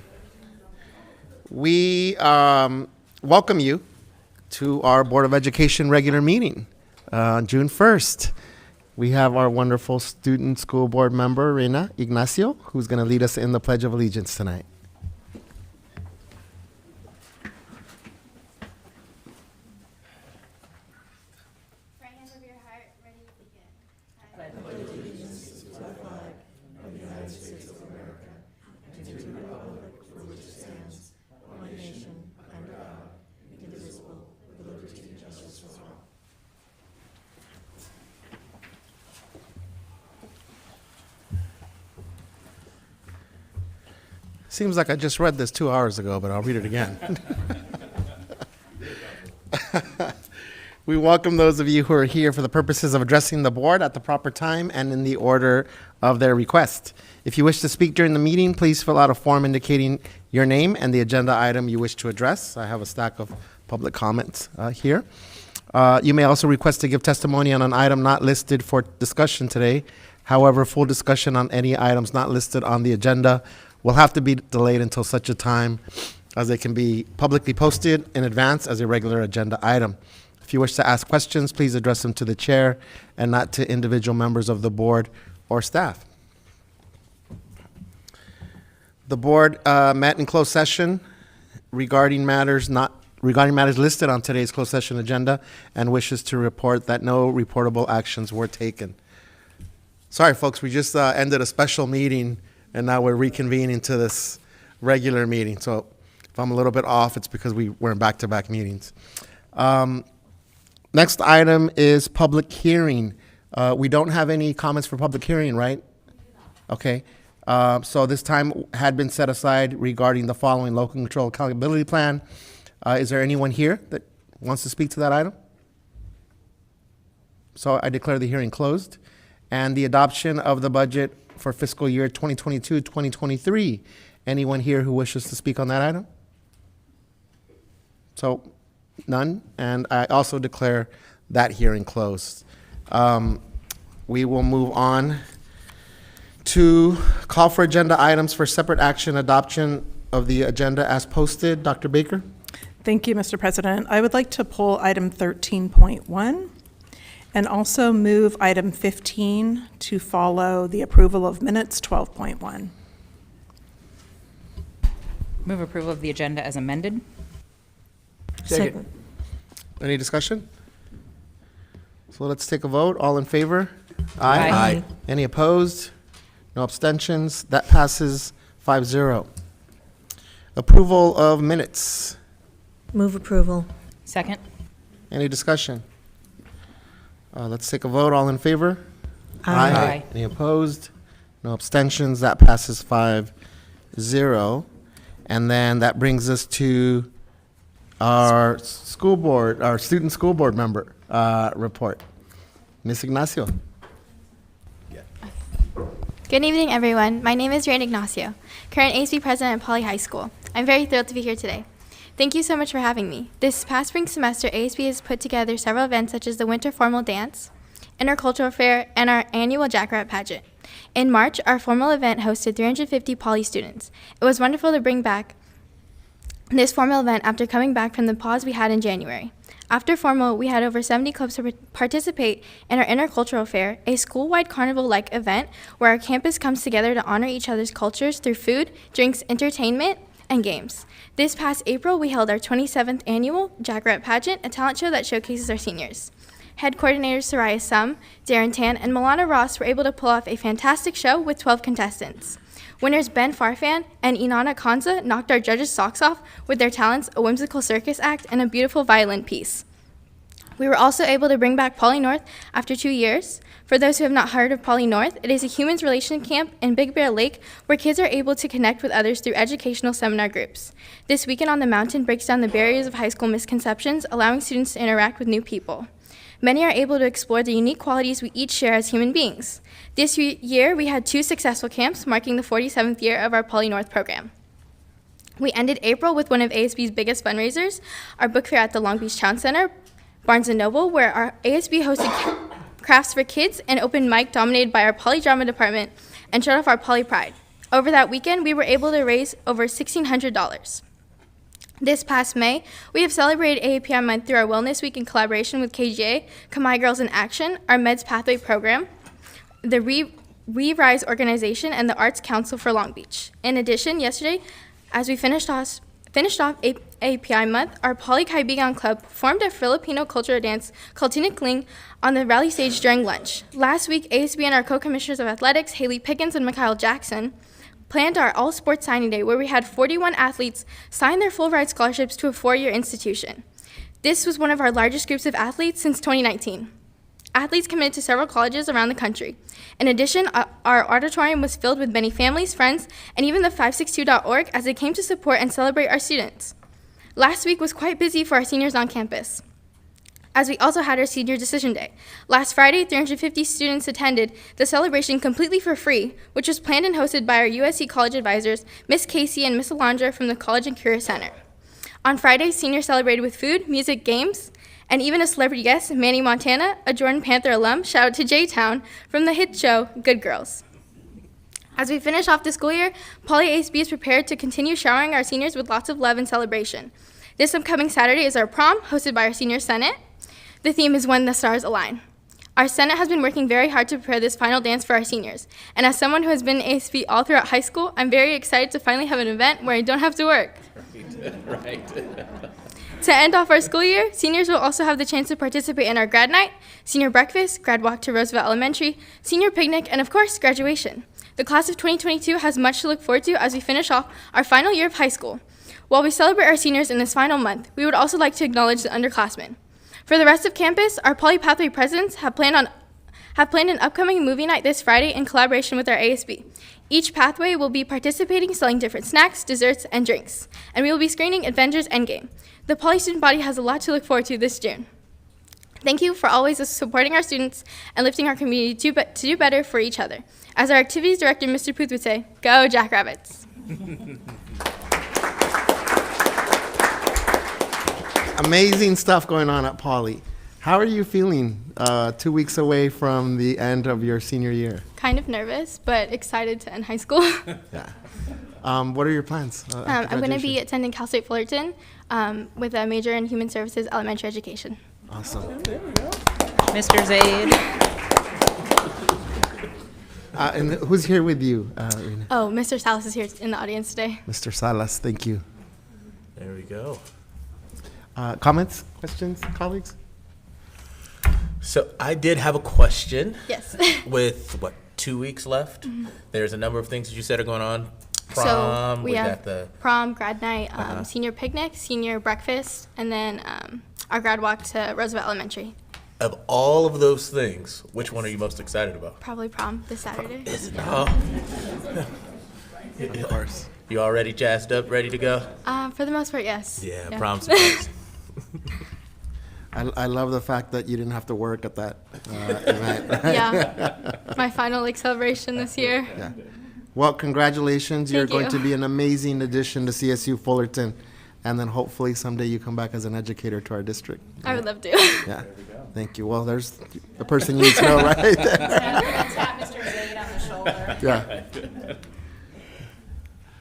We welcome you to our Board of Education regular meeting on June 1st. We have our wonderful student school board member, Reina Ignacio, who's going to lead us in the Pledge of Allegiance tonight. Right hand over your heart, ready to begin. I pledge allegiance to the flag of the United States of America and to the republic for which it stands, one nation, under God, indivisible, with liberty and justice for all. Seems like I just read this 2 hours ago, but I'll read it again. We welcome those of you who are here for the purposes of addressing the board at the proper time and in the order of their request. If you wish to speak during the meeting, please fill out a form indicating your name and the agenda item you wish to address. I have a stack of public comments here. You may also request to give testimony on an item not listed for discussion today. However, full discussion on any items not listed on the agenda will have to be delayed until such a time as they can be publicly posted in advance as a regular agenda item. If you wish to ask questions, please address them to the chair and not to individual members of the board or staff. The board met in closed session regarding matters listed on today's closed session agenda and wishes to report that no reportable actions were taken. Sorry, folks, we just ended a special meeting and now we're reconvening to this regular meeting. So if I'm a little bit off, it's because we're in back-to-back meetings. Next item is public hearing. We don't have any comments for public hearing, right? Okay. So this time had been set aside regarding the following local control accountability plan. Is there anyone here that wants to speak to that item? So I declare the hearing closed. And the adoption of the budget for fiscal year 2022-2023. Anyone here who wishes to speak on that item? So none. And I also declare that hearing closed. We will move on to call for agenda items for separate action adoption of the agenda as posted. Dr. Baker? Thank you, Mr. President. I would like to pull item 13.1 and also move item 15 to follow the approval of minutes 12.1. Move approval of the agenda as amended. Second. Any discussion? So let's take a vote. All in favor? Aye. Aye. Any opposed? No abstentions? That passes 5-0. Approval of minutes. Move approval. Second. Any discussion? Let's take a vote. All in favor? Aye. Aye. Any opposed? No abstentions? That passes 5-0. And then that brings us to our school board, our student school board member report. Ms. Ignacio. Good evening, everyone. My name is Reina Ignacio, current ASB president at Poly High School. I'm very thrilled to be here today. Thank you so much for having me. This past spring semester, ASB has put together several events such as the Winter Formal Dance, Intercultural Fair, and our annual Jackrabbit Pageant. In March, our formal event hosted 350 Poly students. It was wonderful to bring back this formal event after coming back from the pause we had in January. After formal, we had over 70 clubs participate in our Intercultural Fair, a school-wide carnival-like event where our campus comes together to honor each other's cultures through food, drinks, entertainment, and games. This past April, we held our 27th annual Jackrabbit Pageant, a talent show that showcases our seniors. Head coordinators Soraya Sum, Darren Tan, and Milana Ross were able to pull off a fantastic show with 12 contestants. Winners Ben Farfan and Inanna Kanza knocked our judges' socks off with their talents, a whimsical circus act, and a beautiful violin piece. We were also able to bring back Poly North after 2 years. For those who have not heard of Poly North, it is a humans relation camp in Big Bear Lake where kids are able to connect with others through educational seminar groups. This weekend on the mountain breaks down the barriers of high school misconceptions, allowing students to interact with new people. Many are able to explore the unique qualities we each share as human beings. This year, we had 2 successful camps, marking the 47th year of our Poly North program. We ended April with one of ASB's biggest fundraisers, our book fair at the Long Beach Town Center, Barnes & Noble, where our ASB hosted crafts for kids and open mic dominated by our Poly Drama department and showed off our Poly Pride. Over that weekend, we were able to raise over $1,600. This past May, we have celebrated AAPI Month through our Wellness Week in collaboration with KGA, Kamai Girls in Action, our Meds Pathway program, the Re-Rise organization, and the Arts Council for Long Beach. In addition, yesterday, as we finished off AAPI Month, our Poly Kaibigan Club performed a Filipino cultural dance called Tinikling on the rally stage during lunch. Last week, ASB and our co-commissioners of athletics, Haley Pickens and Mikhail Jackson, planned our all-sports signing day where we had 41 athletes sign their full-ride scholarships to a 4-year institution. This was one of our largest groups of athletes since 2019. Athletes committed to several colleges around the country. In addition, our auditorium was filled with many families, friends, and even the 562.org as they came to support and celebrate our students. Last week was quite busy for our seniors on campus, as we also had our senior decision day. Last Friday, 350 students attended the celebration completely for free, which was planned and hosted by our USC college advisors, Miss Casey and Miss Alondra from the College and Career Center. On Friday, seniors celebrated with food, music, games, and even a celebrity guest, Manny Montana, a Jordan Panther alum, shout out to J-Town from the hit show Good Girls. As we finish off the school year, Poly ASB is prepared to continue showering our seniors with lots of love and celebration. This upcoming Saturday is our prom, hosted by our senior senate. The theme is When the Stars Align. Our Senate has been working very hard to prepare this final dance for our seniors. And as someone who has been in ASB all throughout high school, I'm very excited to finally have an event where I don't have to work. Right. To end off our school year, seniors will also have the chance to participate in our grad night, senior breakfast, grad walk to Roosevelt Elementary, senior picnic, and of course, graduation. The class of 2022 has much to look forward to as we finish off our final year of high school. While we celebrate our seniors in this final month, we would also like to acknowledge the underclassmen. For the rest of campus, our Poly Pathway presidents have planned an upcoming movie night this Friday in collaboration with our ASB. Each pathway will be participating, selling different snacks, desserts, and drinks, and we will be screening Avengers Endgame. The Poly student body has a lot to look forward to this June. Thank you for always supporting our students and lifting our community to do better for each other. As our activities director, Mr. Puth would say, go Jackrabbits. Amazing stuff going on at Poly. How are you feeling 2 weeks away from the end of your senior year? Kind of nervous, but excited to end high school. Yeah. What are your plans? I'm going to be attending Cal State Fullerton with a major in Human Services Elementary Education. Awesome. Mr. Zaid. And who's here with you, Rena? Oh, Mr. Salas is here in the audience today. Mr. Salas, thank you. There we go. Comments, questions, colleagues? So I did have a question. Yes. With, 2 weeks left? Mm-hmm. There's a number of things that you said are going on. So Prom, we have got the prom, grad night, senior picnic, senior breakfast, and then our grad walk to Roosevelt Elementary. Of all of those things, which one are you most excited about? Probably prom this Saturday. Is it? Oh. Of course. You already jazzed up, ready to go? For the most part, yes. Yeah. Prom's amazing. I love the fact that you didn't have to work at that event. Yeah. My final celebration this year. Yeah. Well, congratulations. You're Thank going you. to be an amazing addition to CSU Fullerton. And then hopefully someday you come back as an educator to our district. I would love to. Yeah. Thank you. Well, there's the person you need to know right there. Tap Mr. Zaid on the shoulder.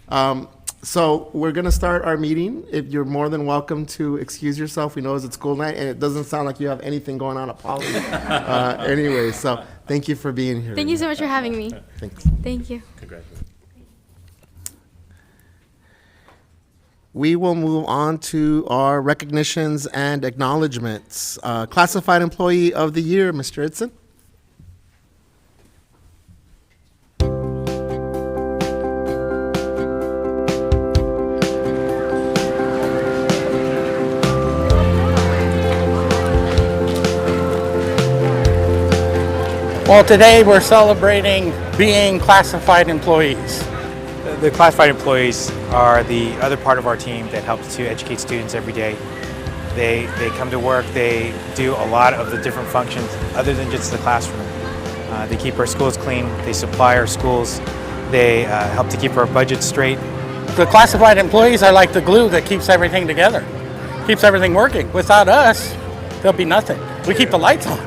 Yeah. So we're going to start our meeting. If you're more than welcome to excuse yourself. We know it's school night, and it doesn't sound like you have anything going on at Poly. Anyway, so thank you for being here. Thank you so much for having me. Thanks. Thank you. Congratulations. We will move on to our recognitions and acknowledgments. Classified Employee of the Year, Mr. Idson. Well, today we're celebrating being classified employees. The classified employees are the other part of our team that helps to educate students every day. They come to work, they do a lot of the different functions other than just the classroom. They keep our schools clean, they supply our schools, they help to keep our budget straight. The classified employees are like the glue that keeps everything together, keeps everything working. Without us, there'll be nothing. We keep the lights on.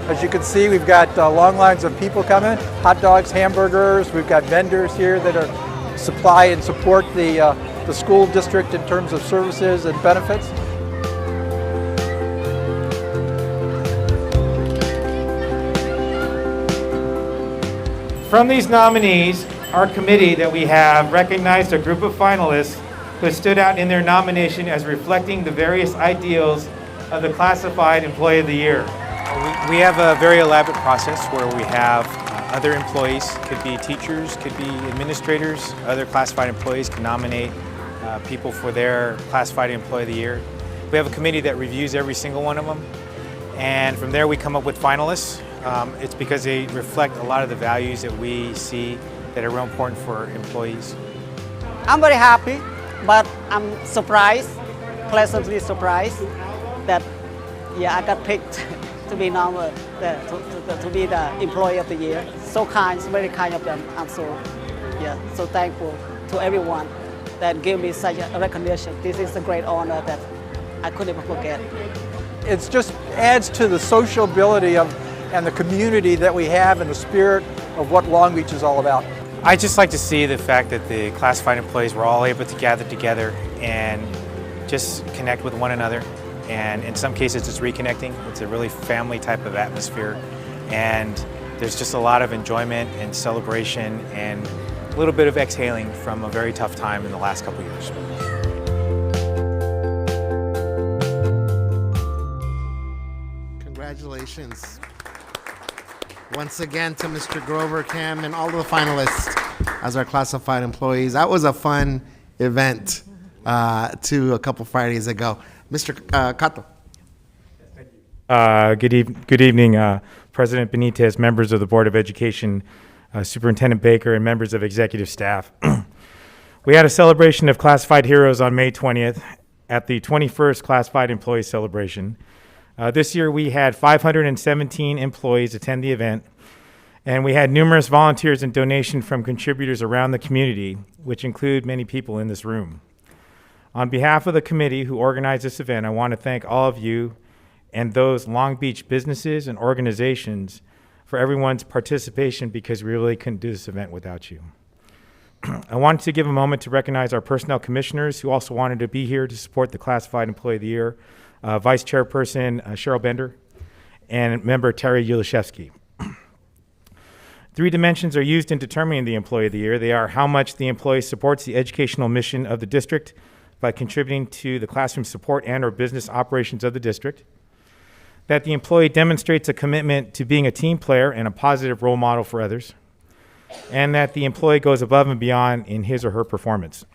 As you can see, we've got long lines of people coming, hot dogs, hamburgers. We've got vendors here that are supply and support the school district in terms of services and benefits. From these nominees, our committee that we have recognized a group of finalists who stood out in their nomination as reflecting the various ideals of the Classified Employee of the Year. We have a very elaborate process where we have other employees, could be teachers, could be administrators, other classified employees can nominate people for their Classified Employee of the Year. We have a committee that reviews every single one of them, and from there we come up with finalists. It's because they reflect a lot of the values that we see that are real important for employees. I'm very happy, but I'm surprised, pleasantly surprised that I got picked to be to be the Employee of the Year. So kind, very kind of them. I'm so thankful to everyone that gave me such a recognition. This is a great honor that I couldn't even forget. It just adds to the sociability and the community that we have and the spirit of what Long Beach is all about. I just like to see the fact that the classified employees were all able to gather together and just connect with one another. And in some cases it's reconnecting. It's a really family type of atmosphere. And there's just a lot of enjoyment and celebration and a little bit of exhaling from a very tough time in the last couple of years. Congratulations. Once again to Mr. Grover, Cam, and all of the finalists as our classified employees. That was a fun event a couple Fridays ago. Mr. Cato. Good evening, President Benitez, members of the Board of Education, Superintendent Baker, and members of executive staff. We had a celebration of classified heroes on May 20th at the 21st Classified Employee Celebration. This year we had 517 employees attend the event, and we had numerous volunteers and donations from contributors around the community, which include many people in this room. On behalf of the committee who organized this event, I want to thank all of you and those Long Beach businesses and organizations for everyone's participation, because we really couldn't do this event without you. I wanted to give a moment to recognize our personnel commissioners who also wanted to be here to support the Classified Employee of the Year. Vice Chairperson Cheryl Bender, and Member Terry Ulashevsky. 3 dimensions are used in determining the Employee of the Year. They are how much the employee supports the educational mission of the district by contributing to the classroom support and or business operations of the district, that the employee demonstrates a commitment to being a team player and a positive role model for others, and that the employee goes above and beyond in his or her performance.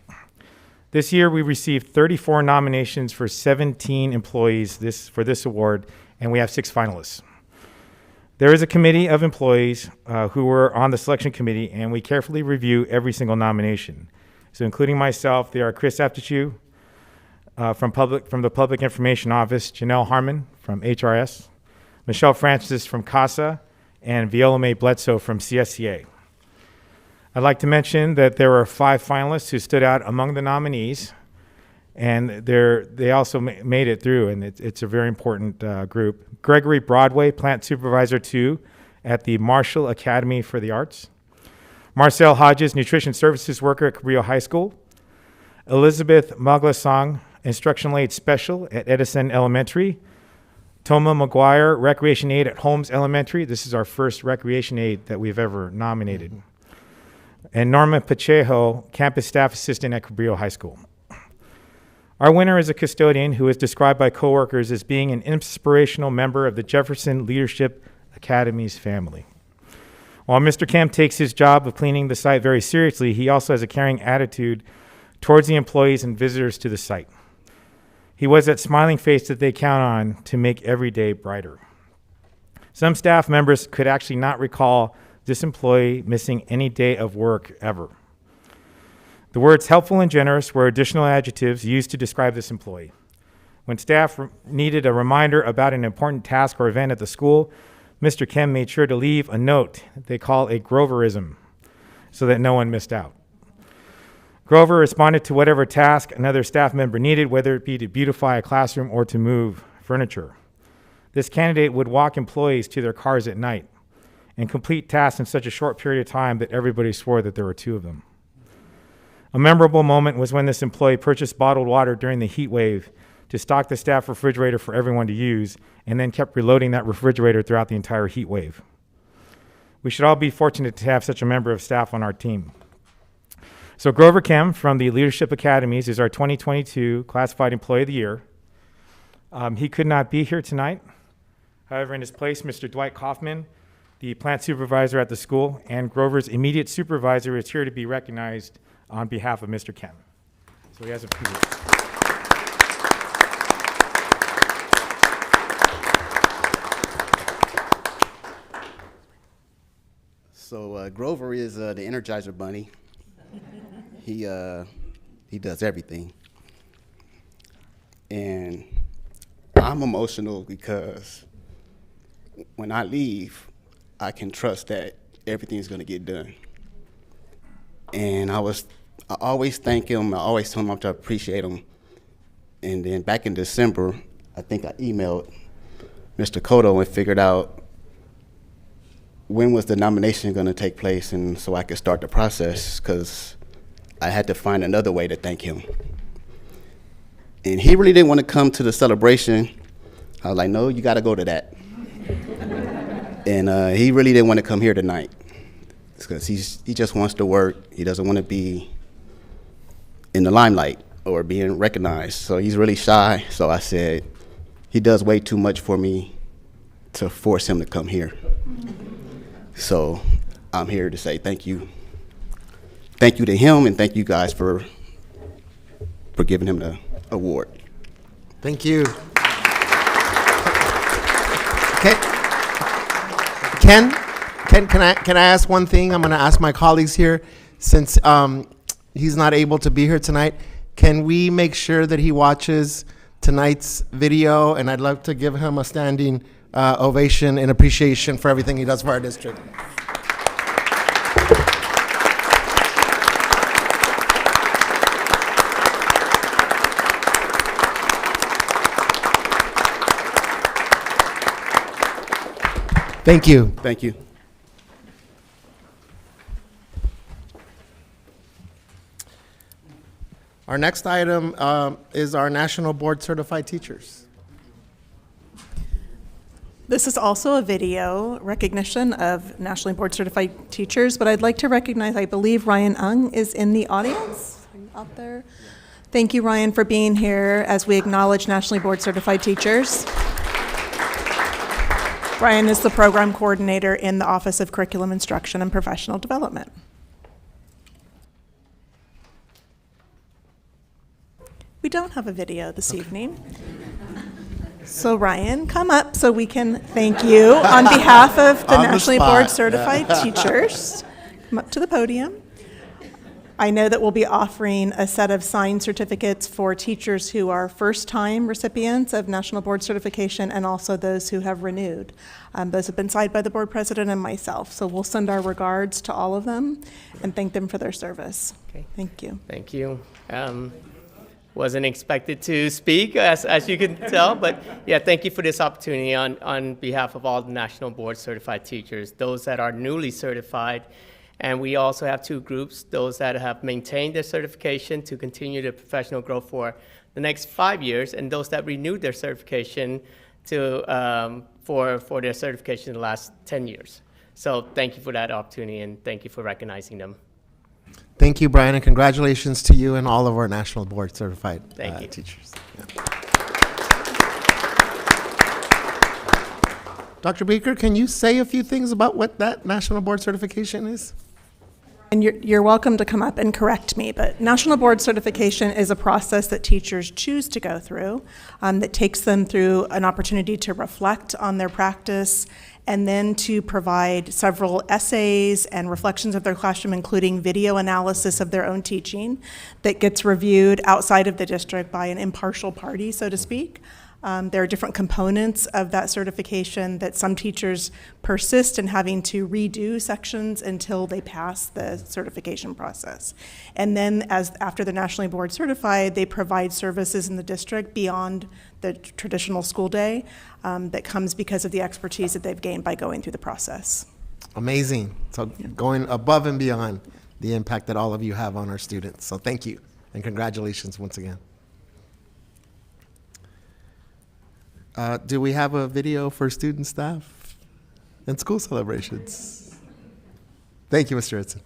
This year, we received 34 nominations for 17 employees for this award, and we have 6 finalists. There is a committee of employees who were on the selection committee, and we carefully review every single nomination. So including myself, there are Chris Aptichew from the Public Information Office, Janelle Harmon from HRS, Michelle Francis from CASA, and Viola Mae Bledsoe from CSCA. I'd like to mention that there were 5 finalists who stood out among the nominees, and they also made it through, and it's a very important group. Gregory Broadway, Plant Supervisor 2 at the Marshall Academy for the Arts. Marcel Hodges, Nutrition Services Worker at Cabrillo High School. Elizabeth Maglasang, Instructional Aid Special at Edison Elementary. Toma McGuire, Recreation Aid at Holmes Elementary. This is our first recreation aid that we've ever nominated. And Norma Pacheco, Campus Staff Assistant at Cabrillo High School. Our winner is a custodian who is described by coworkers as being an inspirational member of the Jefferson Leadership Academy's family. While Mr. Kemp takes his job of cleaning the site very seriously, he also has a caring attitude towards the employees and visitors to the site. He was that smiling face that they count on to make every day brighter. Some staff members could actually not recall this employee missing any day of work ever. The words helpful and generous were additional adjectives used to describe this employee. When staff needed a reminder about an important task or event at the school, Mr. Kem made sure to leave a note they call a Groverism so that no one missed out. Grover responded to whatever task another staff member needed, whether it be to beautify a classroom or to move furniture. This candidate would walk employees to their cars at night and complete tasks in such a short period of time that everybody swore that there were 2 of them. A memorable moment was when this employee purchased bottled water during the heat wave to stock the staff refrigerator for everyone to use, and then kept reloading that refrigerator throughout the entire heat wave. We should all be fortunate to have such a member of staff on our team. So Grover Kim from the Leadership Academies is our 2022 Classified Employee of the Year. He could not be here tonight. However, in his place, Mr. Dwight Kaufman, the plant supervisor at the school, and Grover's immediate supervisor is here to be recognized on behalf of Mr. Kim. So he has a few words. So Grover is the Energizer Bunny. He does everything. And I'm emotional because when I leave, I can trust that everything's gonna get done. And I always thank him, I always tell him how much I appreciate him. And then back in December, I think I emailed Mr. Cotto and figured out when was the nomination gonna take place, and so I could start the process, because I had to find another way to thank him. And he really didn't want to come to the celebration. I was like, no, you gotta go to that. And he really didn't want to come here tonight, because he just wants to work. He doesn't want to be in the limelight or being recognized. So he's really shy. So I said, he does way too much for me to force him to come here. So I'm here to say thank you. Thank you to him, and thank you guys for giving him the award. Thank you. Ken, can I ask one thing? I'm going to ask my colleagues here, since he's not able to be here tonight. Can we make sure that he watches tonight's video? And I'd love to give him a standing ovation in appreciation for everything he does for our district. Thank you. Thank you. Our next item is our National Board Certified Teachers. This is also a video recognition of nationally board certified teachers, but I'd like to recognize, I believe Ryan Ung is in the audience out there. Thank you, Ryan, for being here as we acknowledge nationally board certified teachers. Ryan is the program coordinator in the Office of Curriculum Instruction and Professional Development. We don't have a video this evening. So Ryan, come up so we can thank you on behalf of the Nationally Board Certified Teachers. Come up to the podium. I know that we'll be offering a set of signed certificates for teachers who are first-time recipients of National Board Certification, and also those who have renewed. Those have been signed by the board president and myself. So we'll send our regards to all of them and thank them for their service. Okay. Thank you. Thank you. Wasn't expected to speak, as you can tell, but yeah, thank you for this opportunity on behalf of all the National Board Certified Teachers, those that are newly certified. And we also have 2 groups, those that have maintained their certification to continue their professional growth for the next 5 years, and those that renewed their certification to for their certification in the last 10 years. So thank you for that opportunity, and thank you for recognizing them. Thank you, Brian, and congratulations to you and all of our National Board Certified teachers. Yeah. Dr. Baker, can you say a few things about what that National Board Certification is? And you're welcome to come up and correct me, but National Board Certification is a process that teachers choose to go through that takes them through an opportunity to reflect on their practice and then to provide several essays and reflections of their classroom, including video analysis of their own teaching that gets reviewed outside of the district by an impartial party, so to speak. There are different components of that certification that some teachers persist in having to redo sections until they pass the certification process. And then after they're nationally board certified, they provide services in the district beyond the traditional school day that comes because of the expertise that they've gained by going through the process. Amazing. So going above and beyond the impact that all of you have on our students. So thank you and congratulations once again. Do we have a video for student, staff, and school celebrations? Thank you, Mr. Edson.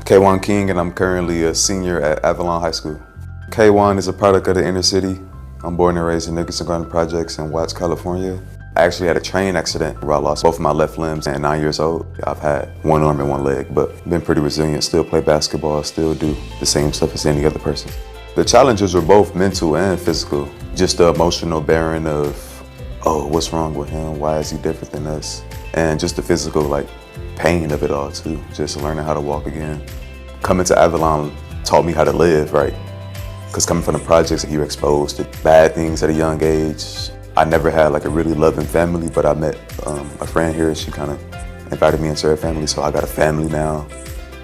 K1 King, and I'm currently a senior at Avalon High School. K1 is a product of the inner city. I'm born and raised in Nicholson Garden Projects in Watts, California. I actually had a train accident where I lost both of my left limbs at 9 years old. I've had one arm and one leg, but been pretty resilient, still play basketball, still do the same stuff as any other person. The challenges are both mental and physical. Just the emotional bearing of, oh, what's wrong with him? Why is he different than us? And just the physical, like, pain of it all too. Just learning how to walk again. Coming to Avalon taught me how to live, right? Because coming from the projects, you're exposed to bad things at a young age. I never had like a really loving family, but I met a friend here. She kind of invited me into her family, so I got a family now.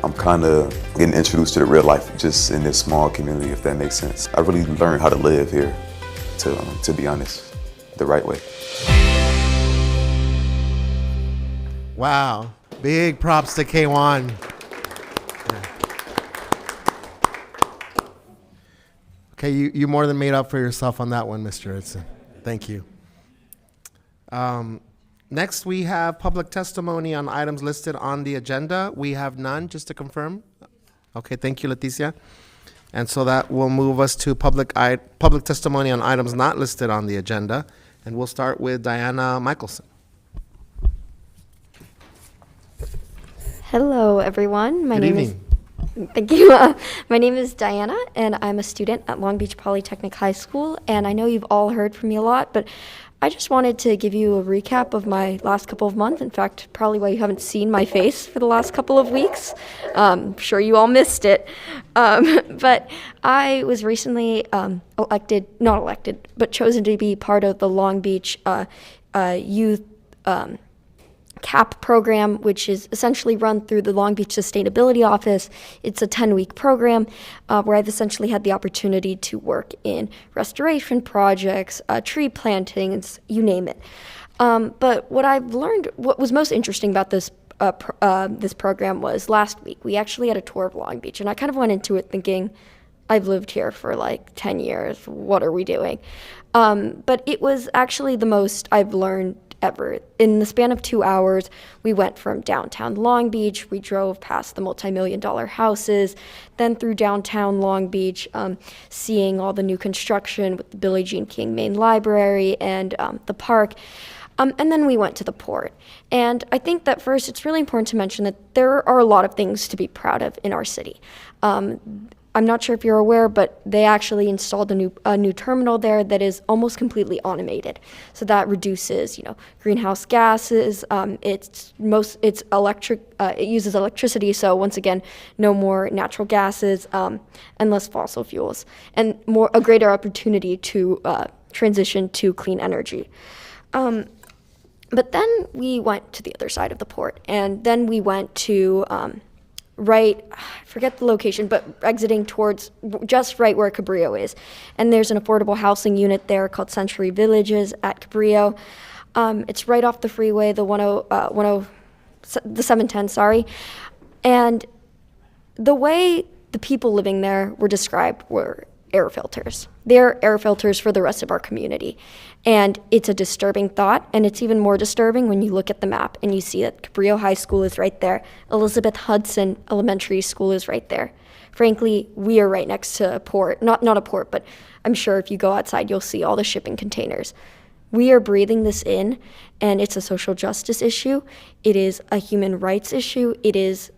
I'm kind of getting introduced to the real life just in this small community, if that makes sense. I really learned how to live here, to be honest, the right way. Wow, big props to K1. Okay, you more than made up for yourself on that one, Mr. Edson. Thank you. Next, we have public testimony on items listed on the agenda. We have none, just to confirm. Okay, thank you, Leticia. And so that will move us to public testimony on items not listed on the agenda. And we'll start with Diana Michelson. Hello, everyone. Good evening. Thank you. My name is Diana, and I'm a student at Long Beach Polytechnic High School. And I know you've all heard from me a lot, but I just wanted to give you a recap of my last couple of months. In fact, probably why you haven't seen my face for the last couple of weeks. I'm sure you all missed it. But I was recently chosen to be part of the Long Beach Youth CAP program, which is essentially run through the Long Beach Sustainability Office. It's a 10-week program where I've essentially had the opportunity to work in restoration projects, tree plantings, you name it. But what I've learned, what was most interesting about this program was last week we actually had a tour of Long Beach, and I kind of went into it thinking, I've lived here for like 10 years. What are we doing? But it was actually the most I've learned ever. In the span of 2 hours, we went from downtown Long Beach, we drove past the multi-million-dollar houses, then through downtown Long Beach, seeing all the new construction with the Billie Jean King Main Library and the park. And then we went to the port. And I think that first, it's really important to mention that there are a lot of things to be proud of in our city. I'm not sure if you're aware, but they actually installed a new terminal there that is almost completely automated. So that reduces, greenhouse gases. It's electric. It uses electricity. So once again, no more natural gases and less fossil fuels, and a greater opportunity to transition to clean energy. But then we went to the other side of the port, and then we went to I forget the location, but exiting towards just right where Cabrillo is. And there's an affordable housing unit there called Century Villages at Cabrillo. It's right off the freeway, the 710, sorry. And the way the people living there were described were air filters. They're air filters for the rest of our community. And it's a disturbing thought, and it's even more disturbing when you look at the map and you see that Cabrillo High School is right there. Elizabeth Hudson Elementary School is right there. Frankly, we are right next to a port. Not a port, but I'm sure if you go outside, you'll see all the shipping containers. We are breathing this in, and it's a social justice issue. It is a human rights issue. It is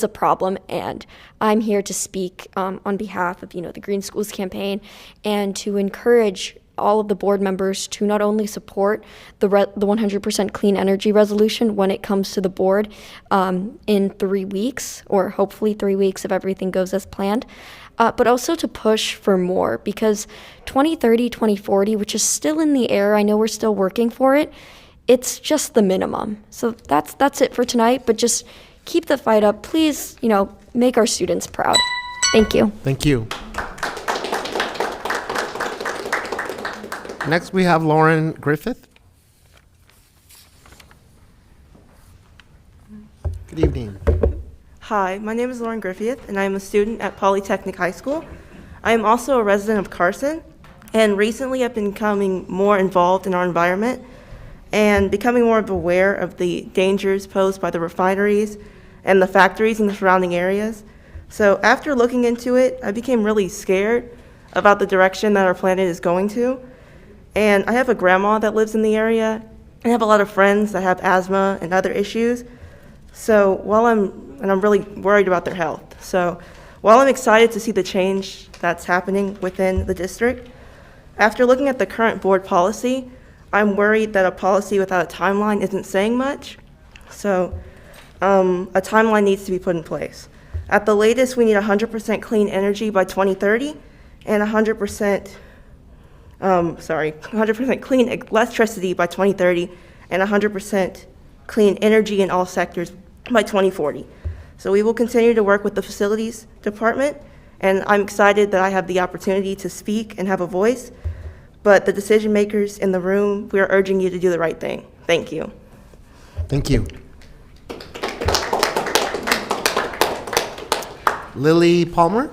a problem, and I'm here to speak on behalf of the Green Schools campaign and to encourage all of the board members to not only support the 100% clean energy resolution when it comes to the board in 3 weeks, or hopefully 3 weeks if everything goes as planned, but also to push for more, because 2030, 2040, which is still in the air, I know we're still working for it, it's just the minimum. So that's it for tonight, but just keep the fight up. Please, make our students proud. Thank you. Thank you. Next, we have Lauren Griffith. Good evening. Hi, my name is Lauren Griffith, and I am a student at Polytechnic High School. I am also a resident of Carson, and recently I've been becoming more involved in our environment and becoming more aware of the dangers posed by the refineries and the factories in the surrounding areas. So after looking into it, I became really scared about the direction that our planet is going to. And I have a grandma that lives in the area, and I have a lot of friends that have asthma and other issues. So I'm really worried about their health. So while I'm excited to see the change that's happening within the district, after looking at the current board policy, I'm worried that a policy without a timeline isn't saying much. So a timeline needs to be put in place. At the latest, we need 100% clean energy by 2030 and 100% clean electricity by 2030 and 100% clean energy in all sectors by 2040. So we will continue to work with the facilities department, and I'm excited that I have the opportunity to speak and have a voice. But the decision makers in the room, we are urging you to do the right thing. Thank you. Thank you. Lily Palmer.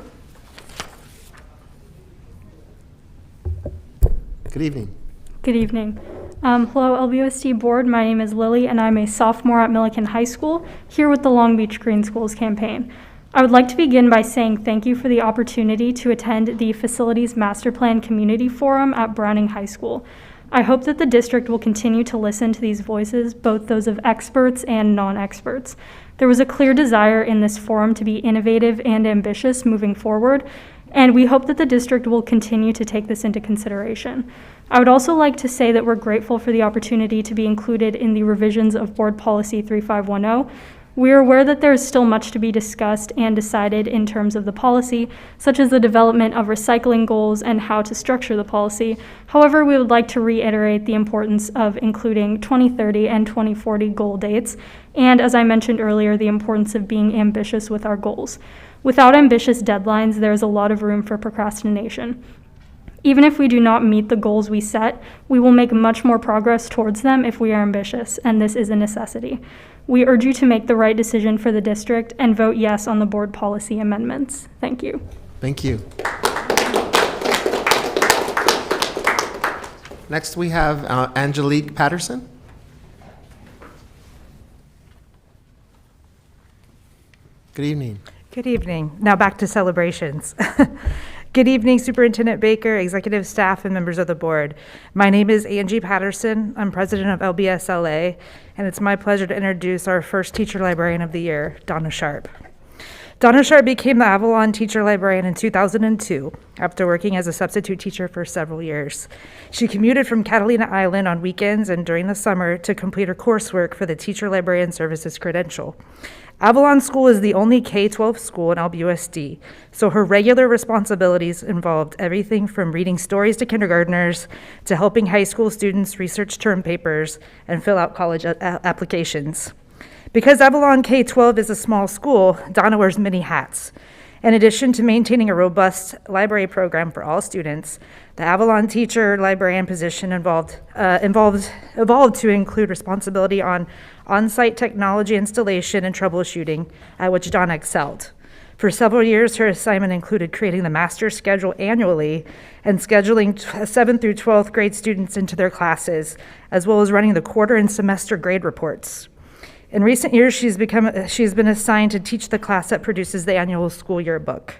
Good evening. Good evening. Hello, LBUSD board. My name is Lily, and I'm a sophomore at Millikan High School, here with the Long Beach Green Schools campaign. I would like to begin by saying thank you for the opportunity to attend the Facilities Master Plan Community Forum at Browning High School. I hope that the district will continue to listen to these voices, both those of experts and non-experts. There was a clear desire in this forum to be innovative and ambitious moving forward, and we hope that the district will continue to take this into consideration. I would also like to say that we're grateful for the opportunity to be included in the revisions of Board Policy 3510. We are aware that there is still much to be discussed and decided in terms of the policy, such as the development of recycling goals and how to structure the policy. However, we would like to reiterate the importance of including 2030 and 2040 goal dates, and as I mentioned earlier, the importance of being ambitious with our goals. Without ambitious deadlines, there is a lot of room for procrastination. Even if we do not meet the goals we set, we will make much more progress towards them if we are ambitious, and this is a necessity. We urge you to make the right decision for the district and vote yes on the board policy amendments. Thank you. Thank you. Next, we have Angelique Patterson. Good evening. Good evening. Now back to celebrations. Good evening, Superintendent Baker, executive staff, and members of the board. My name is Angie Patterson. I'm president of LBSLA, and it's my pleasure to introduce our first teacher librarian of the year, Donna Sharp. Donna Sharp became the Avalon teacher librarian in 2002 after working as a substitute teacher for several years. She commuted from Catalina Island on weekends and during the summer to complete her coursework for the Teacher Librarian Services credential. Avalon School is the only K-12 school in LBUSD, so her regular responsibilities involved everything from reading stories to kindergartners to helping high school students research term papers and fill out college applications. Because Avalon K-12 is a small school, Donna wears many hats. In addition to maintaining a robust library program for all students, the Avalon teacher librarian position evolved to include responsibility on on-site technology installation and troubleshooting, at which Donna excelled. For several years, her assignment included creating the master's schedule annually and scheduling 7th through 12th grade students into their classes, as well as running the quarter and semester grade reports. In recent years, she's been assigned to teach the class that produces the annual school yearbook.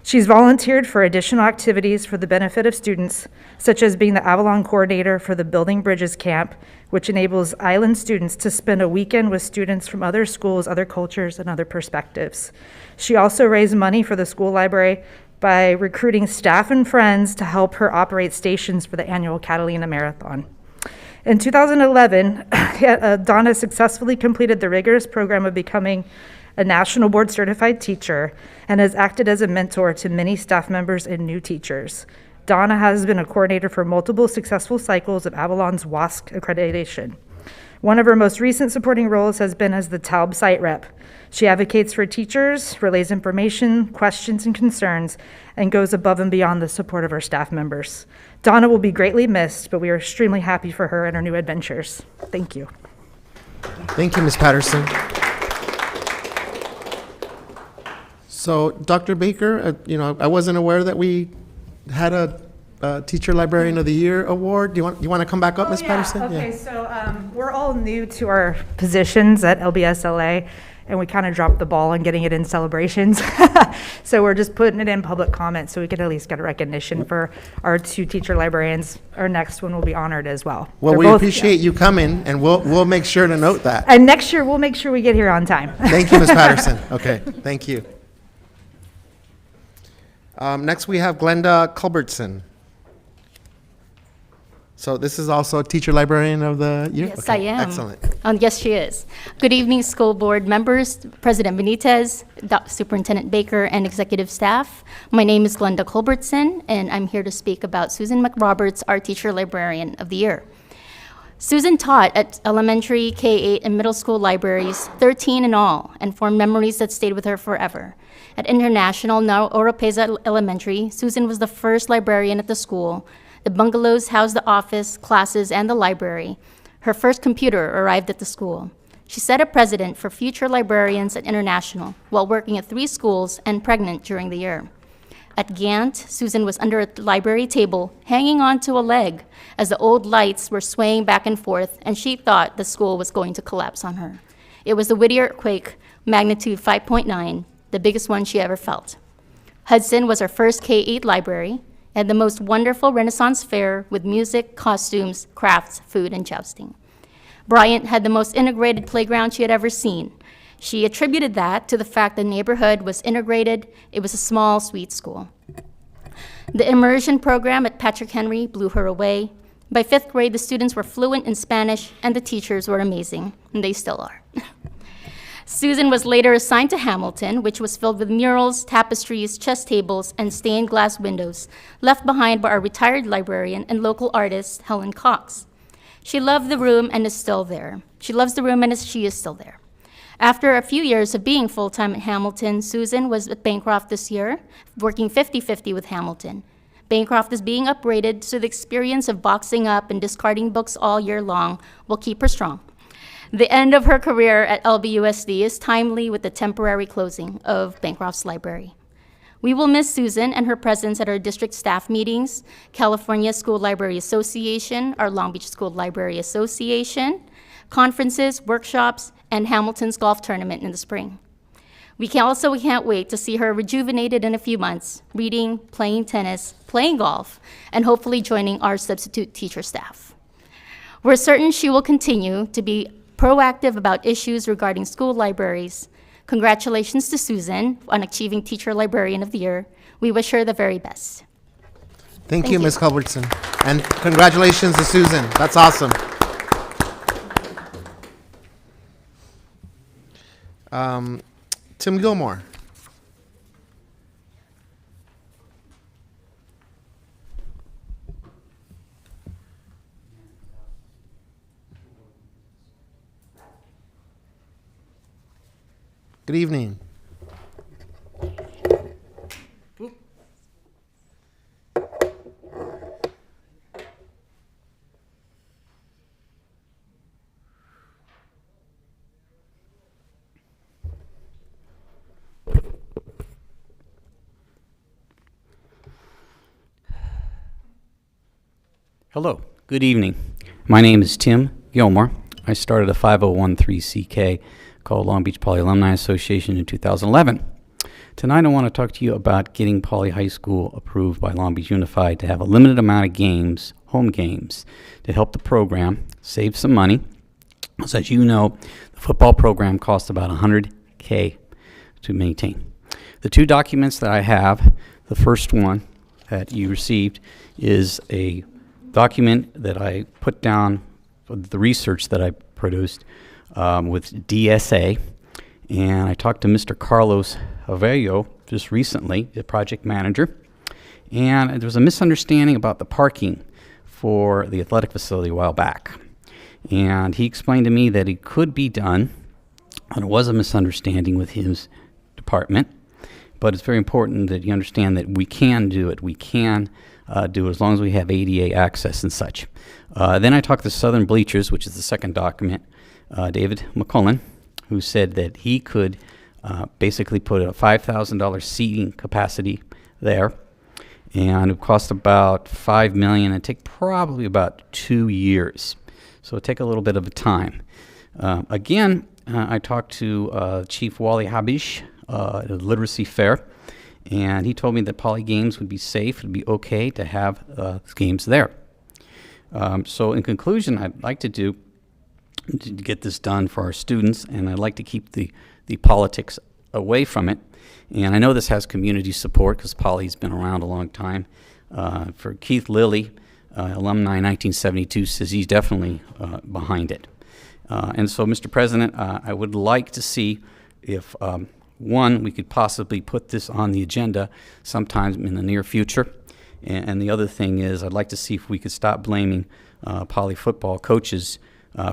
She's volunteered for additional activities for the benefit of students, such as being the Avalon coordinator for the Building Bridges Camp, which enables island students to spend a weekend with students from other schools, other cultures, and other perspectives. She also raised money for the school library by recruiting staff and friends to help her operate stations for the annual Catalina Marathon. In 2011, Donna successfully completed the rigorous program of becoming a national board certified teacher and has acted as a mentor to many staff members and new teachers. Donna has been a coordinator for multiple successful cycles of Avalon's WASC accreditation. One of her most recent supporting roles has been as the TALB site rep. She advocates for teachers, relays information, questions, and concerns, and goes above and beyond the support of her staff members. Donna will be greatly missed, but we are extremely happy for her and her new adventures. Thank you. Thank you, Ms. Patterson. So, Dr. Baker, I wasn't aware that we had a Teacher Librarian of the Year award. Do you want to come back up, Ms. Patterson? Okay, so we're all new to our positions at LBSLA, and we kind of dropped the ball on getting it in celebrations. So we're just putting it in public comment so we can at least get a recognition for our 2 teacher librarians. Our next one will be honored as well. Well, we appreciate you coming, and we'll make sure to note that. And next year, we'll make sure we get here on time. Thank you, Ms. Patterson. Okay, thank you. Next, we have Glenda Culbertson. So this is also Teacher Librarian of the Year? Yes, Okay, I am. Excellent. Yes, she is. Good evening, school board members, President Benitez, Superintendent Baker, and executive staff. My name is Glenda Culbertson, and I'm here to speak about Susan McRoberts, our Teacher Librarian of the Year. Susan taught at elementary, K-8, and middle school libraries, 13 in all, and formed memories that stayed with her forever. At International, now Oropeza Elementary, Susan was the first librarian at the school. The bungalows housed the office, classes, and the library. Her first computer arrived at the school. She set a precedent for future librarians at International while working at 3 schools and pregnant during the year. At Gant, Susan was under a library table, hanging onto a leg as the old lights were swaying back and forth, and she thought the school was going to collapse on her. It was the Whittier earthquake, magnitude 5.9, the biggest one she ever felt. Hudson was her first K-8 library, and the most wonderful Renaissance fair with music, costumes, crafts, food, and jousting. Bryant had the most integrated playground she had ever seen. She attributed that to the fact the neighborhood was integrated. It was a small, sweet school. The immersion program at Patrick Henry blew her away. By 5th grade, the students were fluent in Spanish, and the teachers were amazing, and they still are. Susan was later assigned to Hamilton, which was filled with murals, tapestries, chess tables, and stained glass windows, left behind by our retired librarian and local artist, Helen Cox. She loved the room and is still there. She loves the room and she is still there. After a few years of being full-time at Hamilton, Susan was at Bancroft this year, working 50-50 with Hamilton. Bancroft is being upgraded, so the experience of boxing up and discarding books all year long will keep her strong. The end of her career at LBUSD is timely with the temporary closing of Bancroft's library. We will miss Susan and her presence at our district staff meetings, California School Library Association, our Long Beach School Library Association, conferences, workshops, and Hamilton's golf tournament in the spring. We can't wait to see her rejuvenated in a few months, reading, playing tennis, playing golf, and hopefully joining our substitute teacher staff. We're certain she will continue to be proactive about issues regarding school libraries. Congratulations to Susan on achieving Teacher Librarian of the Year. We wish her the very best. Thank you, Ms. Culbertson. And congratulations to Susan. That's awesome. Tim Gilmore. Good evening. Hello, good evening. My name is Tim Gilmore. I started a 501(c)(3) called Long Beach Poly Alumni Association in 2011. Tonight I want to talk to you about getting Poly High School approved by Long Beach Unified to have a limited amount of games, home games, to help the program save some money. So as you know, the football program costs about $100K to maintain. The 2 documents that I have, The first one that you received is a document that I put down for the research that I produced with DSA. And I talked to Mr. Carlos Avello just recently, the project manager. And there was a misunderstanding about the parking for the athletic facility a while back. And he explained to me that it could be done, and it was a misunderstanding with his department. But it's very important that you understand that we can do it. We can do it as long as we have ADA access and such. Then I talked to Southern Bleachers, which is the second document, David McCullen, who said that he could basically put a $5,000 seating capacity there, and it would cost about $5 million and take probably about 2 years. So it'd take a little bit of a time. Again, I talked to Chief Wally Habish at a literacy fair, and he told me that Poly Games would be safe. It would be okay to have games there. So in conclusion, I'd like to get this done for our students, and I'd like to keep the politics away from it. And I know this has community support because Poly's been around a long time. For Keith Lilly, alumni 1972, says he's definitely behind it. And so, Mr. President, I would like to see if, one, we could possibly put this on the agenda sometime in the near future. And the other thing is I'd like to see if we could stop blaming Poly football coaches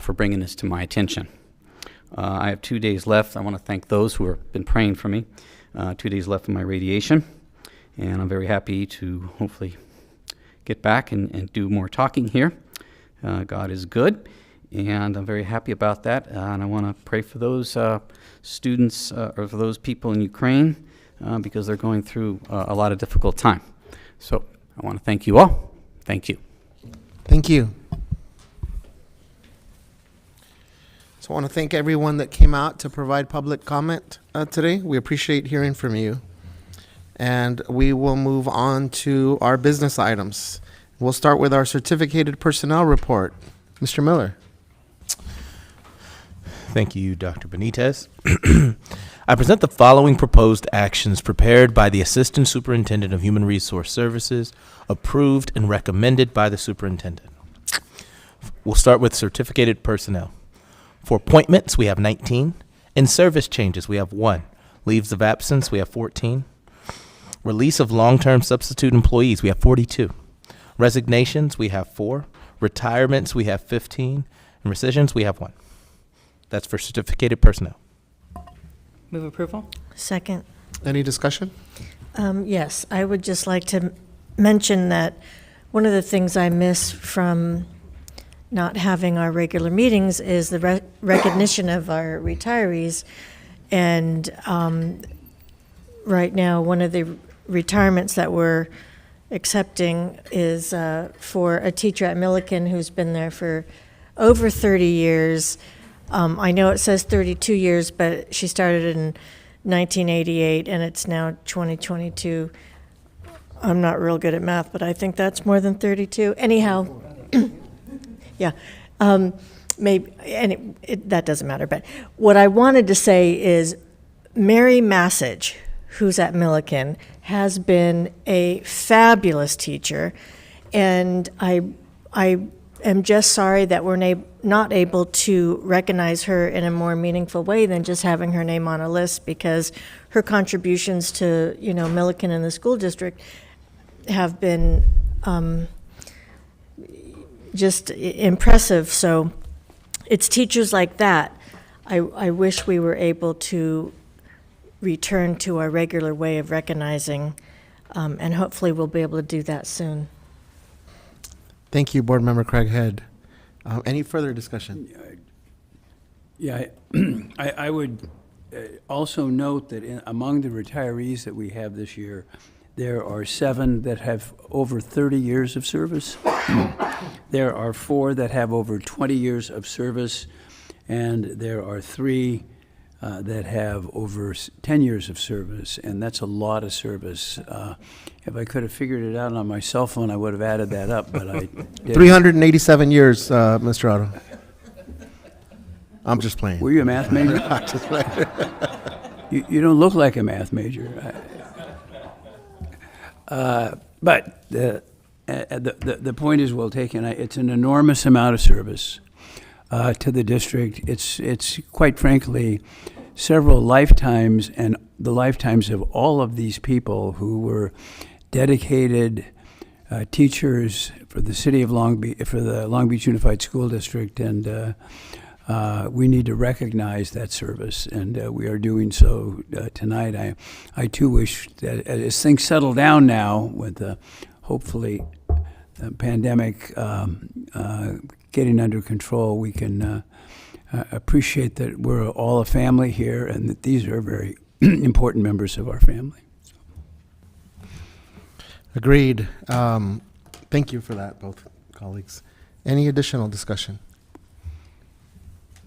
for bringing this to my attention. I have 2 days left. I want to thank those who have been praying for me. 2 days left of my radiation, and I'm very happy to hopefully get back and do more talking here. God is good, and I'm very happy about that. And I want to pray for those students or for those people in Ukraine because they're going through a lot of difficult time. So I want to thank you all. Thank you. Thank you. So I want to thank everyone that came out to provide public comment today. We appreciate hearing from you. And we will move on to our business items. We'll start with our certificated personnel report. Mr. Miller. Thank you, Dr. Benitez. I present the following proposed actions prepared by the Assistant Superintendent of Human Resource Services, approved and recommended by the Superintendent. We'll start with certificated personnel. For appointments, we have 19. In service changes, we have 1. Leaves of absence, we have 14. Release of long-term substitute employees, we have 42. Resignations, we have 4. Retirements, we have 15. And rescissions, we have 1. That's for certificated personnel. Move approval. Second. Any discussion? Yes, I would just like to mention that one of the things I miss from not having our regular meetings is the recognition of our retirees. And right now, one of the retirements that we're accepting is for a teacher at Milliken who's been there for over 30 years. I know it says 32 years, but she started in 1988, and it's now 2022. I'm not real good at math, but I think that's more than 32. Anyhow, yeah, maybe, and that doesn't matter. But what I wanted to say is Mary Massage, who's at Milliken, has been a fabulous teacher, and I am just sorry that we're not able to recognize her in a more meaningful way than just having her name on a list, because her contributions to, Milliken and the school district have been just impressive. So it's teachers like that. I wish we were able to return to our regular way of recognizing, and hopefully we'll be able to do that soon. Thank you, Board Member Craighead. Any further discussion? Yeah, I would also note that among the retirees that we have this year, there are 7 that have over 30 years of service. There are 4 that have over 20 years of service, and there are 3 that have over 10 years of service, and that's a lot of service. If I could have figured it out on my cell phone, I would have added that up, but I didn't. 387 years, Mr. Otto. I'm just playing. Were you a math major? I'm just playing. You don't look like a math major. But the point is well taken. It's an enormous amount of service to the district. It's quite frankly several lifetimes, and the lifetimes of all of these people who were dedicated teachers for the city of Long Beach, for the Long Beach Unified School District, and we need to recognize that service, and we are doing so tonight. I too wish that as things settle down now with hopefully the pandemic getting under control, we can appreciate that we're all a family here and that these are very important members of our family. Agreed. Thank you for that, both colleagues. Any additional discussion?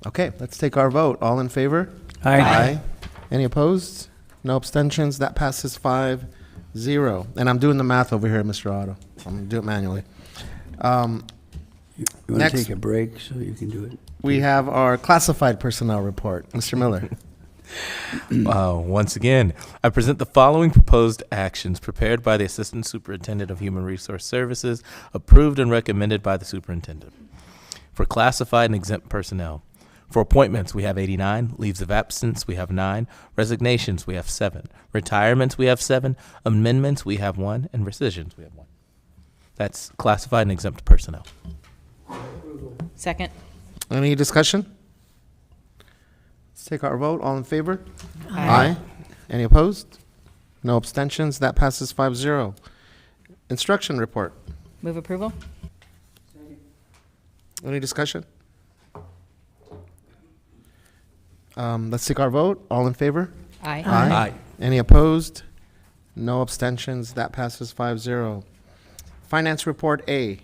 Okay, let's take our vote. All in favor? Aye. Aye. Any opposed? No abstentions? That passes 5-0. And I'm doing the math over here, Mr. Otto. I'm going to do it manually. You want Next, to take a break so you can do it? we have our classified personnel report. Mr. Miller. Once again, I present the following proposed actions prepared by the Assistant Superintendent of Human Resource Services, approved and recommended by the Superintendent. For classified and exempt personnel, for appointments, we have 89. Leaves of absence, we have 9. Resignations, we have 7. Retirements, we have 7. Amendments, we have 1. And rescissions, we have 1. That's classified and exempt personnel. Second. Any discussion? Let's take our vote. All in favor? Aye. Any opposed? No abstentions? That passes 5-0. Instruction report. Move approval. Any discussion? Let's take our vote. All in favor? Aye. Aye. Any opposed? No abstentions? That passes 5-0. Finance report A.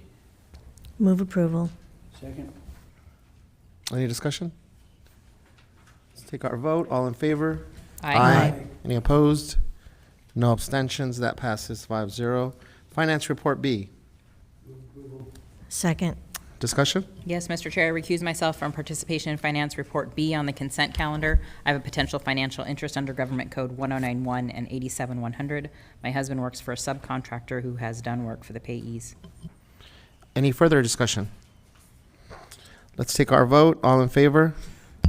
Move approval. Second. Any discussion? Let's take our vote. All in favor? Aye. Any opposed? No abstentions? That passes 5-0. Finance report B. Second. Discussion? Yes, Mr. Chair, I recuse myself from participation in Finance Report B on the consent calendar. I have a potential financial interest under Government Code 1091 and 87100. My husband works for a subcontractor who has done work for the payees. Any further discussion? Let's take our vote. All in favor?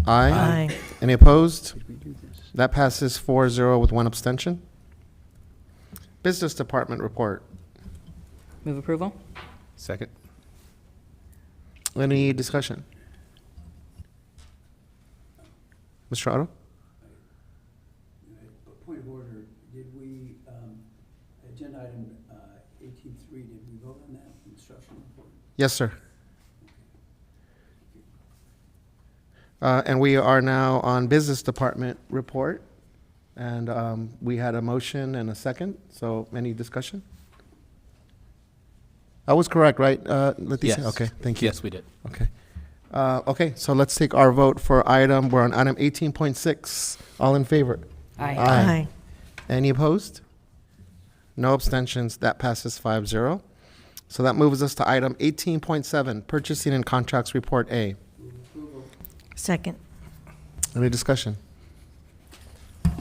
Aye. Aye. Any opposed? That passes 4-0 with 1 abstention. Business Department report. Move approval. Second. Any discussion? Mr. Otto? Point of order, did we, agenda item 18.3, did we vote on that instruction report? Yes, sir. And we are now on Business Department report. And we had a motion and a second. So any discussion? I was correct, right, Leticia? Yes. Okay, thank you. Yes, we did. Okay. Okay, so let's take our vote for we're on item 18.6. All in favor? Aye. Aye. Any opposed? No abstentions. That passes 5-0. So that moves us to item 18.7, Purchasing and Contracts Report A. Second. Any discussion?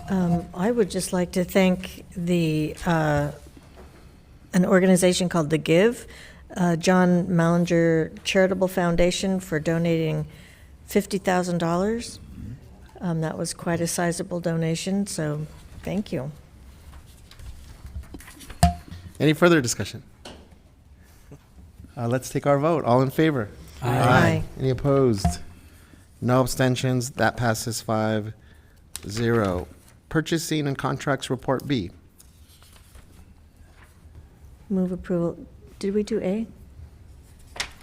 I would just like to thank an organization called The Give, John Mallinger Charitable Foundation, for donating $50,000. That was quite a sizable donation, so thank you. Any further discussion? Let's take our vote. All in favor? Aye. Any opposed? No abstentions. That passes 5-0. Purchasing and Contracts Report B. Move approval. Did we do A?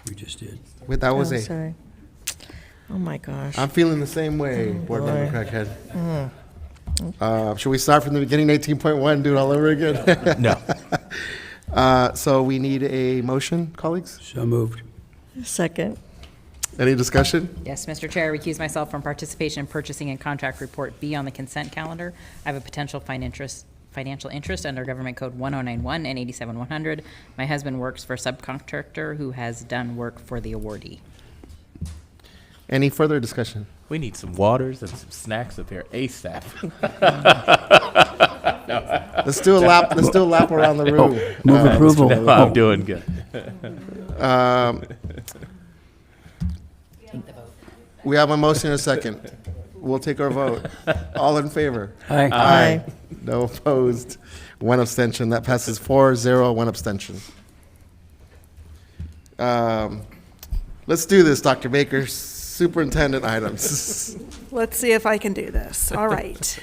We just did. Wait, that was Oh, A. sorry. Oh, my gosh. I'm feeling the same way, Board Member boy. Crackhead. Should we start from the beginning, 18.1, and do it all over again? No. So we need a motion, colleagues? So moved. Second. Any discussion? Yes, Mr. Chair, I recuse myself from participation in Purchasing and Contract Report B on the consent calendar. I have a potential financial interest under Government Code 1091 and 87100. My husband works for a subcontractor who has done work for the awardee. Any further discussion? We need some waters and some snacks up here ASAP. Let's do a lap. Let's do a lap around the room. Move approval. No, I'm doing good. We have a motion and a second. We'll take our vote. All in favor? Aye. Aye. No opposed. One abstention. That passes 4-0. One abstention. Let's do this, Dr. Baker. Superintendent items. Let's see if I can do this. All right.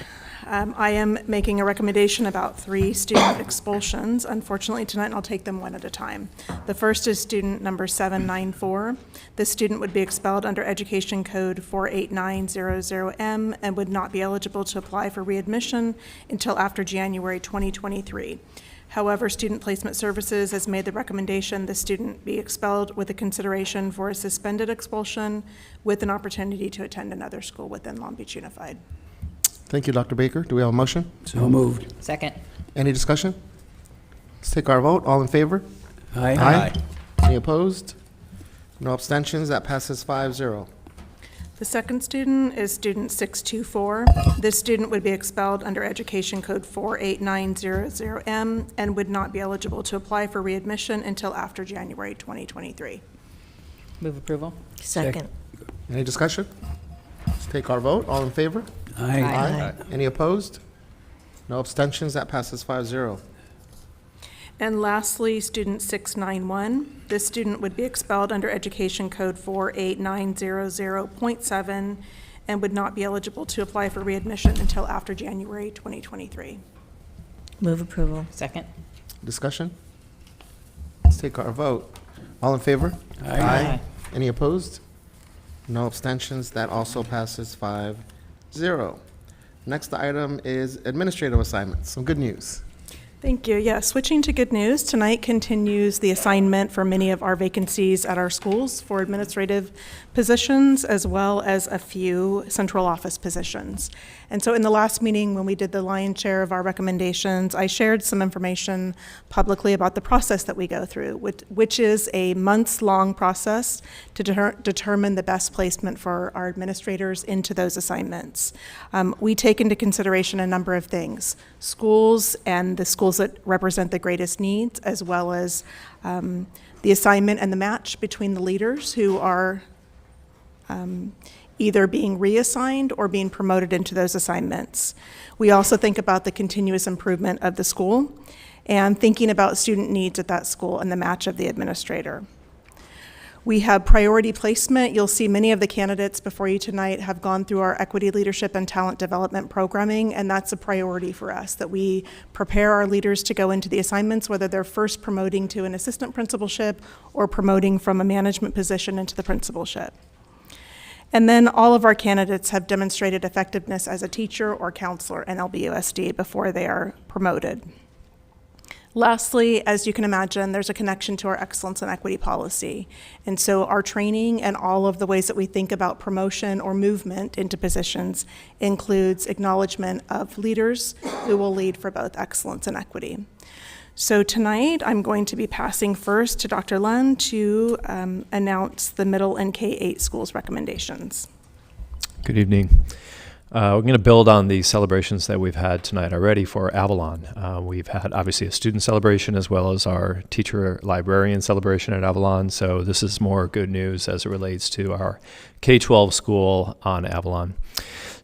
I am making a recommendation about 3 student expulsions. Unfortunately, tonight I'll take them one at a time. The first is student number 794. This student would be expelled under Education Code 48900M and would not be eligible to apply for readmission until after January 2023. However, Student Placement Services has made the recommendation the student be expelled with a consideration for a suspended expulsion with an opportunity to attend another school within Long Beach Unified. Thank you, Dr. Baker. Do we have a motion? So moved. Second. Any discussion? Let's take our vote. All in favor? Aye. Aye. Any opposed? No abstentions. That passes 5-0. The second student is student 624. This student would be expelled under Education Code 48900M and would not be eligible to apply for readmission until after January 2023. Move approval. Second. Any discussion? Let's take our vote. All in favor? Aye. Aye. Any opposed? No abstentions. That passes 5-0. And lastly, student 691. This student would be expelled under Education Code 48900.7 and would not be eligible to apply for readmission until after January 2023. Move approval. Second. Discussion? Let's take our vote. All in favor? Aye. Any opposed? No abstentions. That also passes 5-0. Next item is administrative assignments. Some good news. Thank you. Yeah, switching to good news, tonight continues the assignment for many of our vacancies at our schools for administrative positions, as well as a few central office positions. And so in the last meeting, when we did the lion's share of our recommendations, I shared some information publicly about the process that we go through, which is a months-long process to determine the best placement for our administrators into those assignments. We take into consideration a number of things: schools and the schools that represent the greatest needs, as well as the assignment and the match between the leaders who are either being reassigned or being promoted into those assignments. We also think about the continuous improvement of the school and thinking about student needs at that school and the match of the administrator. We have priority placement. You'll see many of the candidates before you tonight have gone through our equity leadership and talent development programming, and that's a priority for us, that we prepare our leaders to go into the assignments, whether they're first promoting to an assistant principalship or promoting from a management position into the principalship. And then all of our candidates have demonstrated effectiveness as a teacher or counselor in LBUSD before they are promoted. Lastly, as you can imagine, there's a connection to our excellence and equity policy. And so our training and all of the ways that we think about promotion or movement into positions includes acknowledgement of leaders who will lead for both excellence and equity. So tonight, I'm going to be passing first to Dr. Lund to announce the middle and K-8 schools recommendations. Good evening. We're going to build on the celebrations that we've had tonight already for Avalon. We've had obviously a student celebration as well as our teacher librarian celebration at Avalon. So this is more good news as it relates to our K-12 school on Avalon.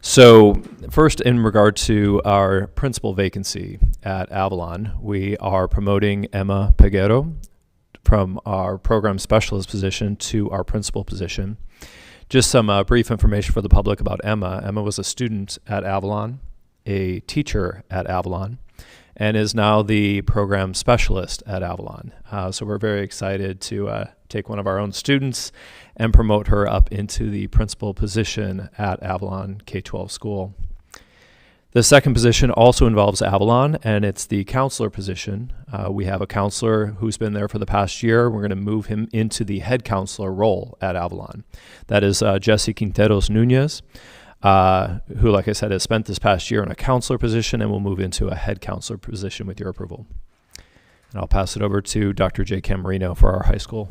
So first, in regard to our principal vacancy at Avalon, we are promoting Emma Peguero from our program specialist position to our principal position. Just some brief information for the public about Emma. Emma was a student at Avalon, a teacher at Avalon, and is now the program specialist at Avalon. So we're very excited to take one of our own students and promote her up into the principal position at Avalon K-12 school. The second position also involves Avalon, and it's the counselor position. We have a counselor who's been there for the past year. We're going to move him into the head counselor role at Avalon. That is Jesse Quinteros Nunez, who, like I said, has spent this past year in a counselor position and will move into a head counselor position with your approval. And I'll pass it over to Dr. J. Camarino for our high school.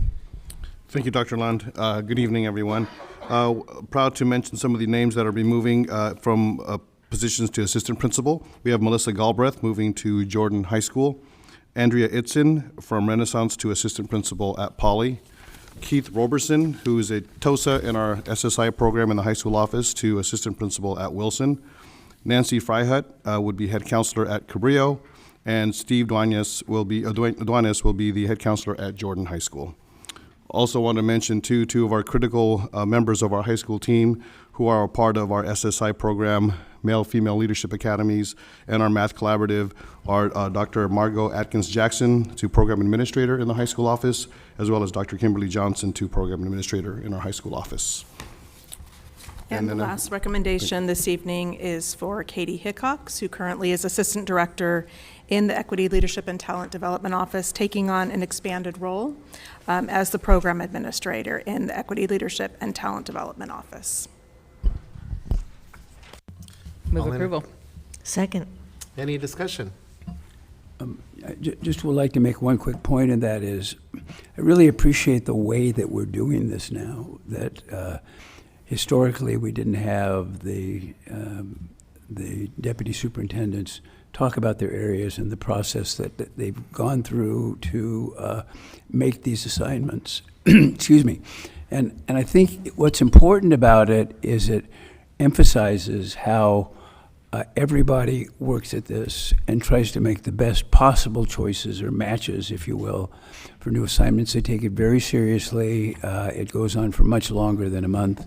Thank you, Dr. Lund. Good evening, everyone. Proud to mention some of the names that are be moving from positions to assistant principal. We have Melissa Galbraith moving to Jordan High School, Andrea Itzen from Renaissance to assistant principal at Poly, Keith Roberson, who is a TOSA in our SSI program in the high school office, to assistant principal at Wilson. Nancy Freihut would be head counselor at Cabrillo, and Steve Duanes will be the head counselor at Jordan High School. Also want to mention two of our critical members of our high school team who are a part of our SSI program, Male-Female Leadership Academies, and our math collaborative are Dr. Margot Atkins-Jackson, to program administrator in the high school office, as well as Dr. Kimberly Johnson, to program administrator in our high school office. And the last recommendation this evening is for Katie Hickox, who currently is Assistant Director in the Equity, Leadership, and Talent Development Office, taking on an expanded role as the Program Administrator in the Equity, Leadership, and Talent Development Office. Move approval. Second. Any discussion? I just would like to make one quick point, and that is, I really appreciate the way that we're doing this now, that historically we didn't have the deputy superintendents talk about their areas and the process that they've gone through to make these assignments. Excuse me. And I think what's important about it is it emphasizes how everybody works at this and tries to make the best possible choices or matches, if you will, for new assignments. They take it very seriously. It goes on for much longer than a month.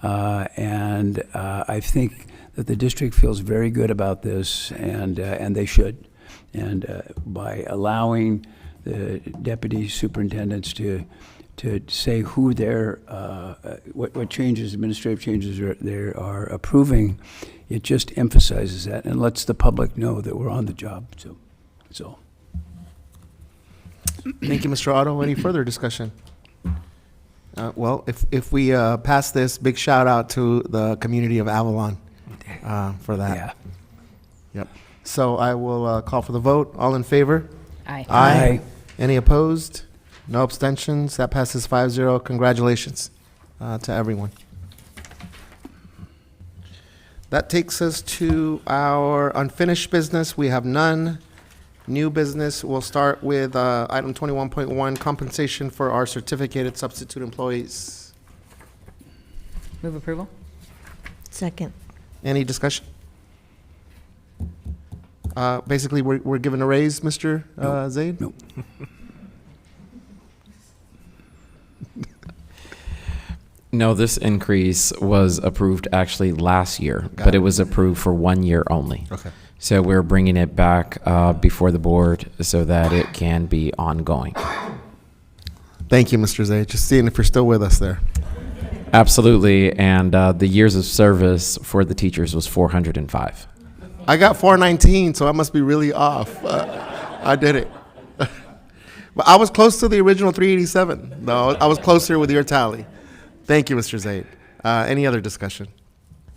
And I think that the district feels very good about this, and they should. And by allowing the deputy superintendents to say who their what changes, administrative changes they are approving, it just emphasizes that and lets the public know that we're on the job. So that's all. Thank you, Mr. Otto. Any further discussion? Well, if we pass this, big shout out to the community of Avalon for that. Yeah. Yep. So I will call for the vote. All in favor? Aye. Aye. Any opposed? No abstentions. That passes 5-0. Congratulations to everyone. That takes us to our unfinished business. We have none. New business, we'll start with item 21.1, compensation for our certificated substitute employees. Move approval. Second. Any discussion? Basically, we're given a raise, Mr. Zaid? Nope. No, this increase was approved actually last year, but it was approved for 1 year only. Okay. So we're bringing it back before the board so that it can be ongoing. Thank you, Mr. Zaid. Just seeing if you're still with us there. Absolutely, and the years of service for the teachers was 405. I got 419, so I must be really off. I did it. But I was close to the original 387. No, I was closer with your tally. Thank you, Mr. Zaid. Any other discussion?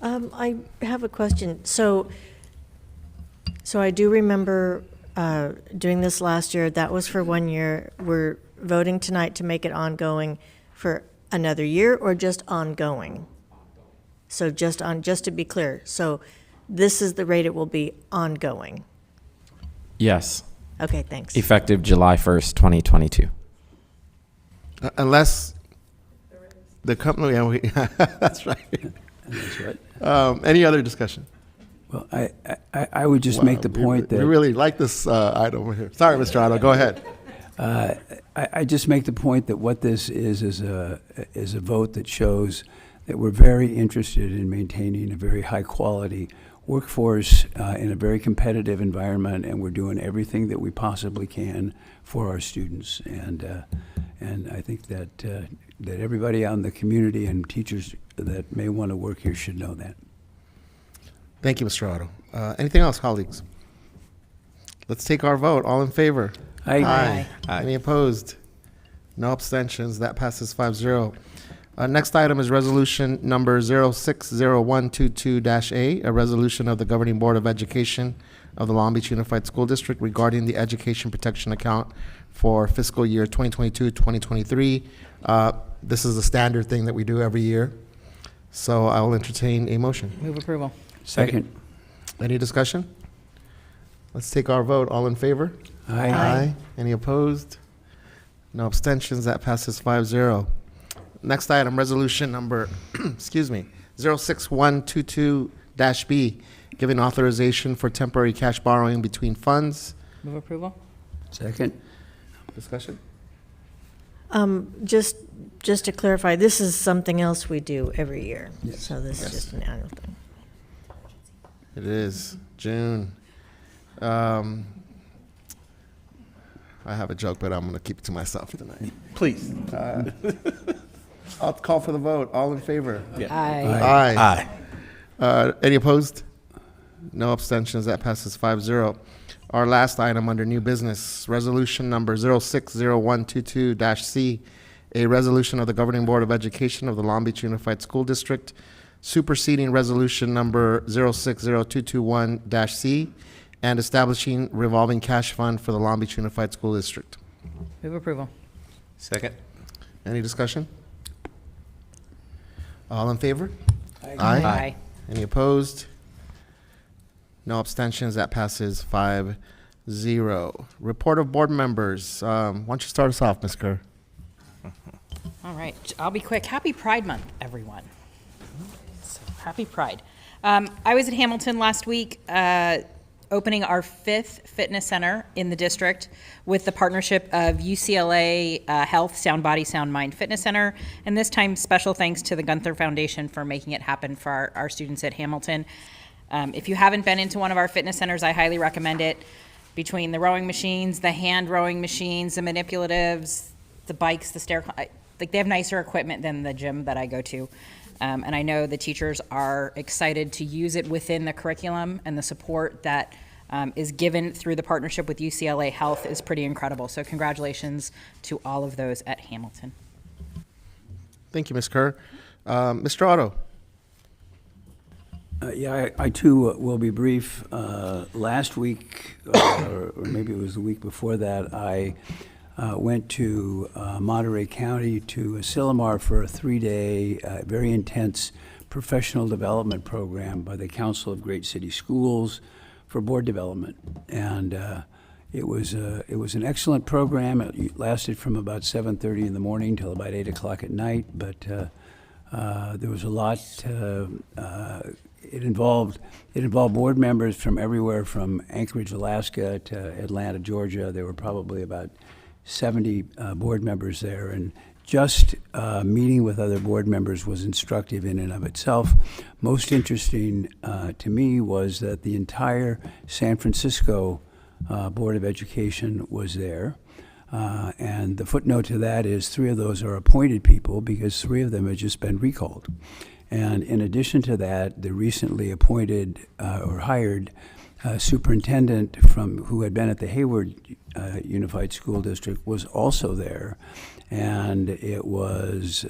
I have a question. So I do remember doing this last year. That was for 1 year. We're voting tonight to make it ongoing for another year, or just ongoing? So just to be clear. So this is the rate it will be ongoing. Yes. Okay, thanks. Effective July 1st, 2022. Unless the company, that's right. That's right. Any other discussion? Well, I would just make the point that we really like this item over here. Sorry, Mr. Otto, go ahead. I just make the point that what this is a vote that shows that we're very interested in maintaining a very high quality workforce in a very competitive environment, and we're doing everything that we possibly can for our students. And I think that everybody out in the community and teachers that may want to work here should know that. Thank you, Mr. Otto. Anything else, colleagues? Let's take our vote. All in favor? Aye. Aye. Any opposed? No abstentions. That passes 5-0. Next item is resolution number 060122-A, a resolution of the Governing Board of Education of the Long Beach Unified School District regarding the education protection account for fiscal year 2022-2023. This is a standard thing that we do every year. So I will entertain a motion. Move approval. Second. Any discussion? Let's take our vote. All in favor? Aye. Aye. Any opposed? No abstentions. That passes 5-0. Next item, resolution number, 06122-B, giving authorization for temporary cash borrowing between funds. Move approval. Second. Discussion? Just to clarify, this is something else we do every year. Yes. So this is just an annual thing. It is June. I have a joke, but I'm going to keep it to myself tonight. Please. I'll call for the vote. All in favor? Aye. Aye. Any opposed? No abstentions. That passes 5-0. Our last item under new business, resolution number 060122-C, a resolution of the Governing Board of Education of the Long Beach Unified School District superseding resolution number 060221-C and establishing revolving cash fund for the Long Beach Unified School District. Move approval. Second. Any discussion? All in favor? Aye. Any opposed? No abstentions. That passes 5-0. Report of board members. Why don't you start us off, Ms. Kerr? All right, I'll be quick. Happy Pride Month, everyone. So, happy Pride. I was at Hamilton last week opening our 5th fitness center in the district with the partnership of UCLA Health Sound Body, Sound Mind Fitness Center. And this time, special thanks to the Gunther Foundation for making it happen for our students at Hamilton. If you haven't been into one of our fitness centers, I highly recommend it. Between the rowing machines, the hand rowing machines, the manipulatives, the bikes, the stair, like they have nicer equipment than the gym that I go to. And I know the teachers are excited to use it within the curriculum, and the support that is given through the partnership with UCLA Health is pretty incredible. So congratulations to all of those at Hamilton. Thank you, Ms. Kerr. Mr. Otto. I too will be brief. Last week, or maybe it was the week before that, I went to Monterey County to Asilomar for a 3-day, very intense professional development program by the Council of Great City Schools for board development. And it was an excellent program. It lasted from about 7:30 in the morning till about 8 o'clock at night, but there was a lot. It involved board members from everywhere from Anchorage, Alaska to Atlanta, Georgia. There were probably about 70 board members there, and just meeting with other board members was instructive in and of itself. Most interesting to me was that the entire San Francisco Board of Education was there. And the footnote to that is 3 of those are appointed people because 3 of them have just been recalled. And in addition to that, the recently appointed or hired superintendent who had been at the Hayward Unified School District was also there. And it was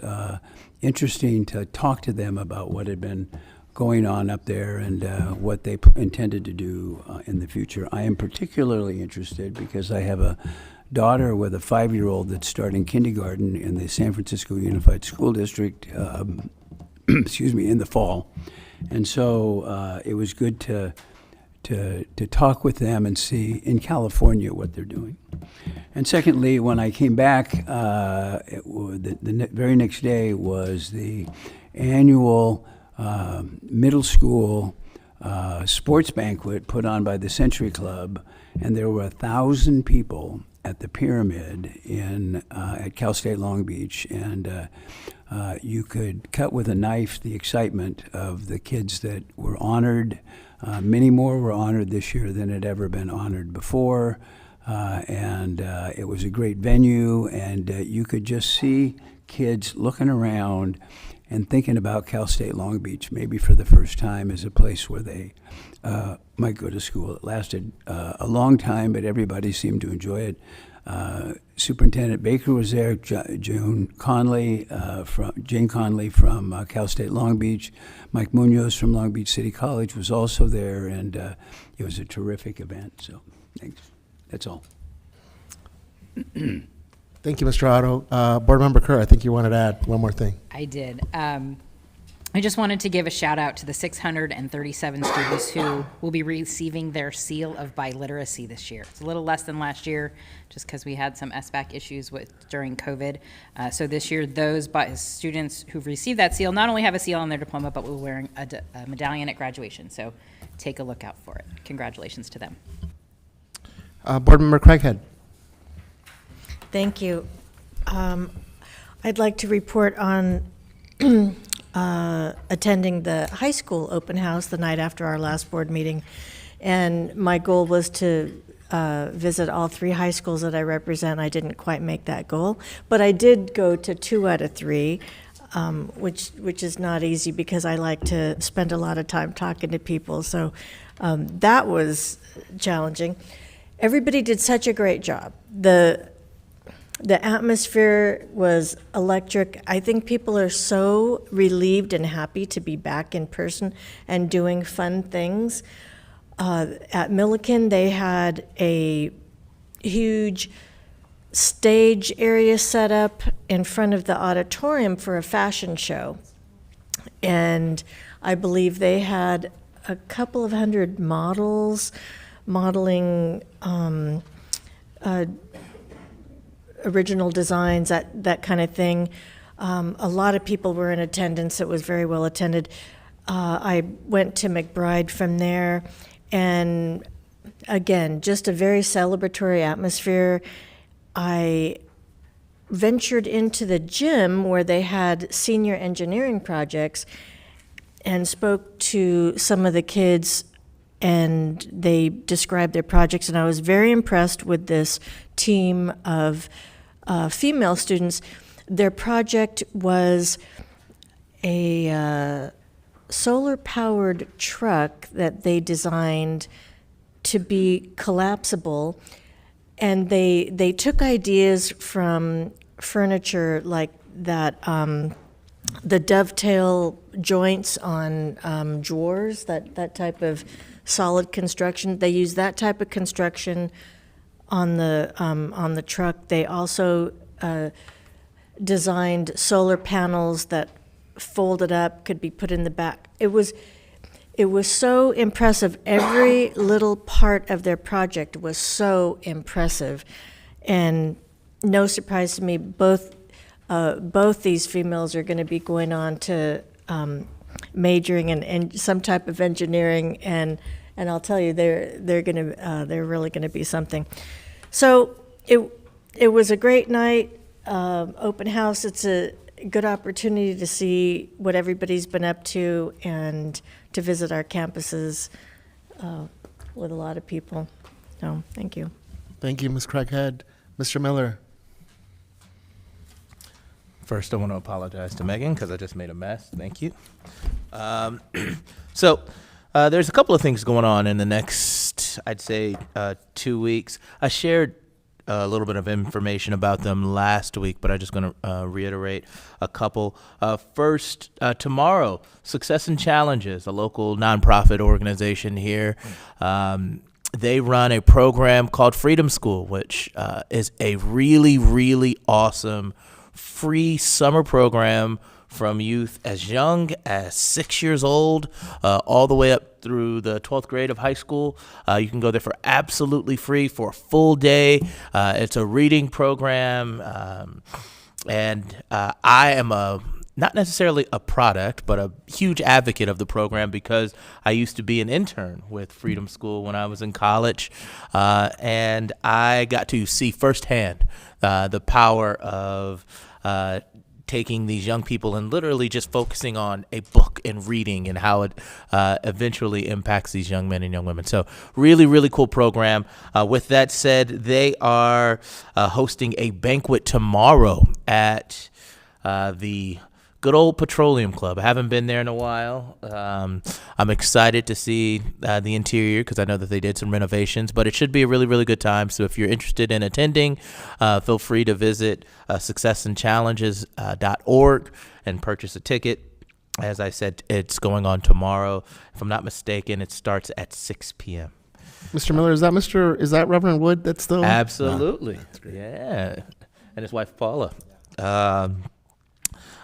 interesting to talk to them about what had been going on up there and what they intended to do in the future. I am particularly interested because I have a daughter with a 5-year-old that's starting kindergarten in the San Francisco Unified School District, in the fall. And so it was good to talk with them and see in California what they're doing. And secondly, when I came back, the very next day was the annual middle school sports banquet put on by the Century Club, and there were 1,000 people at the Pyramid at Cal State Long Beach, and you could cut with a knife the excitement of the kids that were honored. Many more were honored this year than had ever been honored before, and it was a great venue, and you could just see kids looking around and thinking about Cal State Long Beach, maybe for the first time, as a place where they might go to school. It lasted a long time, but everybody seemed to enjoy it. Superintendent Baker was there, Jane Conley from Cal State Long Beach, Mike Munoz from Long Beach City College was also there, and it was a terrific event. So, thanks. That's all. Thank you, Mr. Otto. Board Member Kerr, I think you wanted to add one more thing. I did. I just wanted to give a shout out to the 637 students who will be receiving their seal of biliteracy this year. It's a little less than last year, just because we had some SBAC issues during COVID. So this year, those students who've received that seal not only have a seal on their diploma, but will be wearing a medallion at graduation. So take a look out for it. Congratulations to them. Board Member Craighead. Thank you. I'd like to report on attending the high school open house the night after our last board meeting. And my goal was to visit all 3 high schools that I represent. I didn't quite make that goal, but I did go to 2 out of 3, which is not easy because I like to spend a lot of time talking to people. So that was challenging. Everybody did such a great job. The atmosphere was electric. I think people are so relieved and happy to be back in person and doing fun things. At Milliken, they had a huge stage area set up in front of the auditorium for a fashion show. And I believe they had a couple of hundred models modeling original designs, that kind of thing. A lot of people were in attendance. It was very well attended. I went to McBride from there, and again, just a very celebratory atmosphere. I ventured into the gym where they had senior engineering projects and spoke to some of the kids, and they described their projects, and I was very impressed with this team of female students. Their project was a solar-powered truck that they designed to be collapsible, and they took ideas from furniture like that, the dovetail joints on drawers, that type of solid construction. They used that type of construction on the truck. They also designed solar panels that folded up, could be put in the back. It was so impressive. Every little part of their project was so impressive, and no surprise to me, both these females are going to be going on to majoring in some type of engineering, and I'll tell you, they're really going to be something. So it was a great night, open house. It's a good opportunity to see what everybody's been up to and to visit our campuses with a lot of people. So thank you. Thank you, Ms. Craighead. Mr. Miller. First, I want to apologize to Megan because I just made a mess. Thank you. So there's a couple of things going on in the next, I'd say, 2 weeks. I shared a little bit of information about them last week, but I'm just going to reiterate a couple. First, tomorrow, Success and Challenges, a local nonprofit organization here. They run a program called Freedom School, which is a really, really awesome free summer program from youth as young as 6 years old, all the way up through the 12th grade of high school. You can go there for absolutely free for a full day. It's a reading program, and I am not necessarily a product, but a huge advocate of the program because I used to be an intern with Freedom School when I was in college, and I got to see firsthand the power of taking these young people and literally just focusing on a book and reading and how it eventually impacts these young men and young women. So really, really cool program. With that said, they are hosting a banquet tomorrow at the good old Petroleum Club. I haven't been there in a while. I'm excited to see the interior because I know that they did some renovations, but it should be a really, really good time. So if you're interested in attending, feel free to visit successeandchallenges.org and purchase a ticket. As I said, it's going on tomorrow. If I'm not mistaken, it starts at 6 p.m. Mr. Miller, is that Reverend Wood that's still? Absolutely. Yeah. And his wife, Paula.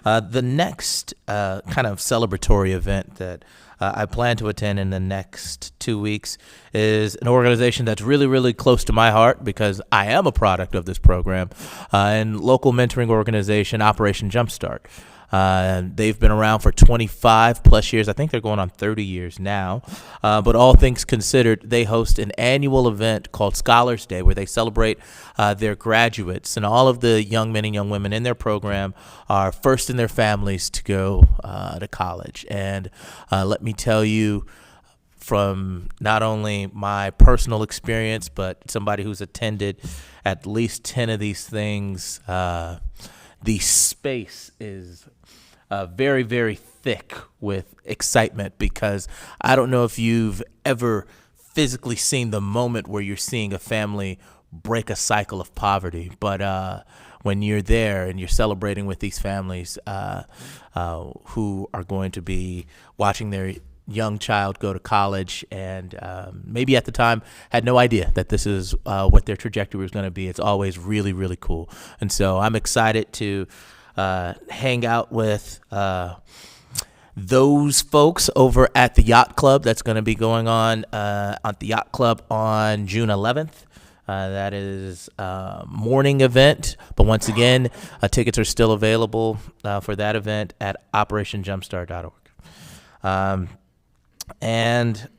The next kind of celebratory event that I plan to attend in the next 2 weeks is an organization that's really, really close to my heart because I am a product of this program, and local mentoring organization, Operation Jumpstart. They've been around for 25 plus years. I think they're going on 30 years now. But all things considered, they host an annual event called Scholars Day where they celebrate their graduates. And all of the young men and young women in their program are first in their families to go to college. And let me tell you, from not only my personal experience, but somebody who's attended at least 10 of these things, the space is very, very thick with excitement because I don't know if you've ever physically seen the moment where you're seeing a family break a cycle of poverty, but when you're there and you're celebrating with these families who are going to be watching their young child go to college and maybe at the time had no idea that this is what their trajectory was going to be. It's always really, really cool. And so I'm excited to hang out with those folks over at the Yacht Club. That's going to be going on at the Yacht Club on June 11th. That is a morning event, but once again, tickets are still available for that event at operationjumpstart.org. And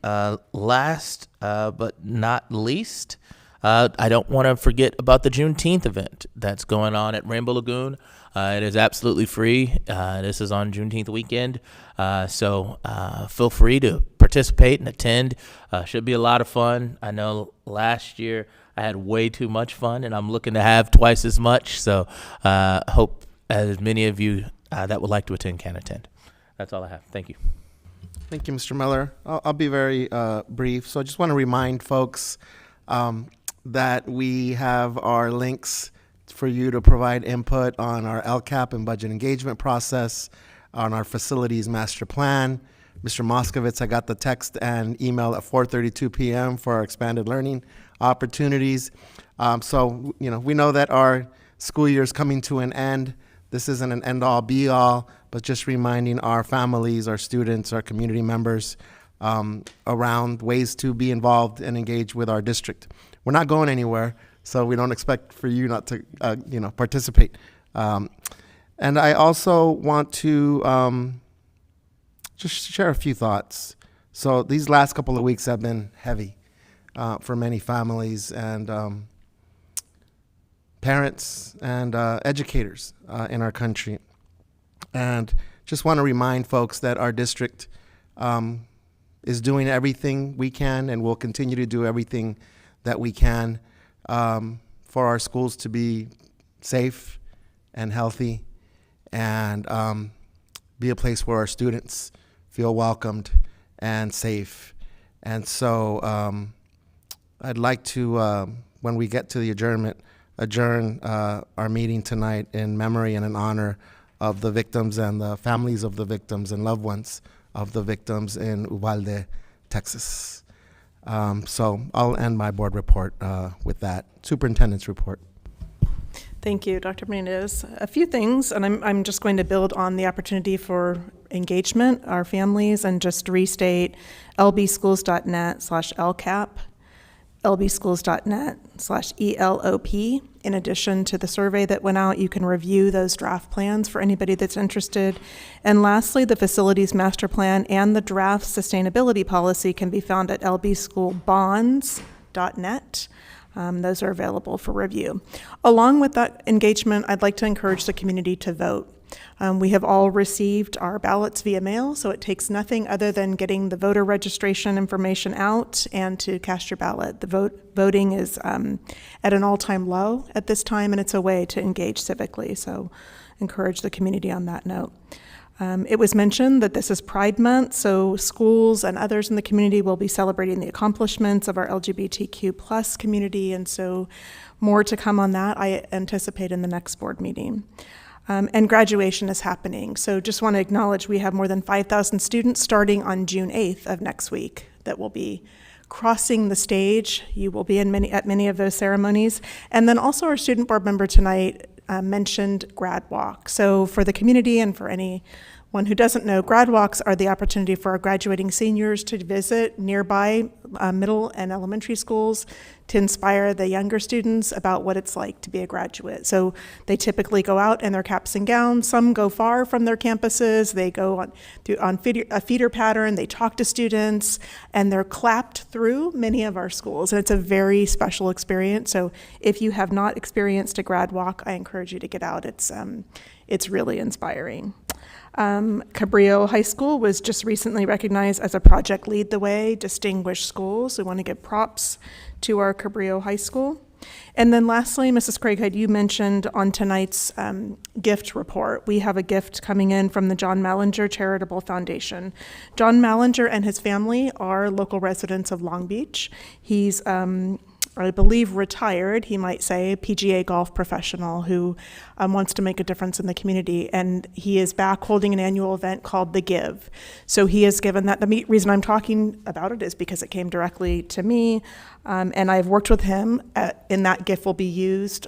last but not least, I don't want to forget about the Juneteenth event that's going on at Rainbow Lagoon. It is absolutely free. This is on Juneteenth weekend, so feel free to participate and attend. Should be a lot of fun. I know last year I had way too much fun, and I'm looking to have twice as much. So hope as many of you that would like to attend can attend. That's all I have. Thank you. Thank you, Mr. Miller. I'll be very brief. So I just want to remind folks that we have our links for you to provide input on our LCAP and budget engagement process, on our facilities master plan. Mr. Moskovitz, I got the text and email at 4:32 p.m. for our expanded learning opportunities. So, we know that our school year is coming to an end. This isn't an end-all, be-all, but just reminding our families, our students, our community members around ways to be involved and engage with our district. We're not going anywhere, so we don't expect for you not to, participate. And I also want to just share a few thoughts. So these last couple of weeks have been heavy for many families and parents and educators in our country. And just want to remind folks that our district is doing everything we can and will continue to do everything that we can for our schools to be safe and healthy and be a place where our students feel welcomed and safe. And so I'd like to, when we get to the adjournment, adjourn our meeting tonight in memory and in honor of the victims and the families of the victims and loved ones of the victims in Uvalde, Texas. So I'll end my board report with that. Superintendent's report. Thank you, Dr. Benitez. A few things, and I'm just going to build on the opportunity for engagement, our families, and just restate lbschools.net/LCAP, lbschools.net/ELOP. In addition to the survey that went out, you can review those draft plans for anybody that's interested. And lastly, the facilities master plan and the draft sustainability policy can be found at lbschoolbonds.net. Those are available for review. Along with that engagement, I'd like to encourage the community to vote. We have all received our ballots via mail, so it takes nothing other than getting the voter registration information out and to cast your ballot. The voting is at an all-time low at this time, and it's a way to engage civically, so encourage the community on that note. It was mentioned that this is Pride Month, so schools and others in the community will be celebrating the accomplishments of our LGBTQ plus community, and so more to come on that, I anticipate, in the next board meeting. And graduation is happening, so just want to acknowledge we have more than 5,000 students starting on June 8th of next week that will be crossing the stage. You will be at many of those ceremonies. And then also our student board member tonight mentioned grad walk. So for the community and for anyone who doesn't know, grad walks are the opportunity for our graduating seniors to visit nearby middle and elementary schools to inspire the younger students about what it's like to be a graduate. So they typically go out in their caps and gowns. Some go far from their campuses. They go on a feeder pattern. They talk to students, and they're clapped through many of our schools. And it's a very special experience. So if you have not experienced a grad walk, I encourage you to get out. It's really inspiring. Cabrillo High School was just recently recognized as a Project Lead the Way Distinguished School, so we want to give props to our Cabrillo High School. And then lastly, Mrs. Craighead, you mentioned on tonight's gift report, we have a gift coming in from the John Mallinger Charitable Foundation. John Mallinger and his family are local residents of Long Beach. He's I believe retired, he might say, PGA golf professional who wants to make a difference in the community. And he is back holding an annual event called The Give. So he has given that. The reason I'm talking about it is because it came directly to me. And I've worked with him, and that gift will be used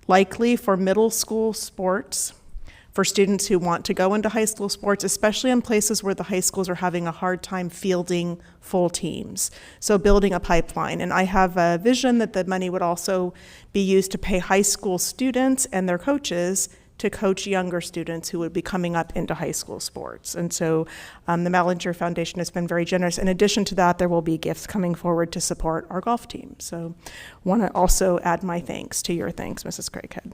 likely for middle school sports, for students who want to go into high school sports, especially in places where the high schools are having a hard time fielding full teams. So building a pipeline. And I have a vision that the money would also be used to pay high school students and their coaches to coach younger students who would be coming up into high school sports. And so the Mallinger Foundation has been very generous. In addition to that, there will be gifts coming forward to support our golf team. So want to also add my thanks to your thanks, Mrs. Craighead.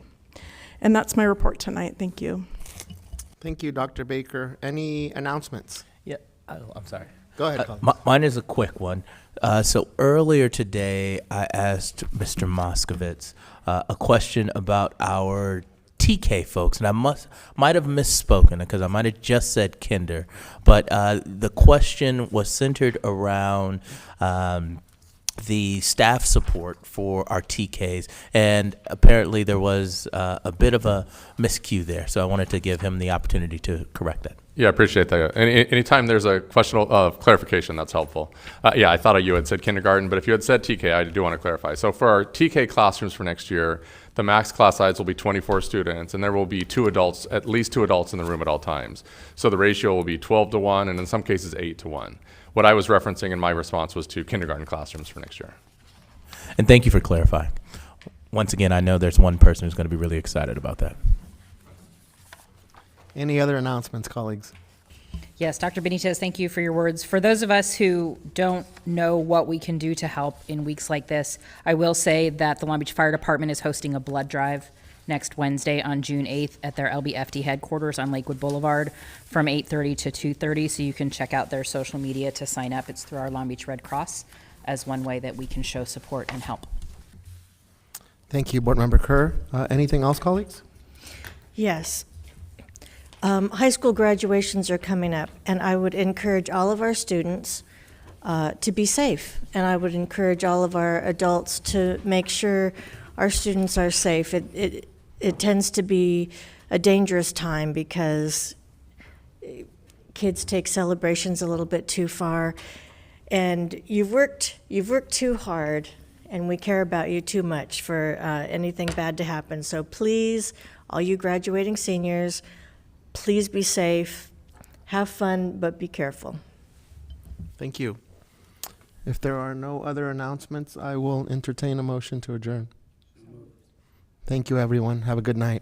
And that's my report tonight. Thank you. Thank you, Dr. Baker. Any announcements? Yeah, I'm sorry. Go ahead, Colin. Mine is a quick one. So earlier today, I asked Mr. Moskowitz a question about our TK folks, and I might have misspoken because I might have just said kinder, but the question was centered around the staff support for our TKs, and apparently there was a bit of a miscue there, so I wanted to give him the opportunity to correct that. Yeah, I appreciate that. Anytime there's a question of clarification, that's helpful. Yeah, I thought you had said kindergarten, but if you had said TK, I do want to clarify. So for our TK classrooms for next year, the max class size will be 24 students, and there will be at least two adults in the room at all times. So the ratio will be 12 to 1, and in some cases 8 to 1. What I was referencing in my response was to kindergarten classrooms for next year. And thank you for clarifying. Once again, I know there's one person who's going to be really excited about that. Any other announcements, colleagues? Yes, Dr. Benitez, thank you for your words. For those of us who don't know what we can do to help in weeks like this, I will say that the Long Beach Fire Department is hosting a blood drive next Wednesday on June 8th at their LBFD headquarters on Lakewood Boulevard from 8:30 to 2:30, so you can check out their social media to sign up. It's through our Long Beach Red Cross as one way that we can show support and help. Thank you, Board Member Kerr. Anything else, colleagues? Yes. High school graduations are coming up, and I would encourage all of our students to be safe, and I would encourage all of our adults to make sure our students are safe. It tends to be a dangerous time because kids take celebrations a little bit too far, and you've worked too hard, and we care about you too much for anything bad to happen. So please, all you graduating seniors, please be safe, have fun, but be careful. Thank you. If there are no other announcements, I will entertain a motion to adjourn. Thank you, everyone. Have a good night.